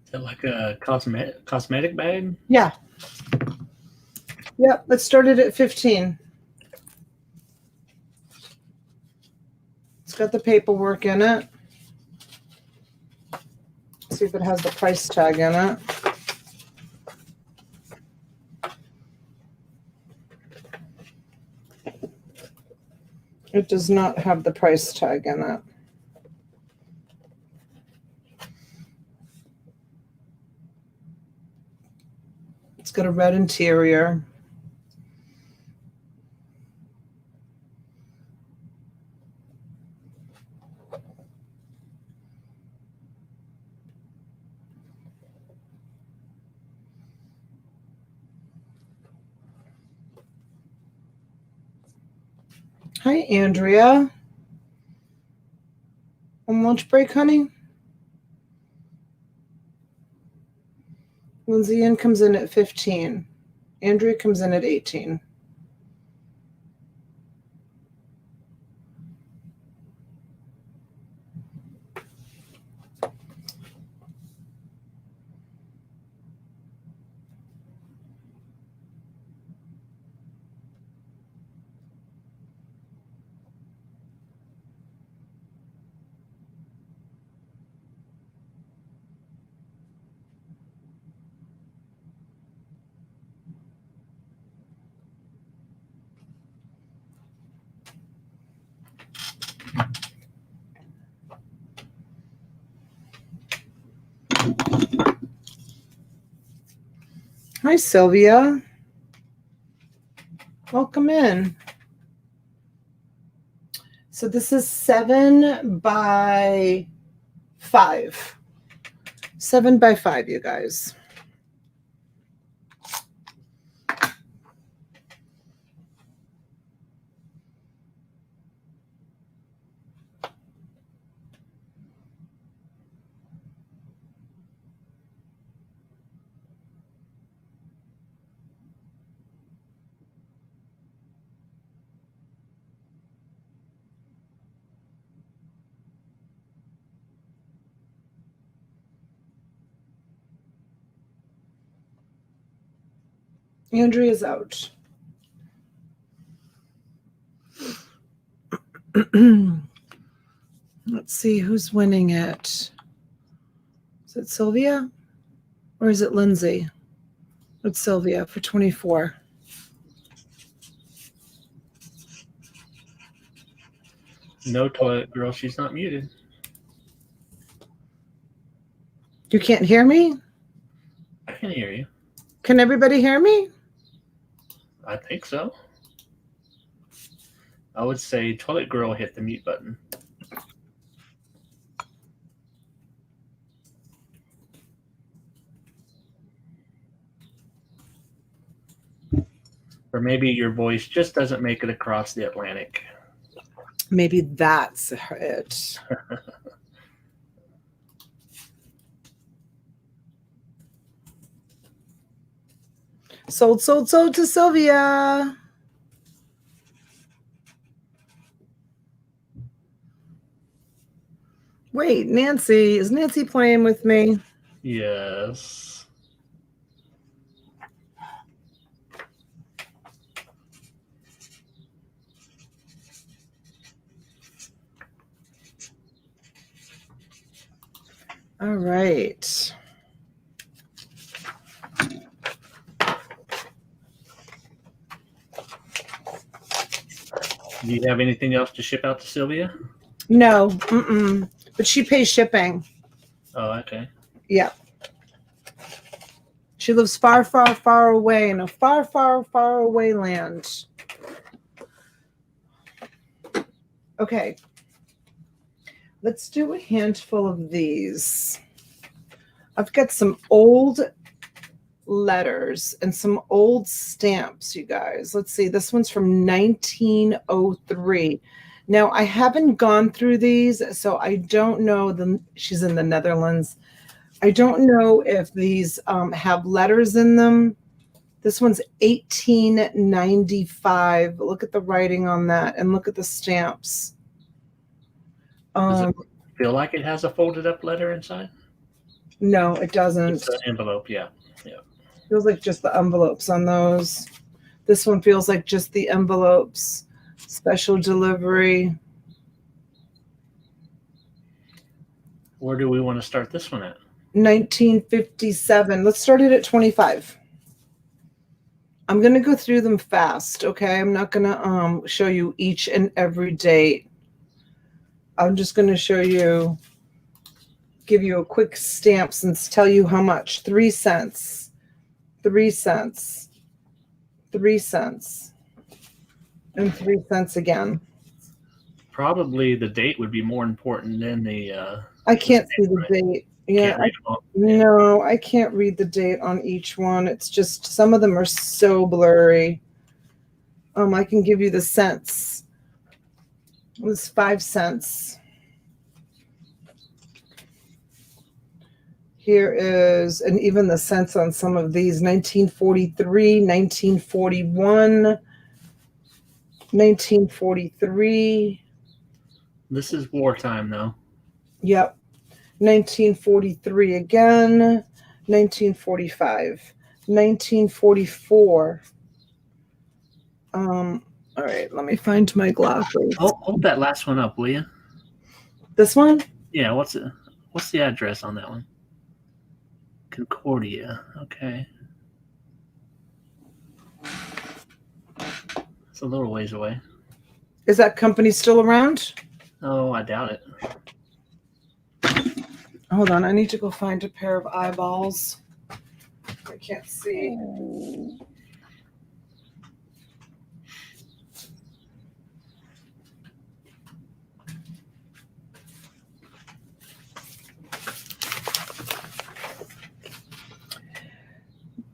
Is that like a cosmetic bag? Yeah. Yep. It started at 15. It's got the paperwork in it. See if it has the price tag in it. It does not have the price tag in it. It's got a red interior. Hi, Andrea. On lunch break, honey? Lindsay Ann comes in at 15. Andrea comes in at 18. Hi, Sylvia. Welcome in. So this is 7 by 5. 7 by 5, you guys. Andrea's out. Let's see who's winning it. Is it Sylvia or is it Lindsay? It's Sylvia for 24. No, toilet girl, she's not muted. You can't hear me? I can hear you. Can everybody hear me? I think so. I would say toilet girl hit the mute button. Or maybe your voice just doesn't make it across the Atlantic. Maybe that's it. Sold to Sylvia. Wait, Nancy. Is Nancy playing with me? Yes. All right. Do you have anything else to ship out to Sylvia? No, but she pays shipping. Oh, okay. Yeah. She lives far, far, far away in a far, far, far away land. Okay. Let's do a handful of these. I've got some old letters and some old stamps, you guys. Let's see. This one's from 1903. Now, I haven't gone through these, so I don't know. She's in the Netherlands. I don't know if these have letters in them. This one's 1895. Look at the writing on that and look at the stamps. Does it feel like it has a folded up letter inside? No, it doesn't. It's an envelope, yeah. Feels like just the envelopes on those. This one feels like just the envelopes. Special delivery. Where do we want to start this one at? 1957. Let's start it at 25. I'm going to go through them fast, okay? I'm not going to show you each and every date. I'm just going to show you, give you a quick stamps and tell you how much. 3 cents, 3 cents, 3 cents, and 3 cents again. Probably the date would be more important than the... I can't see the date. Yeah, no, I can't read the date on each one. It's just some of them are so blurry. I can give you the cents. It was 5 cents. Here is, and even the cents on some of these, 1943, 1941, 1943. This is wartime, though. Yep. 1943 again, 1945, 1944. All right, let me find my glasses. Hold that last one up, will you? This one? Yeah, what's the address on that one? Concordia, okay. It's a little ways away. Is that company still around? Oh, I doubt it. Hold on, I need to go find a pair of eyeballs. I can't see.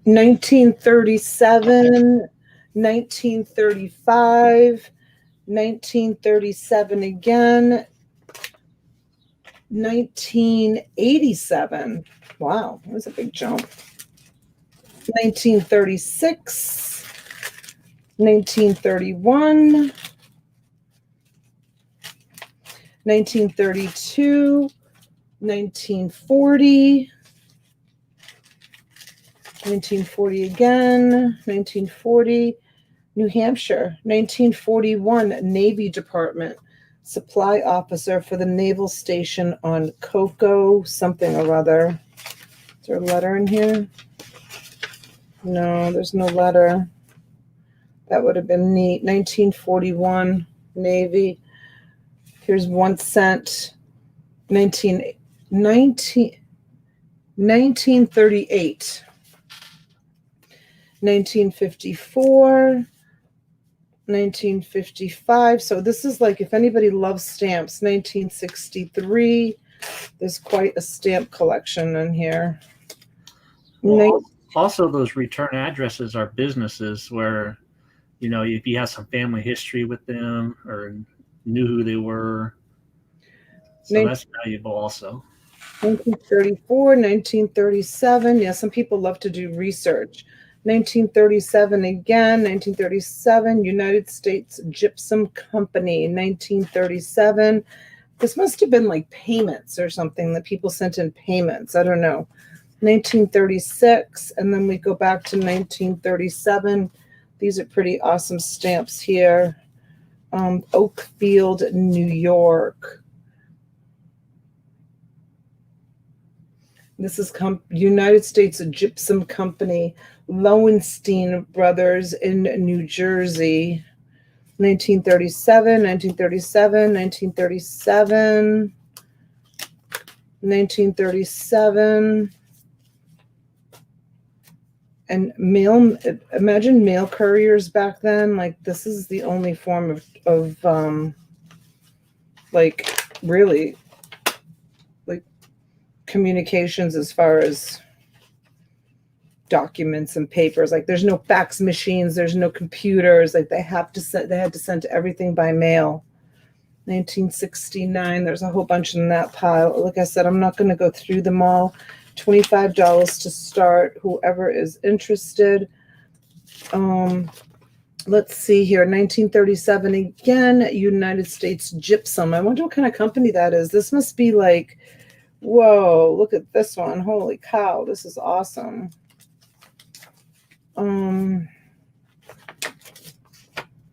$1937, 1935, 1937 again, 1987. Wow, that was a big jump. 1936, 1931, 1932, 1940, 1940 again, 1940, New Hampshire, 1941, Navy Department, supply officer for the naval station on Cocoa something or other. Is there a letter in here? No, there's no letter. That would have been neat. 1941, Navy. Here's 1 cent. 1938. 1954. 1955. So this is like, if anybody loves stamps, 1963. There's quite a stamp collection in here. Well, also, those return addresses are businesses where, you know, if you have some family history with them or knew who they were. So that's valuable also. 1934, 1937. Yeah, some people love to do research. 1937 again, 1937, United States Gypsum Company, 1937. This must have been like payments or something that people sent in payments. I don't know. 1936, and then we go back to 1937. These are pretty awesome stamps here. Oakfield, New York. This is United States Gypsum Company, Lowenstein Brothers in New Jersey. 1937, 1937, 1937, 1937. And mail, imagine mail couriers back then. Like, this is the only form of like, really, like, communications as far as documents and papers. Like, there's no fax machines, there's no computers. Like, they had to send everything by mail. 1969, there's a whole bunch in that pile. Like I said, I'm not going to go through them all. $25 to start, whoever is interested. Let's see here, 1937 again, United States Gypsum. I wonder what kind of company that is. This must be like Whoa, look at this one. Holy cow, this is awesome.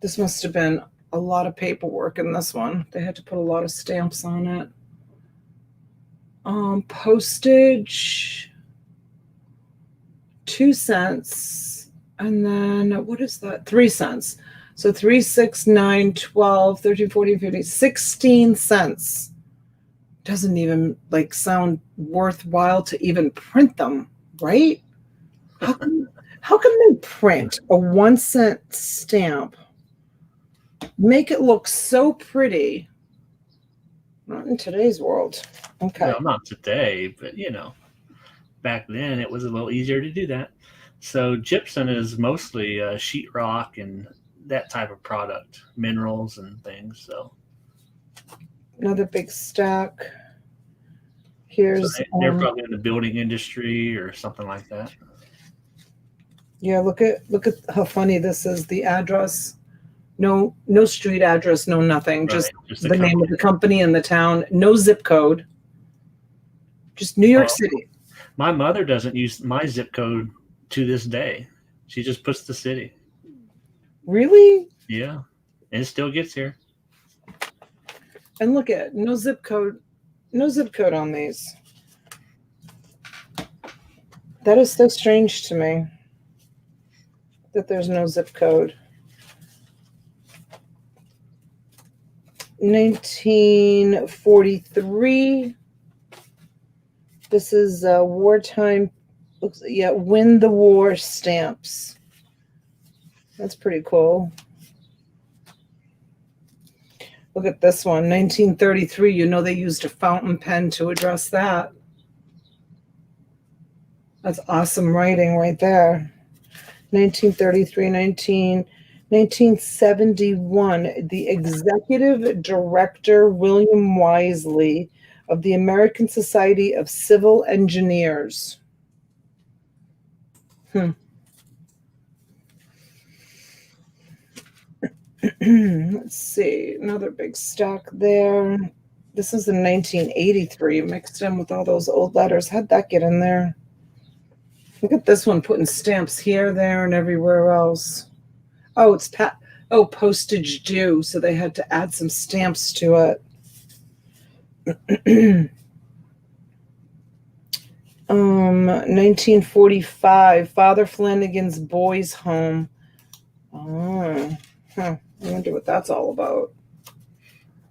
This must have been a lot of paperwork in this one. They had to put a lot of stamps on it. Postage, 2 cents. And then what is that? 3 cents. So 3, 6, 9, 12, 13, 14, 15, 16 cents. Doesn't even like sound worthwhile to even print them, right? How come they print a 1 cent stamp, make it look so pretty? Not in today's world. Okay. Well, not today, but back then it was a little easier to do that. So gypsum is mostly sheetrock and that type of product, minerals and things. So Another big stack. Here's they're probably in the building industry or something like that. Yeah, look at how funny this is. The address, no street address, no nothing. Right, Just just the name of the company and the town. No zip code. Just New York City. My mother doesn't use my zip code to this day. She just puts the city. Really? Yeah, and it still gets here. And look at no zip code on these. That is so strange to me that there's no zip code. 1943. This is wartime. Win the war stamps. That's pretty cool. Look at this one, 1933. They used a fountain pen to address that. That's awesome writing right there. 1933, 1971, the executive director, William Wisely, of the American Society of Civil Engineers. Let's see, another big stack there. This is in 1983, mixed in with all those old letters. How'd that get in there? Look at this one, putting stamps here, there, and everywhere else. Oh, it's postage due, so they had to add some stamps to it. 1945, Father Flanagan's Boys Home. I wonder what that's all about.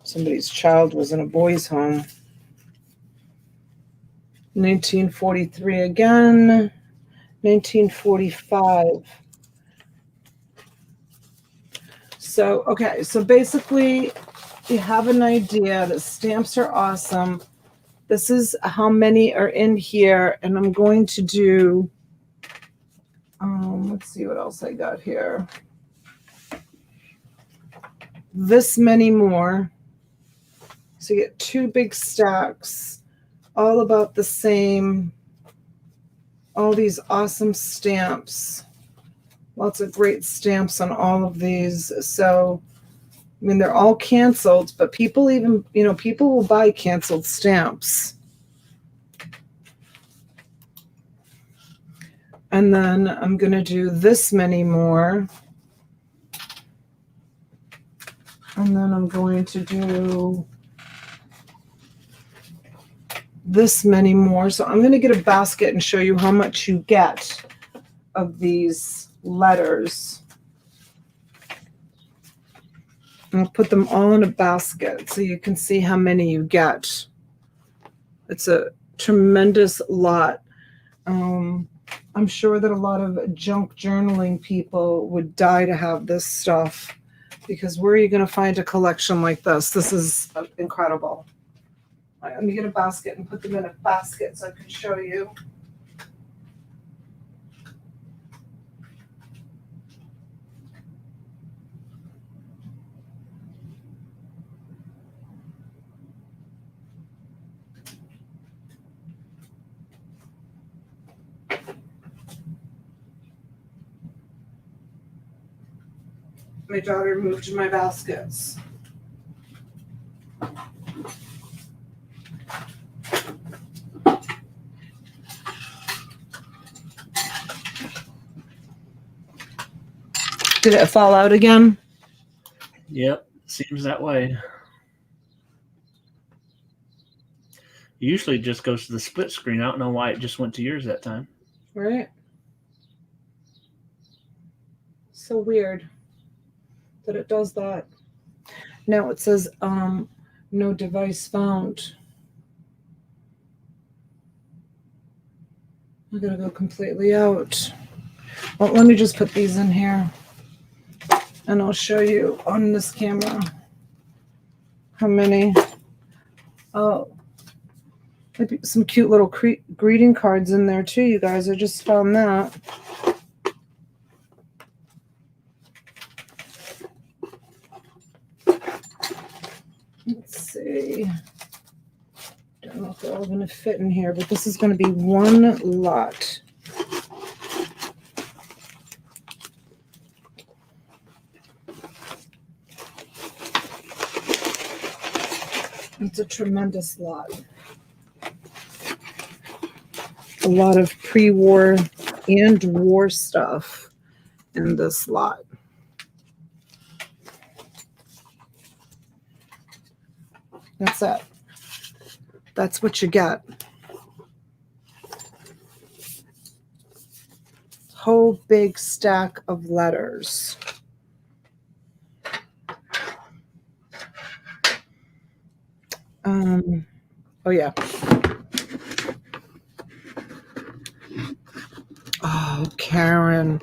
Somebody's child was in a boys' home. 1943 again. 1945. So basically you have an idea that stamps are awesome. This is how many are in here, and I'm going to do, let's see what else I got here. This many more. So you get 2 big stacks, all about the same. All these awesome stamps. Lots of great stamps on all of these. So, they're all canceled, but people will buy canceled stamps. And then I'm going to do this many more. And then I'm going to do this many more. So I'm going to get a basket and show you how much you get of these letters. I'll put them all in a basket so you can see how many you get. It's a tremendous lot. I'm sure that a lot of junk journaling people would die to have this stuff, because where are you going to find a collection like this? This is incredible. All right, let me get a basket and put them in a basket so I can show you. My daughter moved my baskets. Did it fall out again? Yep, seems that way. It usually just goes to the split screen. I don't know why it just went to yours that time. Right. So weird that it does that. Now it says no device found. I'm gonna go completely out. Well, let me just put these in here and I'll show you on this camera how many. Oh, maybe some cute little greeting cards in there too, you guys. I just found that. Let's see. Don't know if they're all going to fit in here, but this is going to be one lot. It's a tremendous lot. A lot of pre-war and war stuff in this lot. That's it. That's what you get. Whole big stack of letters. Oh yeah. Oh, Karen,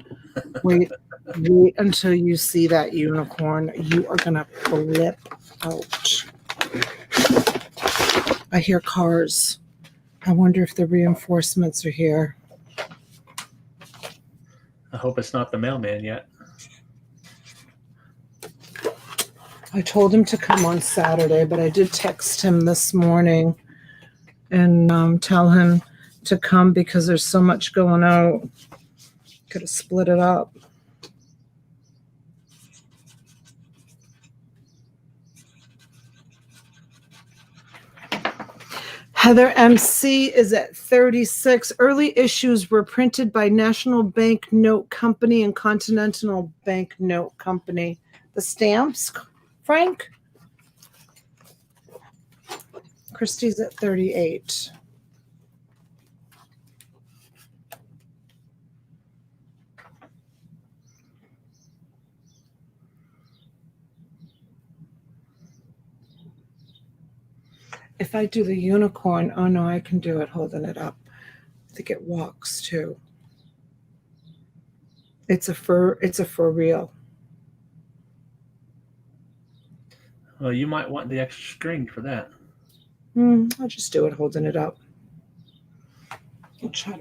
wait until you see that unicorn. You are gonna flip out. I hear cars. I wonder if the reinforcements are here. I hope it's not the mailman yet. I told him to come on Saturday, but I did text him this morning and tell him to come because there's so much going out. Could have split it up. Heather MC is at 36. Early issues were printed by National Bank Note Company and Continental Bank Note Company. The stamps, Frank? Christie's at 38. If I do the unicorn, oh no, I can do it holding it up. I think it walks too. It's a for real. Well, you might want the extra string for that. I'll just do it holding it up. I'll try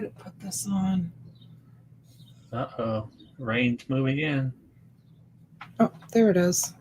to put this on. Uh-oh. Rain's moving in. Oh, there it is.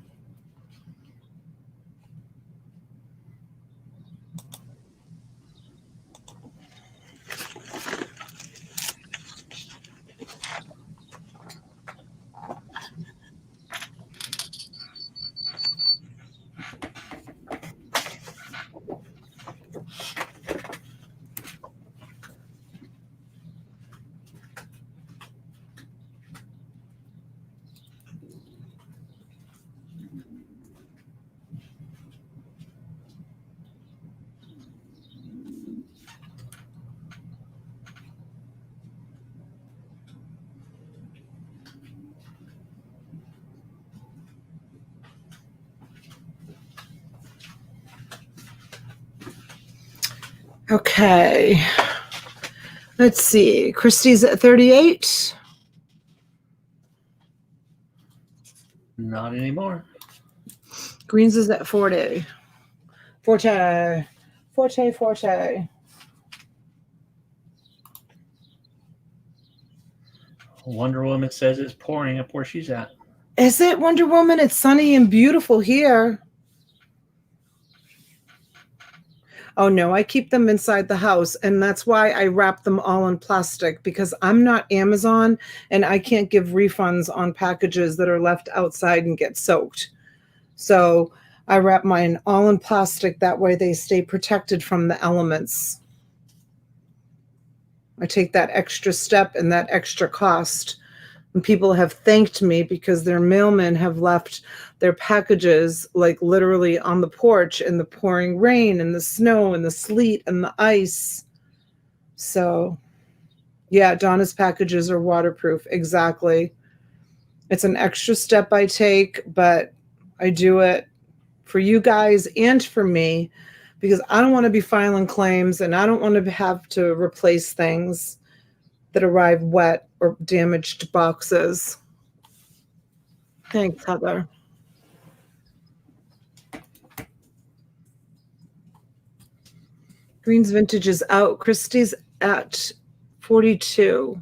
Okay. Let's see. Christie's at 38. Not anymore. Greens is at 40. Forte. Wonder Woman says it's pouring up where she's at. Is it, Wonder Woman? It's sunny and beautiful here. Oh no, I keep them inside the house, and that's why I wrap them all in plastic, because I'm not Amazon and I can't give refunds on packages that are left outside and get soaked. So I wrap mine all in plastic. That way they stay protected from the elements. I take that extra step and that extra cost And people have thanked me because their mailmen have left their packages like literally on the porch in the pouring rain and the snow and the sleet and the ice. So yeah, Donna's packages are waterproof. Exactly. It's an extra step I take, but I do it for you guys and for me because I don't want to be filing claims and I don't want to have to replace things that arrive wet or damaged boxes. Thanks, Heather. Green's Vintage is out. Christie's at 42.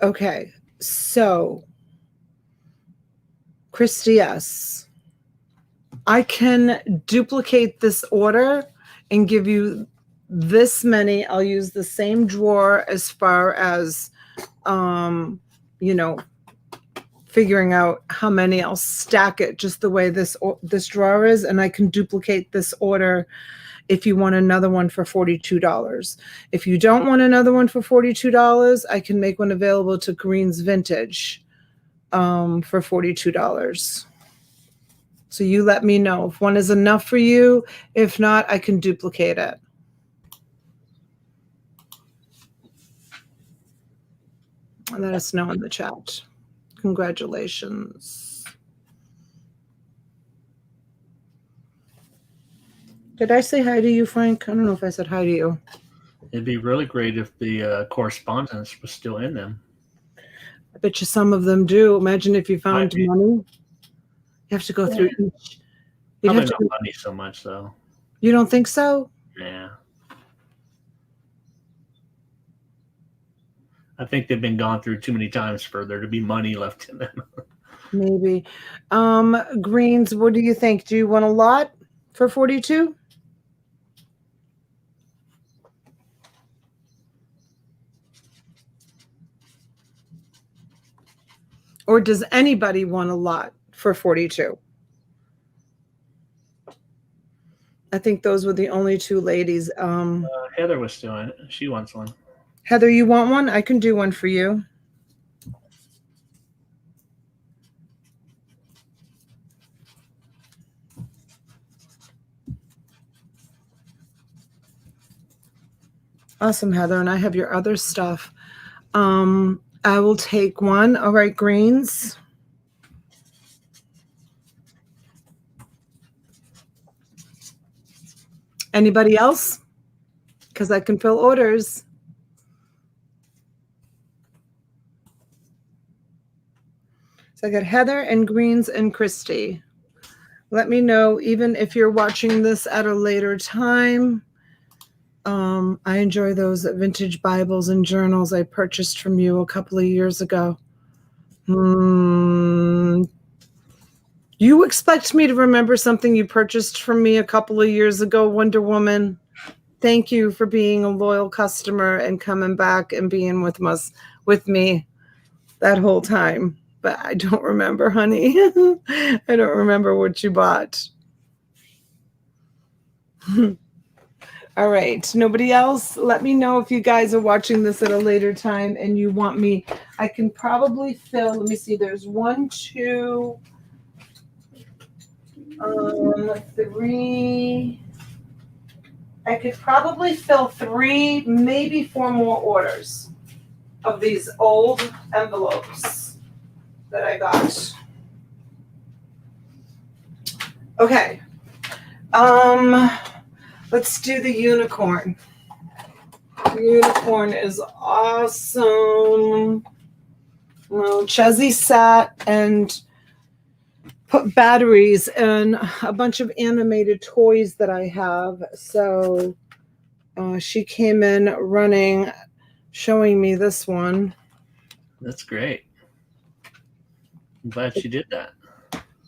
Okay, so Christy, yes, I can duplicate this order and give you this many. I'll use the same drawer as far as, you know, figuring out how many. I'll stack it just the way this drawer is, and I can duplicate this order if you want another one for $42. If you don't want another one for $42, I can make one available to Green's Vintage for $42. So you let me know if one is enough for you. If not, I can duplicate it. Let us know in the chat. Congratulations. Did I say hi to you, Frank? I don't know if I said hi to you. It'd be really great if the correspondence was still in them. I bet you some of them do. Imagine if you found money. You have to go through each. You'd Probably have to not money so much, though. You don't think so? Yeah. I think they've been gone through too many times for there to be money left in them. Maybe. Greens, what do you think? Do you want a lot for 42? Or does anybody want a lot for 42? I think those were the only two ladies. Heather was still in it. She wants one. Heather, you want one? I can do one for you. Awesome, Heather. And I have your other stuff. I will take one. All right, Greens. Anybody else? Because I can fill orders. So I got Heather and Greens and Christy. Let me know, even if you're watching this at a later time. I enjoy those vintage Bibles and journals I purchased from you a couple of years ago. You expect me to remember something you purchased from me a couple of years ago, Wonder Woman? Thank you for being a loyal customer and coming back and being with me that whole time. But I don't remember, honey. I don't remember what you bought. All right. Nobody else? Let me know if you guys are watching this at a later time and you want me. I can probably fill, let me see, there's 1, 2, 3. I could probably fill 3, maybe 4 more orders of these old envelopes that I got. Okay. Let's do the unicorn. The unicorn is awesome. Well, Chezzy sat and put batteries in a bunch of animated toys that I have. So she came in running, showing me this one. That's great. I'm glad she did that.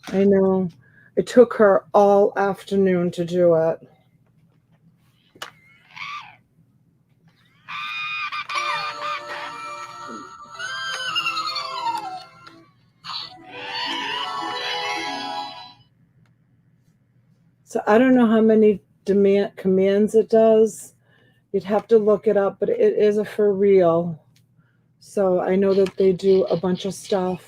I know. It took her all afternoon to do it. So I don't know how many commands it does. You'd have to look it up, but it is a for real. So I know that they do a bunch of stuff.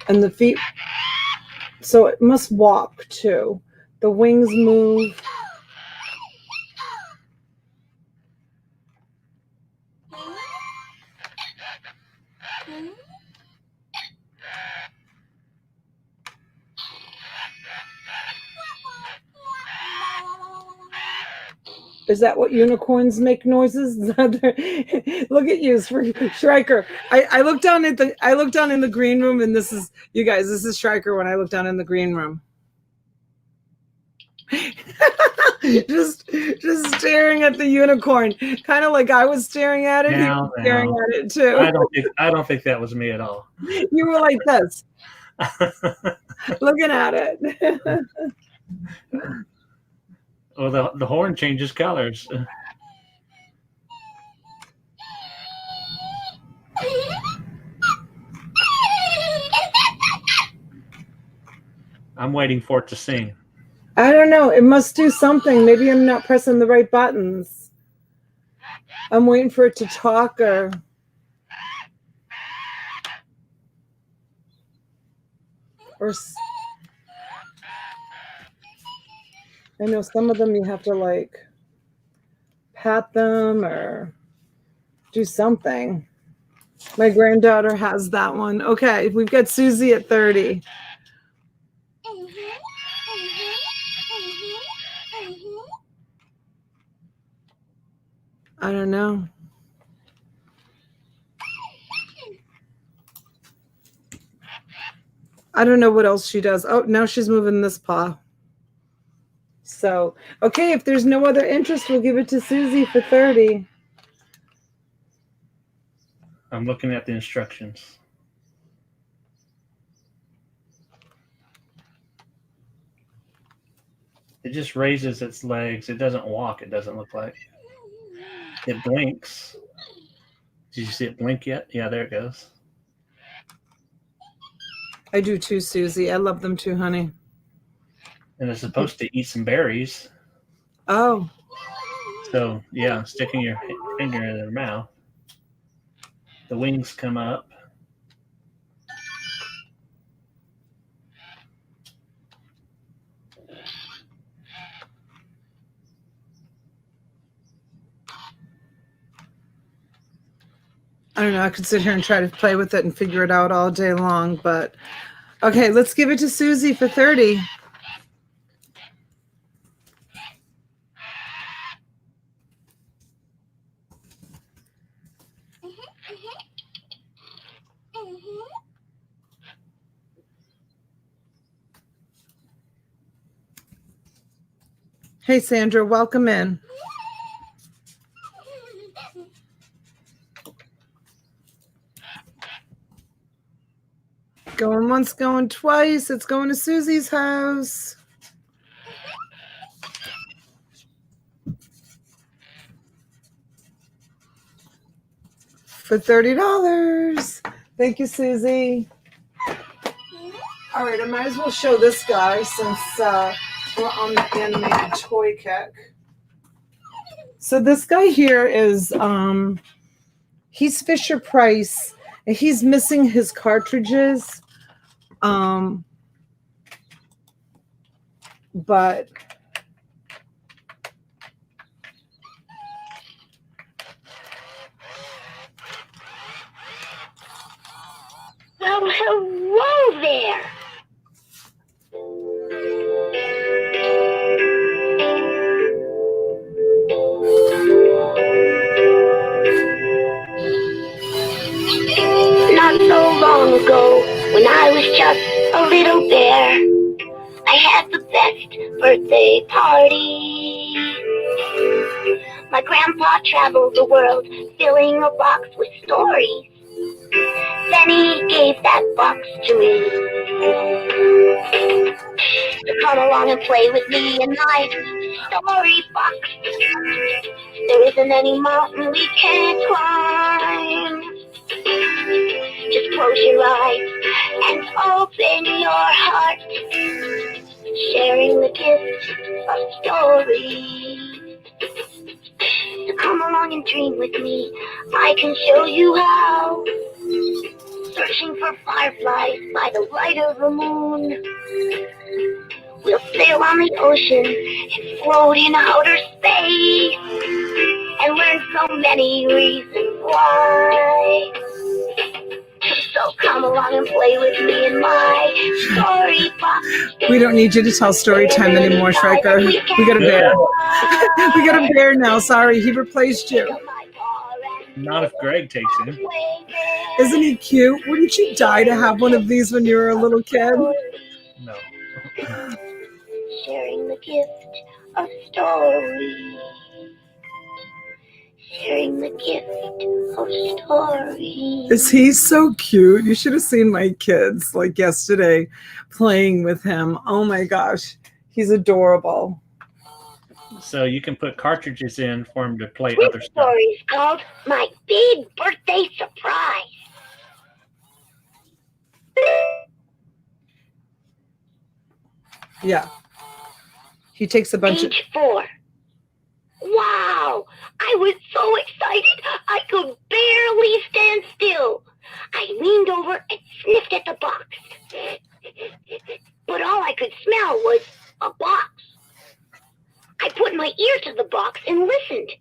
And the feet, so it must walk too. The wings move. Is that what unicorns make noises? Look at you, Shriker. I looked down in the green room, and this is, you guys, this is Shriker when I look down in the green room. just staring at the unicorn, kind of like I was staring at it. He was staring at it too. I don't think that was me at all. You were like this, looking at it. Well, the horn changes colors. I'm waiting for it to sing. I don't know. It must do something. Maybe I'm not pressing the right buttons. I'm waiting for it to talk or... I know some of them you have to like pat them or do something. My granddaughter has that one. Okay, we've got Suzy at 30. I don't know. I don't know what else she does. Oh, now she's moving this paw. So, okay, if there's no other interest, we'll give it to Suzy for 30. I'm looking at the instructions. It just raises its legs. It doesn't walk, it doesn't look like. It blinks. Did you see it blink yet? Yeah, there it goes. I do too, Suzy. I love them too, honey. And it's supposed to eat some berries. Oh. So, yeah, sticking your finger in their mouth. The wings come up. I don't know. I could sit here and try to play with it and figure it out all day long, but okay, let's give it to Suzy for 30. Hey, Sandra, welcome in. Going once, going twice. It's going to Suzy's house. For $30. Thank you, Suzy. All right, I might as well show this guy since we're on the animated toy kick. So this guy here is, he's Fisher Price, and he's missing his cartridges. But well, hello there. Not so long ago, when I was just a little bear. I had the best birthday party. My grandpa traveled the world, filling a box with stories. Then he gave that box to me to come along and play with me in my story box. There isn't any mountain we can't climb. Just close your eyes and open your heart, sharing the gift of stories. So come along and dream with me, I can show you how. Searching for fireflies by the light of the moon. We'll sail on the ocean and float in outer space and learn so many reasons why. So come along and play with me in my story box. We don't need you to tell story time anymore, Shriker. We got a bear. We got a bear now. Sorry, he replaced you. Not if Greg takes him. Isn't he cute? Wouldn't you die to have one of these when you were a little kid? No. Sharing the gift of stories. Sharing the gift of stories. Is he so cute? You should have seen my kids like yesterday playing with him. Oh my gosh, he's adorable. So you can put cartridges in for him to play This other stuff. story is called My Big Birthday Surprise. Yeah. He takes a bunch of... Page 4. Wow! I was so excited I could barely stand still. I leaned over and sniffed at the box. But all I could smell was a box. I put my ear to the box and listened.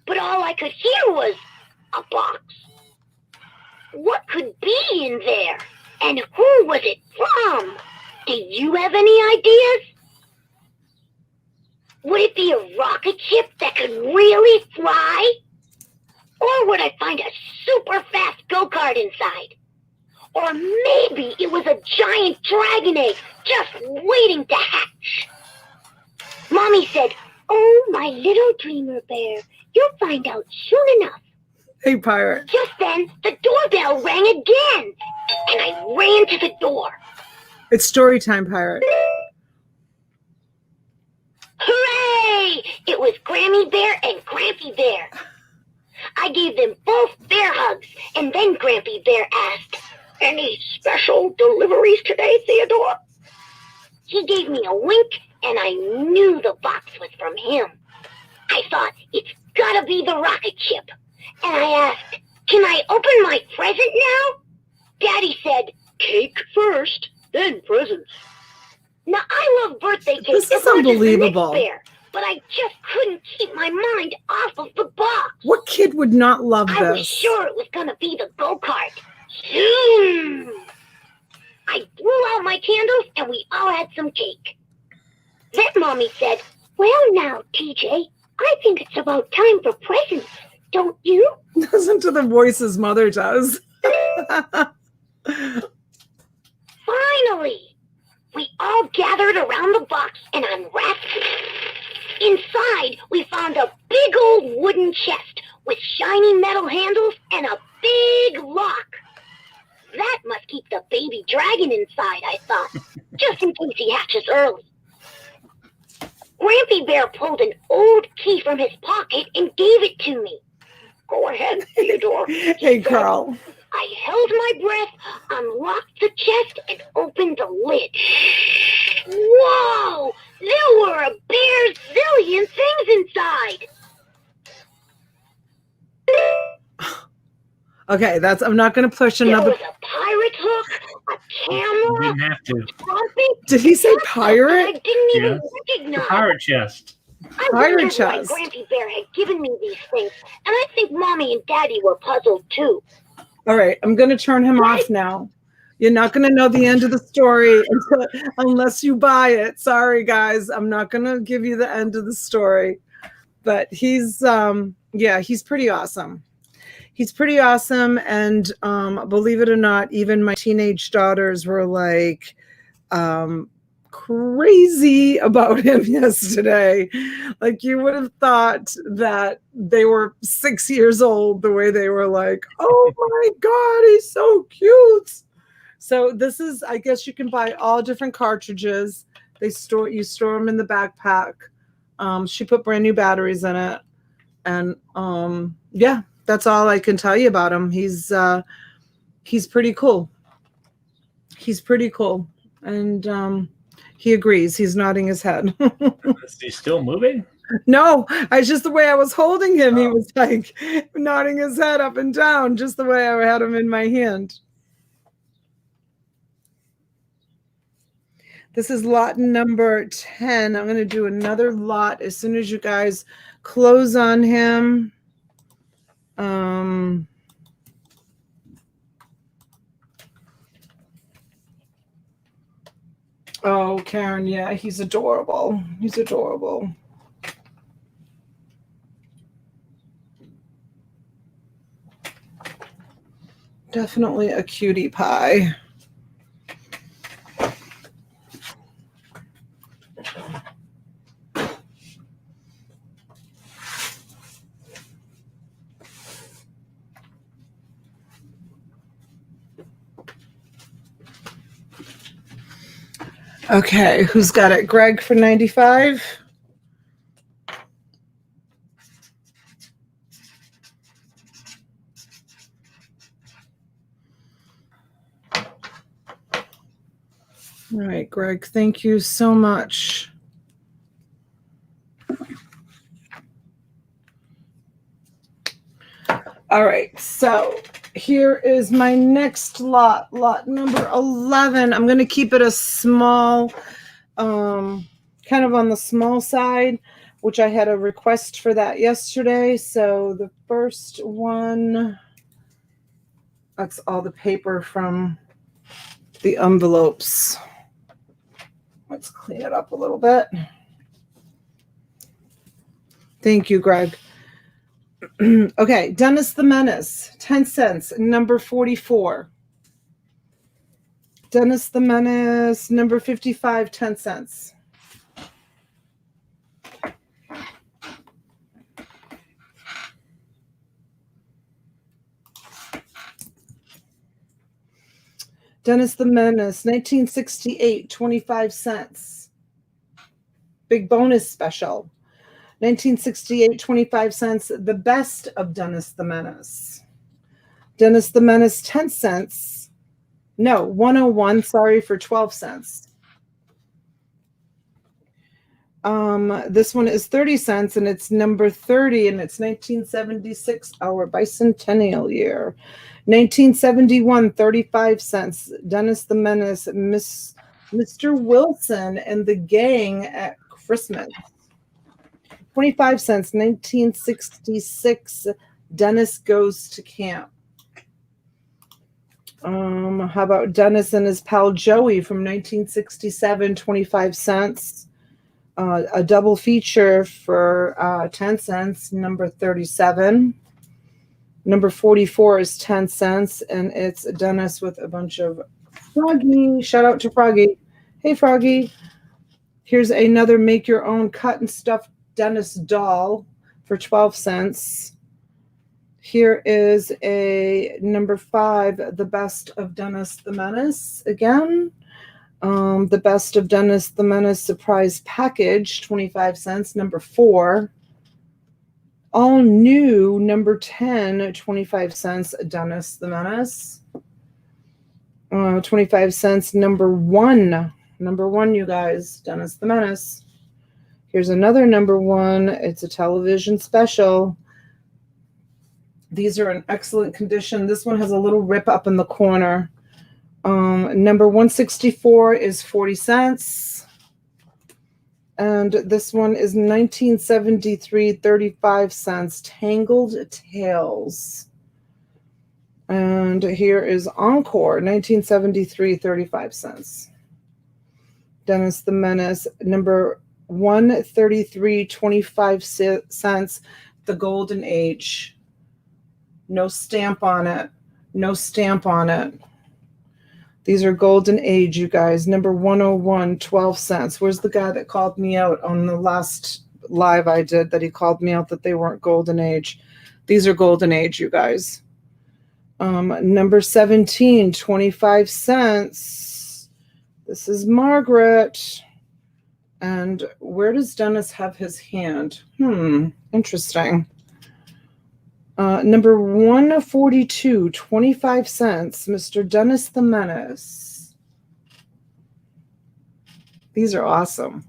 But all I could hear was a box. What could be in there? And who was it from? Do you have any ideas? Would it be a rocket ship that could really fly? Or would I find a super fast go-kart inside? Or maybe it was a giant dragon egg just waiting to hatch. Mommy said, "Oh, my little dreamer bear, you'll find out soon enough." Hey, pirate. Just then, the doorbell rang again, and I ran to the door. It's story time, pirate. Hooray! It was Grammy Bear and Grampy Bear. I gave them both bear hugs, and then Grampy Bear asked, "Any special deliveries today, Theodore?" He gave me a wink, and I knew the box was from him. I thought, it's gotta be the rocket ship. And I asked, "Can I open my present now?" Daddy said, "Cake first, then presents." Now, I love birthday cake This as is much as the unbelievable. next bear, but I just couldn't keep my mind off of the box. What kid would not love I was this? sure it was going to be the go-kart. Zoom! I blew out my candles, and we all had some cake. Then Mommy said, "Well now, TJ, I think it's about time for presents, don't you?" Listen to the voice his mother does. Finally! We all gathered around the box and unwrapped it. Inside, we found a big old wooden chest with shiny metal handles and a big lock. That must keep the baby dragon inside, I thought, just in case he hatches early. Grampy Bear pulled an old key from his pocket and gave it to me. "Go ahead, Theodore." Hey, Carl. I held my breath, unlocked the chest, and opened the lid. Whoa! There were a bazillion things inside. Okay, I'm not going to push There another. was a pirate hook, a You camera, didn't have to. trumpet. Did he say I pirate? didn't even Yes. The recognize. pirate chest. I pirate wondered why chest. Grampy Bear had given me these things, and I think Mommy and Daddy were puzzled too. All right, I'm going to turn him off now. You're not going to know the end of the story unless you buy it. Sorry, guys. I'm not going to give you the end of the story. But he's pretty awesome. He's pretty awesome. And believe it or not, even my teenage daughters were like, crazy about him yesterday. Like, you would have thought that they were 6 years old, the way they were like, oh my God, he's so cute. So this is, I guess you can buy all different cartridges. You store them in the backpack. She put brand new batteries in it. And yeah, that's all I can tell you about him. He's pretty cool. He's pretty cool. And he agrees. He's nodding his head. Is he still moving? No, just the way I was holding him, he was like nodding his head up and down, just the way I had him in my hand. This is lot number 10. I'm going to do another lot as soon as you guys close on him. Oh, Karen, yeah, he's adorable. He's adorable. Definitely a cutie pie. Okay, who's got it? Greg for 95. All right, Greg, thank you so much. All right, so here is my next lot, lot number 11. I'm going to keep it a small, kind of on the small side, which I had a request for that yesterday. So the first one, that's all the paper from the envelopes. Let's clean it up a little bit. Thank you, Greg. Okay, Dennis the Menace, 10 cents, number 44. Dennis the Menace, number 55, 10 cents. Dennis the Menace, 1968, 25 cents. Big bonus special. 1968, 25 cents. The best of Dennis the Menace. Dennis the Menace, 10 cents. No, 101, sorry, for 12 cents. This one is 30 cents, and it's number 30, and it's 1976, our bicentennial year. 1971, 35 cents. Dennis the Menace, Mr. Wilson and the Gang at Christmas. 25 cents, 1966, Dennis Goes to Camp. How about Dennis and his pal Joey from 1967, 25 cents. A double feature for 10 cents, number 37. Number 44 is 10 cents, and it's Dennis with a bunch of Froggy. Shout out to Froggy. Hey, Froggy. Here's another make your own cut and stuff Dennis doll for 12 cents. Here is a number 5, the best of Dennis the Menace again. The best of Dennis the Menace surprise package, 25 cents. Number 4. All new, number 10, 25 cents, Dennis the Menace. 25 cents, number 1. Number 1, you guys, Dennis the Menace. Here's another number 1. It's a television special. These are in excellent condition. This one has a little rip up in the corner. Number 164 is 40 cents. And this one is 1973, 35 cents. Tangled Tales. And here is Encore, 1973, 35 cents. Dennis the Menace, number 133, 25 cents. The Golden Age. No stamp on it. No stamp on it. These are golden age, you guys. Number 101, 12 cents. Where's the guy that called me out on the last live I did that he called me out that they weren't golden age? These are golden age, you guys. Number 17, 25 cents. This is Margaret. And where does Dennis have his hand? Interesting. Number 142, 25 cents, Mr. Dennis the Menace. These are awesome.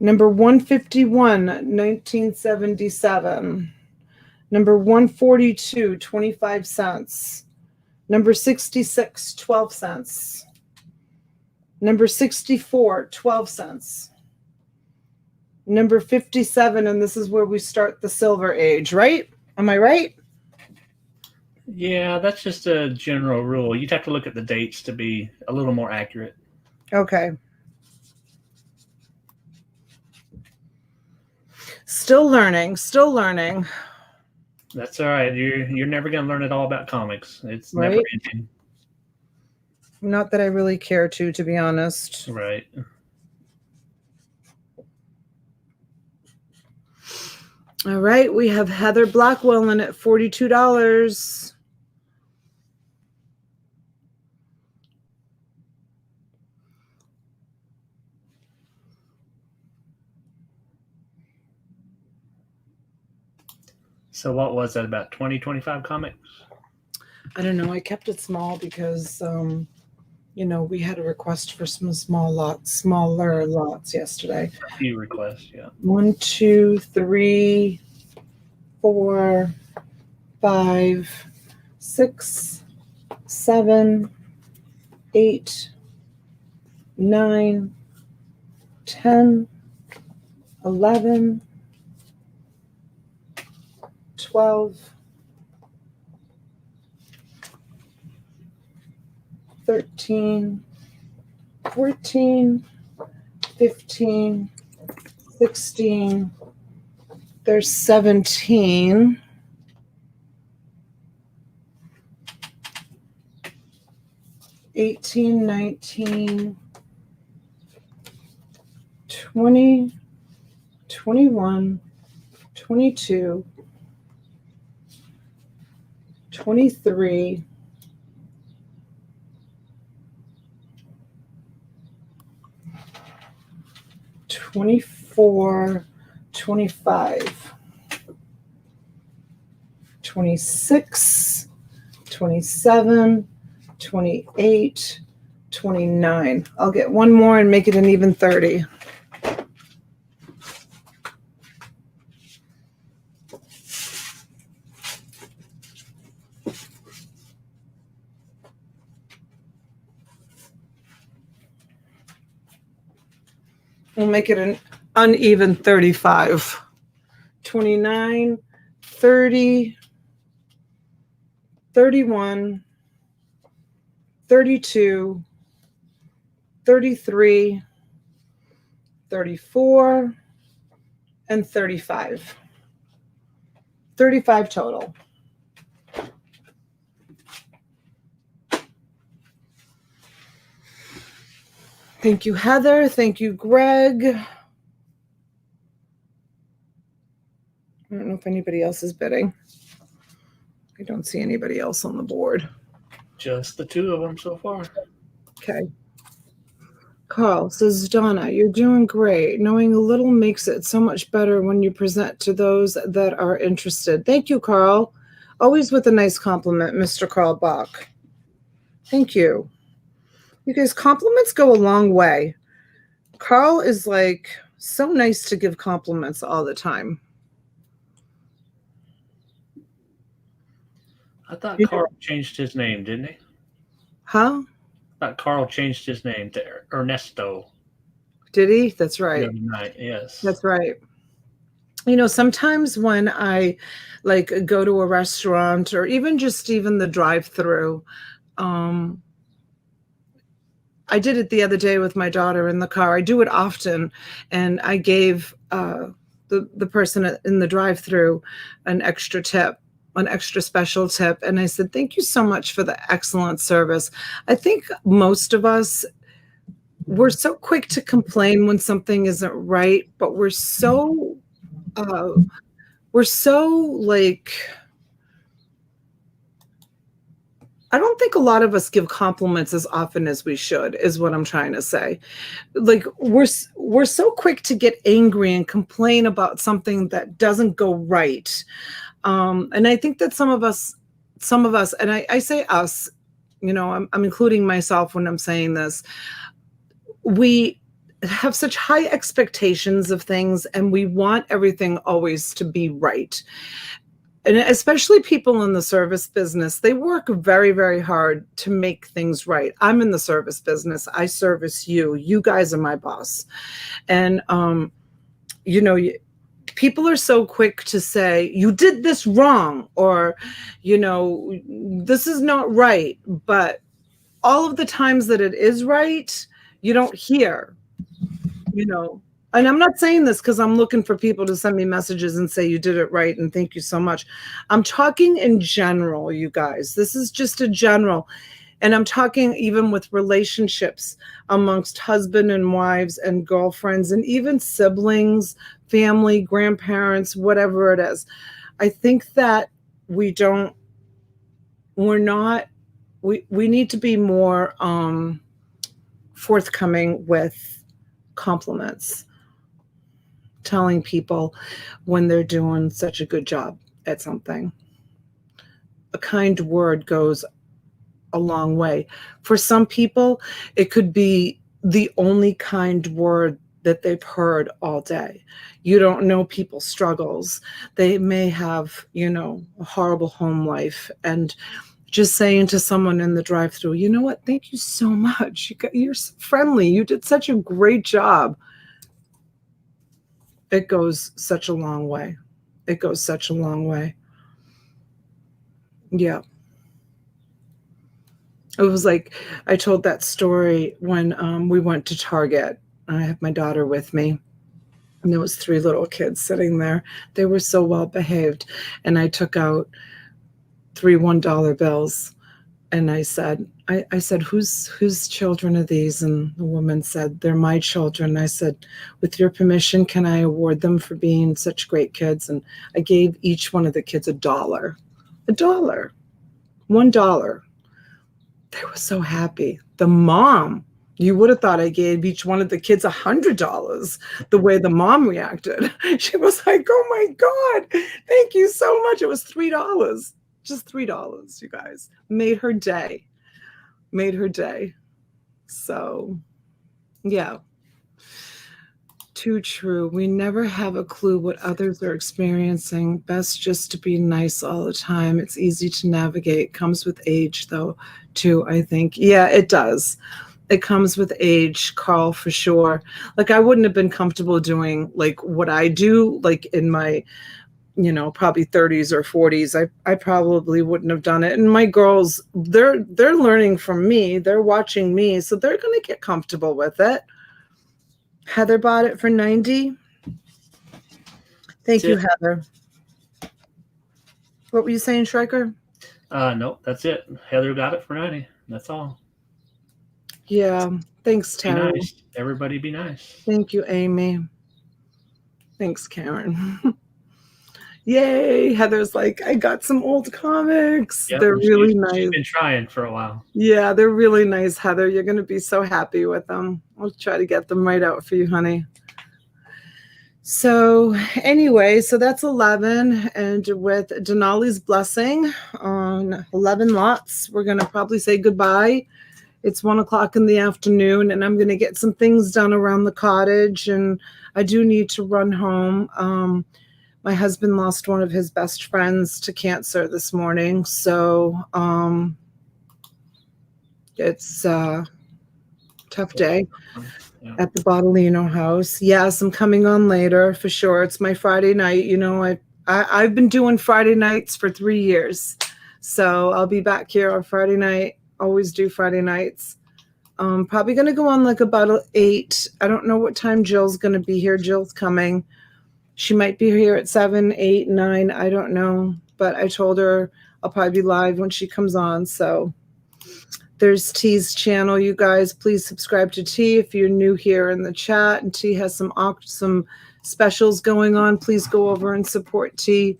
Number 151, 1977. Number 142, 25 cents. Number 66, 12 cents. Number 64, 12 cents. Number 57, and this is where we start the silver age, right? Am I right? Yeah, that's just a general rule. You'd have to look at the dates to be a little more accurate. Okay. Still learning, still learning. That's all right. You're never going to learn it all about comics. It's Right. never ending. Not that I really care to be honest. Right. All right, we have Heather Blackwell in at $42. So what was that, about 20, 25 comics? I don't know. I kept it small because, you know, we had a request for some smaller lots yesterday. A few requests, yeah. 1, 2, 3, 4, 5, 6, 7, 8, 9, 10, 11, 12, 13, 14, 15, 16, there's 17, 18, 19, 20, 21, 22, 23, 24, 25, 26, 27, 28, 29. I'll get one more and make it an even 30. We'll make it an uneven 35. 29, 30, 31, 32, 33, 34, and 35. 35 total. Thank you, Heather. Thank you, Greg. I don't know if anybody else is bidding. I don't see anybody else on the board. Just the two of them so far. Okay. Carl says, Donna, you're doing great. Knowing a little makes it so much better when you present to those that are interested. Thank you, Carl. Always with a nice compliment, Mr. Carl Bach. Thank you. You guys, compliments go a long way. Carl is like so nice to give compliments all the time. I thought Carl changed his name, didn't he? Huh? I thought Carl changed his name to Ernesto. Did he? That's right. The other night, yes. That's right. You know, sometimes when I like go to a restaurant or even the drive-through, I did it the other day with my daughter in the car. I do it often, and I gave the person in the drive-through an extra tip an extra special tip. And I said, thank you so much for the excellent service. I think most of us, we're so quick to complain when something isn't right, but we're so like, I don't think a lot of us give compliments as often as we should, is what I'm trying to say. Like we're so quick to get angry and complain about something that doesn't go right. And I think that some of us, and I say us, you know, I'm including myself when I'm saying this, we have such high expectations of things and we want everything always to be right. And especially people in the service business, they work very, very hard to make things right. I'm in the service business. I service you. You guys are my boss. And, you know, people are so quick to say, you did this wrong, or, you know, this is not right. But all of the times that it is right, you don't hear, you know. And I'm not saying this because I'm looking for people to send me messages and say you did it right and thank you so much. I'm talking in general, you guys. This is just a general. And I'm talking even with relationships amongst husband and wives and girlfriends and even siblings, family, grandparents, whatever it is. I think that we need to be more forthcoming with compliments, telling people when they're doing such a good job at something. A kind word goes a long way. For some people, it could be the only kind word that they've heard all day. You don't know people's struggles. They may have, you know, a horrible home life, and just saying to someone in the drive-thru, you know what, thank you so much. You're so friendly. You did such a great job. It goes such a long way. It goes such a long way. Yeah. It was like, I told that story when we went to Target. I have my daughter with me. And there was 3 little kids sitting there. They were so well behaved. And I took out 3 $1 bills. And I said, whose children are these? And the woman said, they're my children. I said, with your permission, can I award them for being such great kids? And I gave each one of the kids $1. $1. They were so happy. The mom, you would have thought I gave each one of the kids $100, the way the mom reacted. She was like, oh my God, thank you so much. It was $3. Just $3, you guys. Made her day. So, yeah. Too true. We never have a clue what others are experiencing. Best just to be nice all the time. It's easy to navigate. Comes with age, though, too, I think. Yeah, it does. It comes with age, Carl, for sure. Like, I wouldn't have been comfortable doing, like, what I do, like, in my, you know, probably 30s or 40s. I probably wouldn't have done it. And my girls, they're learning from me. They're watching me, so they're going to get comfortable with it. Heather bought it for $90. Thank you, Heather. What were you saying, Shriker? No, that's it. Heather got it for $90. That's all. Yeah. Thanks, Terry. Be nice. Everybody be nice. Thank you, Aimee. Thanks, Karen. Yay. Heather's like, I got some old comics. Yep, they're really nice. She's been trying for a while. Yeah, they're really nice, Heather. You're going to be so happy with them. I'll try to get them right out for you, honey. So anyway, so that's 11. And with Denali's blessing on 11 lots, we're going to probably say goodbye. It's 1 o'clock in the afternoon, and I'm going to get some things done around the cottage. And I do need to run home. My husband lost one of his best friends to cancer this morning. So it's a tough day at the Bottolino house. Yes, I'm coming on later for sure. It's my Friday night. You know, I've been doing Friday nights for 3 years. So I'll be back here on Friday night. Always do Friday nights. Probably going to go on like about 8. I don't know what time Jill's going to be here. Jill's coming. She might be here at 7, 8, 9. I don't know. but I told her I'll probably be live when she comes on. So there's T's channel, you guys. Please subscribe to T if you're new here in the chat. And T has some specials going on. Please go over and support T.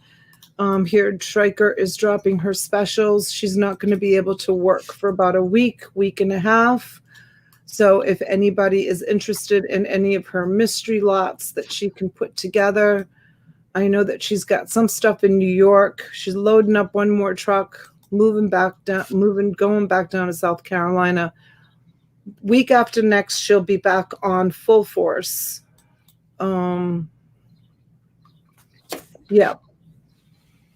Here, Shriker is dropping her specials. She's not going to be able to work for about a week and a half. So if anybody is interested in any of her mystery lots that she can put together, I know that she's got some stuff in New York. She's loading up one more truck, going back down to South Carolina. Week after next, she'll be back on full force. Yeah.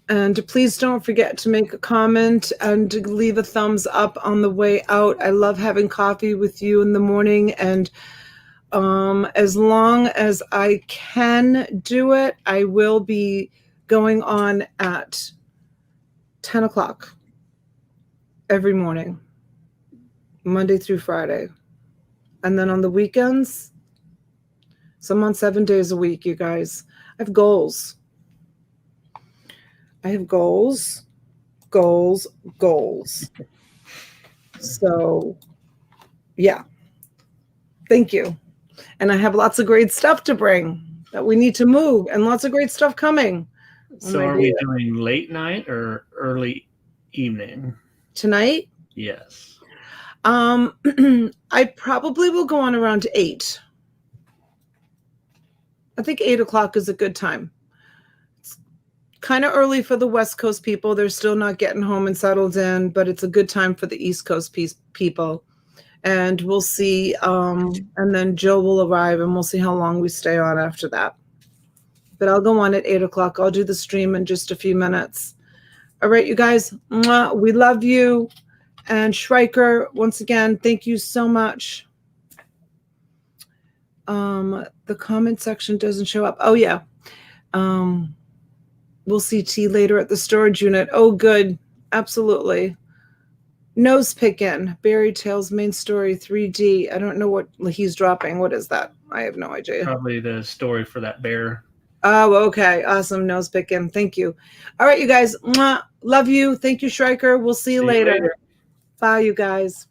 And please don't forget to make a comment and to leave a thumbs up on the way out. I love having coffee with you in the morning. And as long as I can do it, I will be going on at 10 o'clock every morning, Monday through Friday. And then on the weekends, so I'm on 7 days a week, you guys. I have goals. Goals. So, yeah. Thank you. And I have lots of great stuff to bring that we need to move, and lots of great stuff coming. So are we doing late night or early evening? Tonight? Yes. I probably will go on around 8. I think 8 o'clock is a good time. Kind of early for the West Coast people. They're still not getting home and settled in, but it's a good time for the East Coast people. And we'll see. And then Jill will arrive, and we'll see how long we stay on after that. But I'll go on at 8 o'clock. I'll do the stream in just a few minutes. All right, you guys. We love you. And Shriker, once again, thank you so much. The comment section doesn't show up. Oh, yeah. We'll see T later at the storage unit. Oh, good. Absolutely. Nose picking. Buried Tales main story 3D. I don't know what he's dropping. What is that? I have no idea. Probably the story for that bear. Oh, okay. Awesome. Nose picking. Thank you. All right, you guys. Love you. Thank you, Shriker. We'll see you later. Bye, you guys.